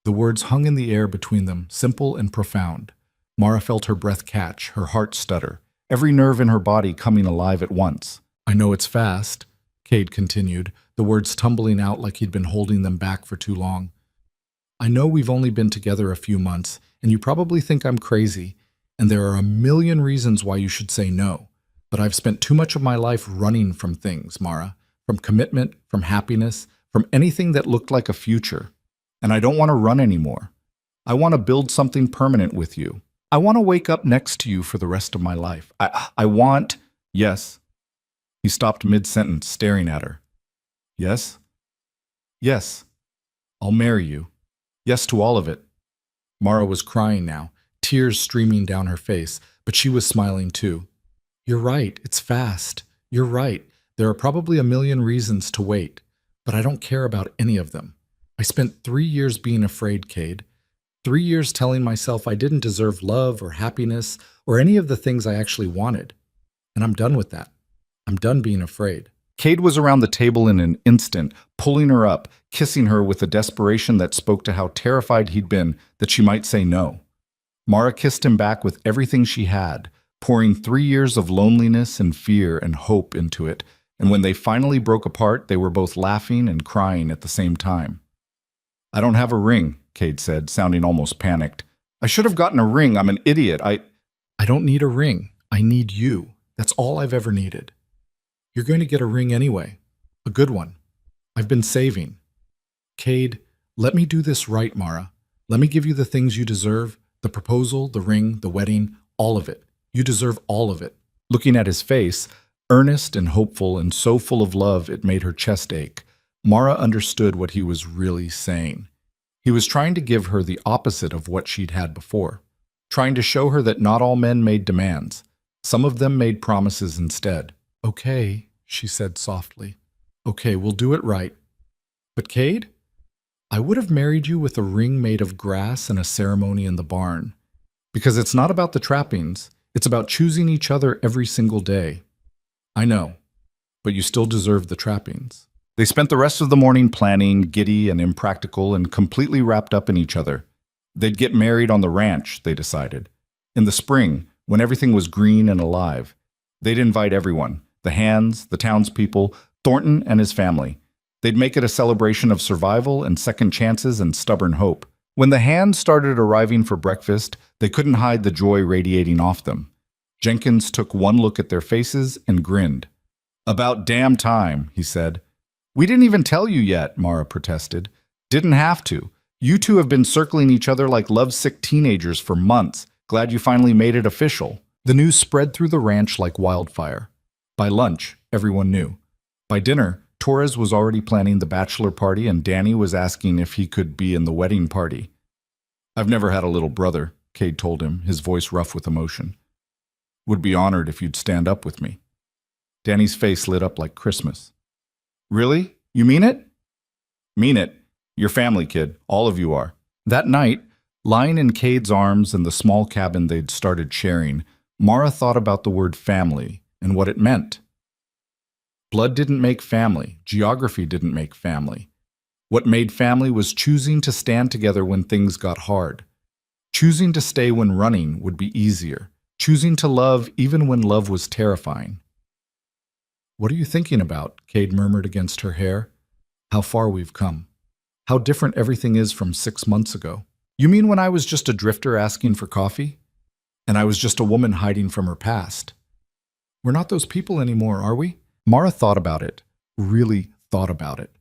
Speaker 1: The words hung in the air between them, simple and profound. Mara felt her breath catch, her heart stutter, every nerve in her body coming alive at once. "I know it's fast," Cade continued, the words tumbling out like he'd been holding them back for too long. "I know we've only been together a few months, and you probably think I'm crazy, and there are a million reasons why you should say no. But I've spent too much of my life running from things, Mara, from commitment, from happiness, from anything that looked like a future. And I don't want to run anymore. I want to build something permanent with you. I want to wake up next to you for the rest of my life. I want—" "Yes." He stopped mid-sentence, staring at her. "Yes?" "Yes. I'll marry you. Yes to all of it." Mara was crying now, tears streaming down her face, but she was smiling too. "You're right, it's fast. You're right. There are probably a million reasons to wait, but I don't care about any of them. I spent 3 years being afraid, Cade. 3 years telling myself I didn't deserve love or happiness or any of the things I actually wanted. And I'm done with that. I'm done being afraid." Cade was around the table in an instant, pulling her up, kissing her with a desperation that spoke to how terrified he'd been that she might say no. Mara kissed him back with everything she had, pouring 3 years of loneliness and fear and hope into it, and when they finally broke apart, they were both laughing and crying at the same time. "I don't have a ring," Cade said, sounding almost panicked. "I should have gotten a ring. I'm an idiot. I don't need a ring. I need you. That's all I've ever needed." "You're going to get a ring anyway. A good one. I've been saving." "Cade, let me do this right, Mara. Let me give you the things you deserve, the proposal, the ring, the wedding, all of it. You deserve all of it." Looking at his face, earnest and hopeful and so full of love it made her chest ache, Mara understood what he was really saying. He was trying to give her the opposite of what she'd had before. trying to show her that not all men made demands. Some of them made promises instead. "Okay," she said softly. "Okay, we'll do it right. But Cade, I would have married you with a ring made of grass and a ceremony in the barn. Because it's not about the trappings, it's about choosing each other every single day. I know, but you still deserve the trappings." They spent the rest of the morning planning, giddy and impractical, and completely wrapped up in each other. They'd get married on the ranch, they decided. In the spring, when everything was green and alive. They'd invite everyone, the hands, the townspeople, Thornton and his family. They'd make it a celebration of survival and second chances and stubborn hope. When the hands started arriving for breakfast, they couldn't hide the joy radiating off them. Jenkins took one look at their faces and grinned. "About damn time," he said. "We didn't even tell you yet," Mara protested. "Didn't have to. You two have been circling each other like lovesick teenagers for months. Glad you finally made it official." The news spread through the ranch like wildfire. By lunch, everyone knew. By dinner, Torres was already planning the bachelor party and Danny was asking if he could be in the wedding party. "I've never had a little brother," Cade told him, his voice rough with emotion. "Would be honored if you'd stand up with me." Danny's face lit up like Christmas. "Really? You mean it?" "Mean it. You're family, kid. All of you are." That night, lying in Cade's arms in the small cabin they'd started sharing, Mara thought about the word family and what it meant. Blood didn't make family. Geography didn't make family. What made family was choosing to stand together when things got hard. Choosing to stay when running would be easier. Choosing to love even when love was terrifying. "What are you thinking about?" Cade murmured against her hair. "How far we've come. How different everything is from 6 months ago." "You mean when I was just a drifter asking for coffee? And I was just a woman hiding from her past? We're not those people anymore, are we?" Mara thought about it, really thought about it.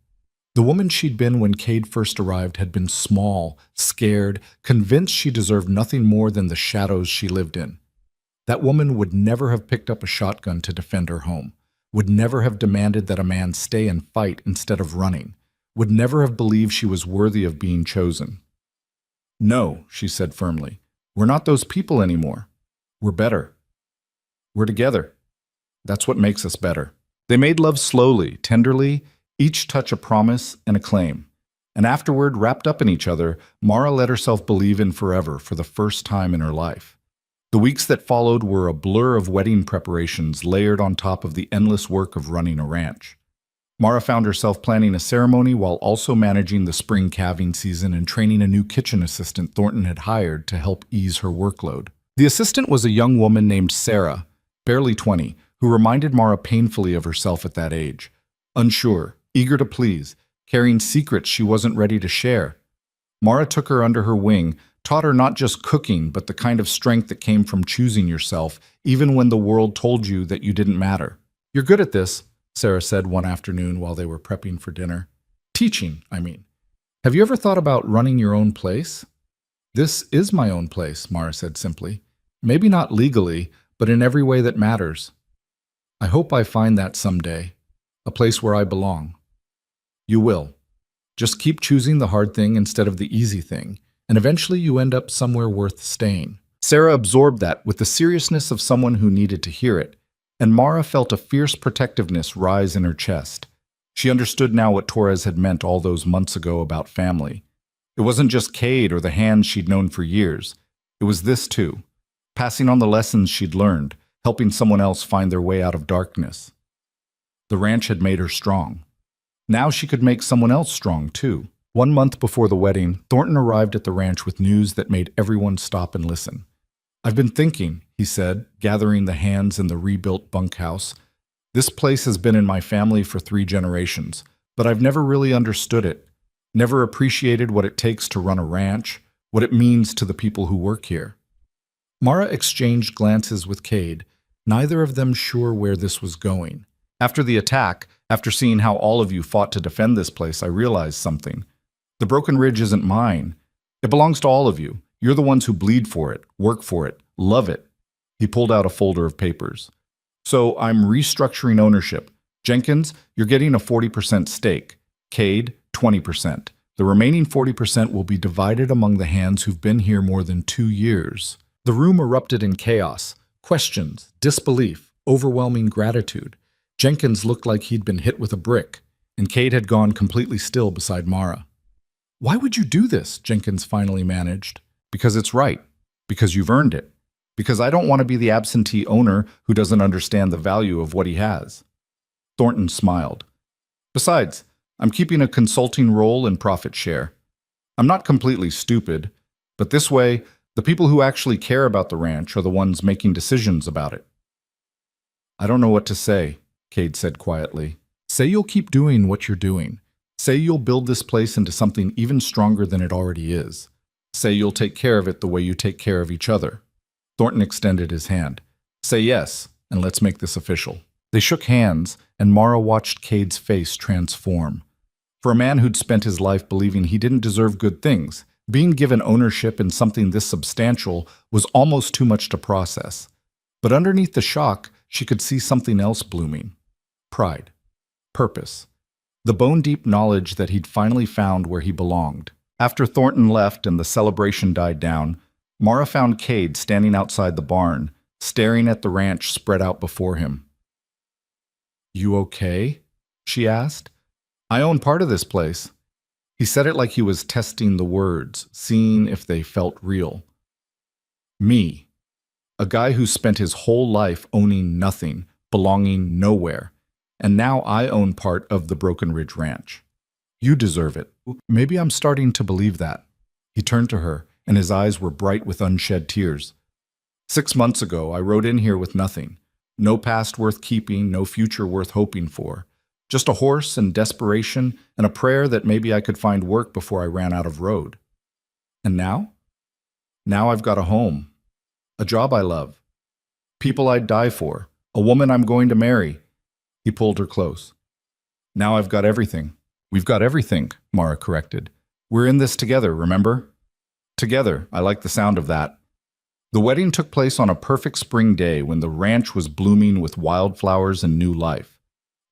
Speaker 1: The woman she'd been when Cade first arrived had been small, scared, convinced she deserved nothing more than the shadows she lived in. That woman would never have picked up a shotgun to defend her home, would never have demanded that a man stay and fight instead of running, would never have believed she was worthy of being chosen. "No," she said firmly, "we're not those people anymore. We're better. We're together. That's what makes us better." They made love slowly, tenderly, each touch a promise and a claim. And afterward, wrapped up in each other, Mara let herself believe in forever for the first time in her life. The weeks that followed were a blur of wedding preparations layered on top of the endless work of running a ranch. Mara found herself planning a ceremony while also managing the spring calving season and training a new kitchen assistant Thornton had hired to help ease her workload. The assistant was a young woman named Sarah, barely 20, who reminded Mara painfully of herself at that age. Unsure, eager to please, carrying secrets she wasn't ready to share. Mara took her under her wing, taught her not just cooking, but the kind of strength that came from choosing yourself, even when the world told you that you didn't matter. "You're good at this," Sarah said one afternoon while they were prepping for dinner. "Teaching, I mean. Have you ever thought about running your own place?" "This is my own place," Mara said simply. "Maybe not legally, but in every way that matters. I hope I find that someday, a place where I belong." "You will. Just keep choosing the hard thing instead of the easy thing, and eventually you end up somewhere worth staying." Sarah absorbed that with the seriousness of someone who needed to hear it, and Mara felt a fierce protectiveness rise in her chest. She understood now what Torres had meant all those months ago about family. It wasn't just Cade or the hands she'd known for years. It was this too, passing on the lessons she'd learned, helping someone else find their way out of darkness. The ranch had made her strong. Now she could make someone else strong too. 1 month before the wedding, Thornton arrived at the ranch with news that made everyone stop and listen. "I've been thinking," he said, gathering the hands in the rebuilt bunkhouse. "This place has been in my family for 3 generations, but I've never really understood it, never appreciated what it takes to run a ranch, what it means to the people who work here." Mara exchanged glances with Cade, neither of them sure where this was going. "After the attack, after seeing how all of you fought to defend this place, I realized something. The Broken Ridge isn't mine. It belongs to all of you. You're the ones who bleed for it, work for it, love it." He pulled out a folder of papers. "So I'm restructuring ownership. Jenkins, you're getting a 40% stake. Cade, 20%. The remaining 40% will be divided among the hands who've been here more than 2 years. The room erupted in chaos. Questions, disbelief, overwhelming gratitude. Jenkins looked like he'd been hit with a brick, and Cade had gone completely still beside Mara. "Why would you do this?" Jenkins finally managed. "Because it's right. Because you've earned it. Because I don't want to be the absentee owner who doesn't understand the value of what he has." Thornton smiled. "Besides, I'm keeping a consulting role and profit share. I'm not completely stupid, but this way, the people who actually care about the ranch are the ones making decisions about it." "I don't know what to say," Cade said quietly. "Say you'll keep doing what you're doing. Say you'll build this place into something even stronger than it already is. Say you'll take care of it the way you take care of each other." Thornton extended his hand. "Say yes, and let's make this official." They shook hands, and Mara watched Cade's face transform. For a man who'd spent his life believing he didn't deserve good things, being given ownership in something this substantial was almost too much to process. But underneath the shock, she could see something else blooming. Pride. Purpose. The bone-deep knowledge that he'd finally found where he belonged. After Thornton left and the celebration died down, Mara found Cade standing outside the barn, staring at the ranch spread out before him. "You okay?" she asked. "I own part of this place." He said it like he was testing the words, seeing if they felt real. "Me. A guy who spent his whole life owning nothing, belonging nowhere. And now I own part of the Broken Ridge Ranch. You deserve it." "Maybe I'm starting to believe that." He turned to her, and his eyes were bright with unshed tears. 6 months ago, I rode in here with nothing. No past worth keeping, no future worth hoping for. Just a horse and desperation and a prayer that maybe I could find work before I ran out of road. And now? Now I've got a home. A job I love. People I'd die for. A woman I'm going to marry. He pulled her close. "Now I've got everything." "We've got everything," Mara corrected. "We're in this together, remember?" "Together, I like the sound of that." The wedding took place on a perfect spring day when the ranch was blooming with wildflowers and new life.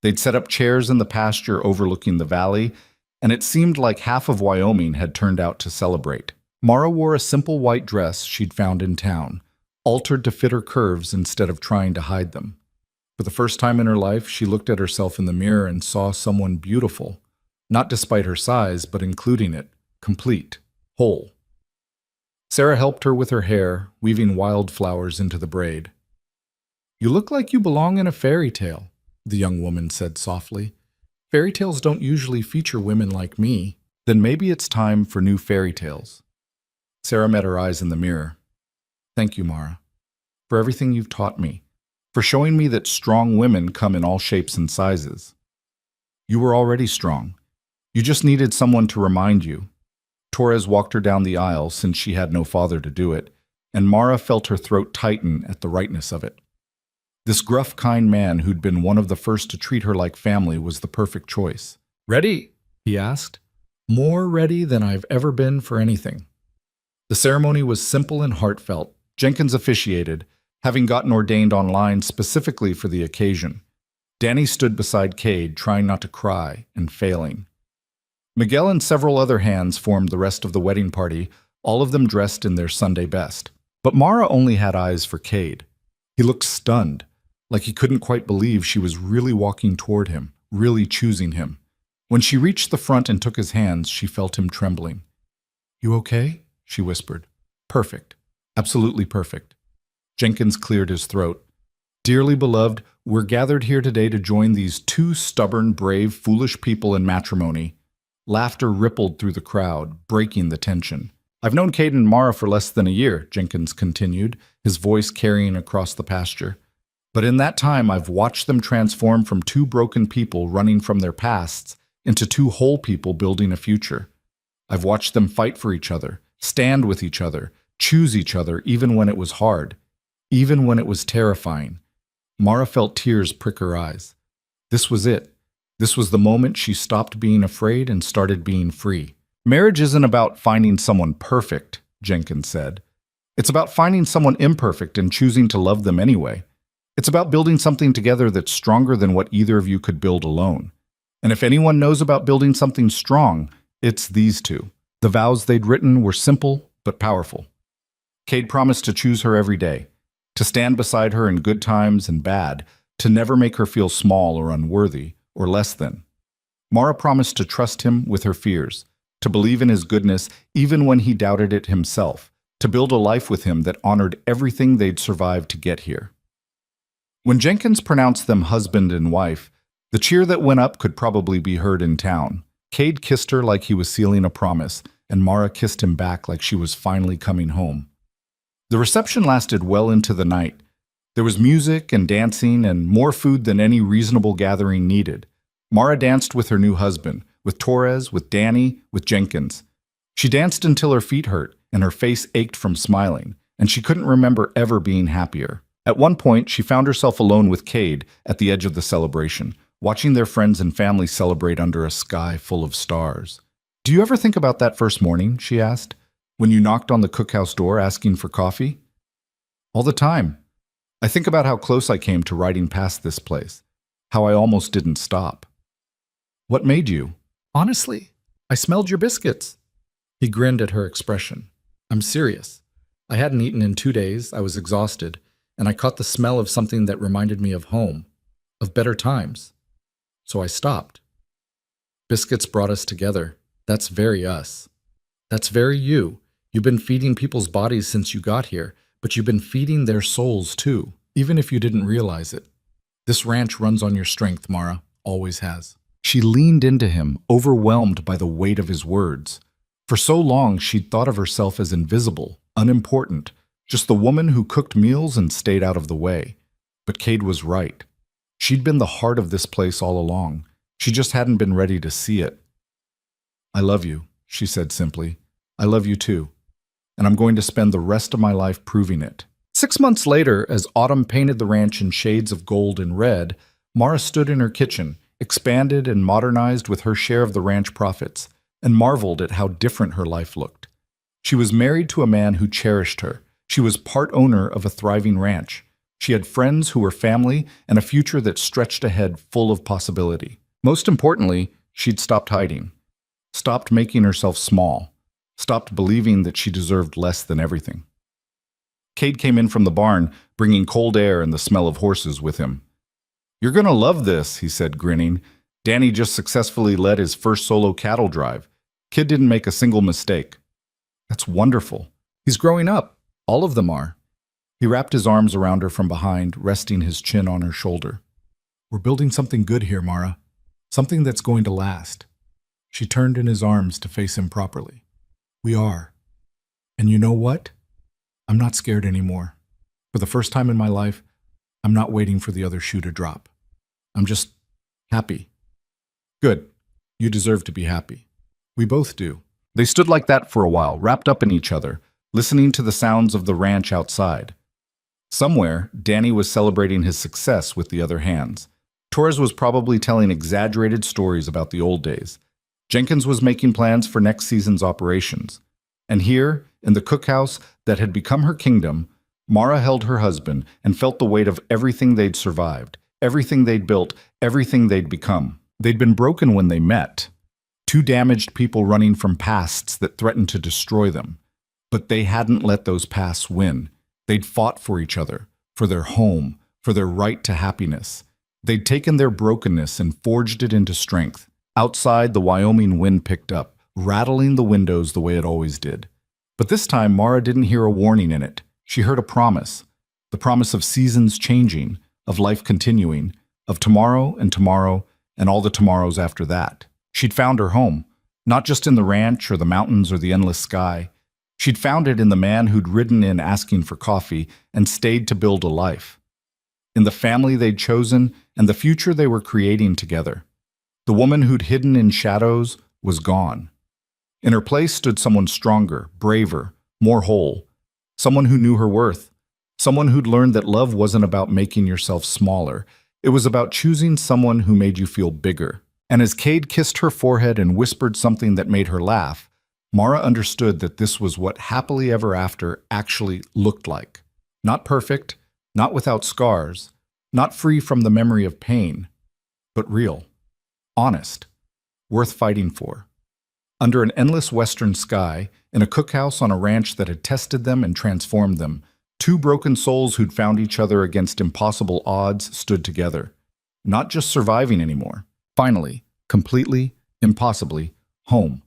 Speaker 1: They'd set up chairs in the pasture overlooking the valley, and it seemed like half of Wyoming had turned out to celebrate. Mara wore a simple white dress she'd found in town, altered to fit her curves instead of trying to hide them. For the first time in her life, she looked at herself in the mirror and saw someone beautiful, not despite her size, but including it, complete, whole. Sarah helped her with her hair, weaving wildflowers into the braid. "You look like you belong in a fairy tale," the young woman said softly. "Fairy tales don't usually feature women like me. Then maybe it's time for new fairy tales." Sarah met her eyes in the mirror. "Thank you, Mara, for everything you've taught me, for showing me that strong women come in all shapes and sizes. You were already strong. You just needed someone to remind you." Torres walked her down the aisle since she had no father to do it, and Mara felt her throat tighten at the rightness of it. This gruff, kind man who'd been one of the first to treat her like family was the perfect choice. "Ready?" he asked. "More ready than I've ever been for anything." The ceremony was simple and heartfelt. Jenkins officiated, having gotten ordained online specifically for the occasion. Danny stood beside Cade, trying not to cry and failing. Miguel and several other hands formed the rest of the wedding party, all of them dressed in their Sunday best. But Mara only had eyes for Cade. He looked stunned, like he couldn't quite believe she was really walking toward him, really choosing him. When she reached the front and took his hands, she felt him trembling. "You okay?" she whispered. "Perfect. Absolutely perfect." Jenkins cleared his throat. "Dearly beloved, we're gathered here today to join these two stubborn, brave, foolish people in matrimony." Laughter rippled through the crowd, breaking the tension. "I've known Cade and Mara for less than a year," Jenkins continued, his voice carrying across the pasture. "But in that time, I've watched them transform from two broken people running from their pasts into two whole people building a future. I've watched them fight for each other, stand with each other, choose each other even when it was hard, even when it was terrifying." Mara felt tears prick her eyes. This was it. This was the moment she stopped being afraid and started being free. "Marriage isn't about finding someone perfect," Jenkins said. "It's about finding someone imperfect and choosing to love them anyway. It's about building something together that's stronger than what either of you could build alone. And if anyone knows about building something strong, it's these two." The vows they'd written were simple but powerful. Cade promised to choose her every day, to stand beside her in good times and bad, to never make her feel small or unworthy or less than. Mara promised to trust him with her fears, to believe in his goodness even when he doubted it himself, to build a life with him that honored everything they'd survived to get here. When Jenkins pronounced them husband and wife, the cheer that went up could probably be heard in town. Cade kissed her like he was sealing a promise, and Mara kissed him back like she was finally coming home. The reception lasted well into the night. There was music and dancing and more food than any reasonable gathering needed. Mara danced with her new husband, with Torres, with Danny, with Jenkins. She danced until her feet hurt and her face ached from smiling, and she couldn't remember ever being happier. At one point, she found herself alone with Cade at the edge of the celebration, watching their friends and family celebrate under a sky full of stars. "Do you ever think about that first morning," she asked, "when you knocked on the cookhouse door asking for coffee?" "All the time. I think about how close I came to riding past this place, how I almost didn't stop." "What made you?" "Honestly, I smelled your biscuits." He grinned at her expression. "I'm serious. I hadn't eaten in 2 days, I was exhausted, and I caught the smell of something that reminded me of home, of better times. So I stopped. Biscuits brought us together. That's very us. That's very you. You've been feeding people's bodies since you got here, but you've been feeding their souls too, even if you didn't realize it. This ranch runs on your strength, Mara, always has." She leaned into him, overwhelmed by the weight of his words. For so long, she'd thought of herself as invisible, unimportant, just the woman who cooked meals and stayed out of the way. But Cade was right. She'd been the heart of this place all along. She just hadn't been ready to see it. "I love you," she said simply. "I love you too. And I'm going to spend the rest of my life proving it." 6 months later, as autumn painted the ranch in shades of gold and red, Mara stood in her kitchen, expanded and modernized with her share of the ranch profits, and marveled at how different her life looked. She was married to a man who cherished her. She was part owner of a thriving ranch. She had friends who were family and a future that stretched ahead full of possibility. Most importantly, she'd stopped hiding, stopped making herself small, stopped believing that she deserved less than everything. Cade came in from the barn, bringing cold air and the smell of horses with him. "You're gonna love this," he said, grinning. "Danny just successfully led his first solo cattle drive. Kid didn't make a single mistake." "That's wonderful. He's growing up. All of them are." He wrapped his arms around her from behind, resting his chin on her shoulder. "We're building something good here, Mara. Something that's going to last." She turned in his arms to face him properly. "We are. And you know what? I'm not scared anymore. For the first time in my life, I'm not waiting for the other shoe to drop. I'm just happy." "Good. You deserve to be happy. We both do." They stood like that for a while, wrapped up in each other, listening to the sounds of the ranch outside. Somewhere, Danny was celebrating his success with the other hands. Torres was probably telling exaggerated stories about the old days. Jenkins was making plans for next season's operations. And here, in the cookhouse that had become her kingdom, Mara held her husband and felt the weight of everything they'd survived, everything they'd built, everything they'd become. They'd been broken when they met. Two damaged people running from pasts that threatened to destroy them. But they hadn't let those pasts win. They'd fought for each other, for their home, for their right to happiness. They'd taken their brokenness and forged it into strength. Outside, the Wyoming wind picked up, rattling the windows the way it always did. But this time, Mara didn't hear a warning in it. She heard a promise. The promise of seasons changing, of life continuing, of tomorrow and all the tomorrows after that. She'd found her home, not just in the ranch or the mountains or the endless sky. She'd found it in the man who'd ridden in asking for coffee and stayed to build a life. In the family they'd chosen and the future they were creating together. The woman who'd hidden in shadows was gone. In her place stood someone stronger, braver, more whole. Someone who knew her worth. Someone who'd learned that love wasn't about making yourself smaller. It was about choosing someone who made you feel bigger. And as Cade kissed her forehead and whispered something that made her laugh, Mara understood that this was what happily ever after actually looked like. Not perfect, not without scars, not free from the memory of pain, but real, honest, worth fighting for. Under an endless western sky, in a cookhouse on a ranch that had tested them and transformed them, two broken souls who'd found each other against impossible odds stood together. Not just surviving anymore. Finally, completely, impossibly, home.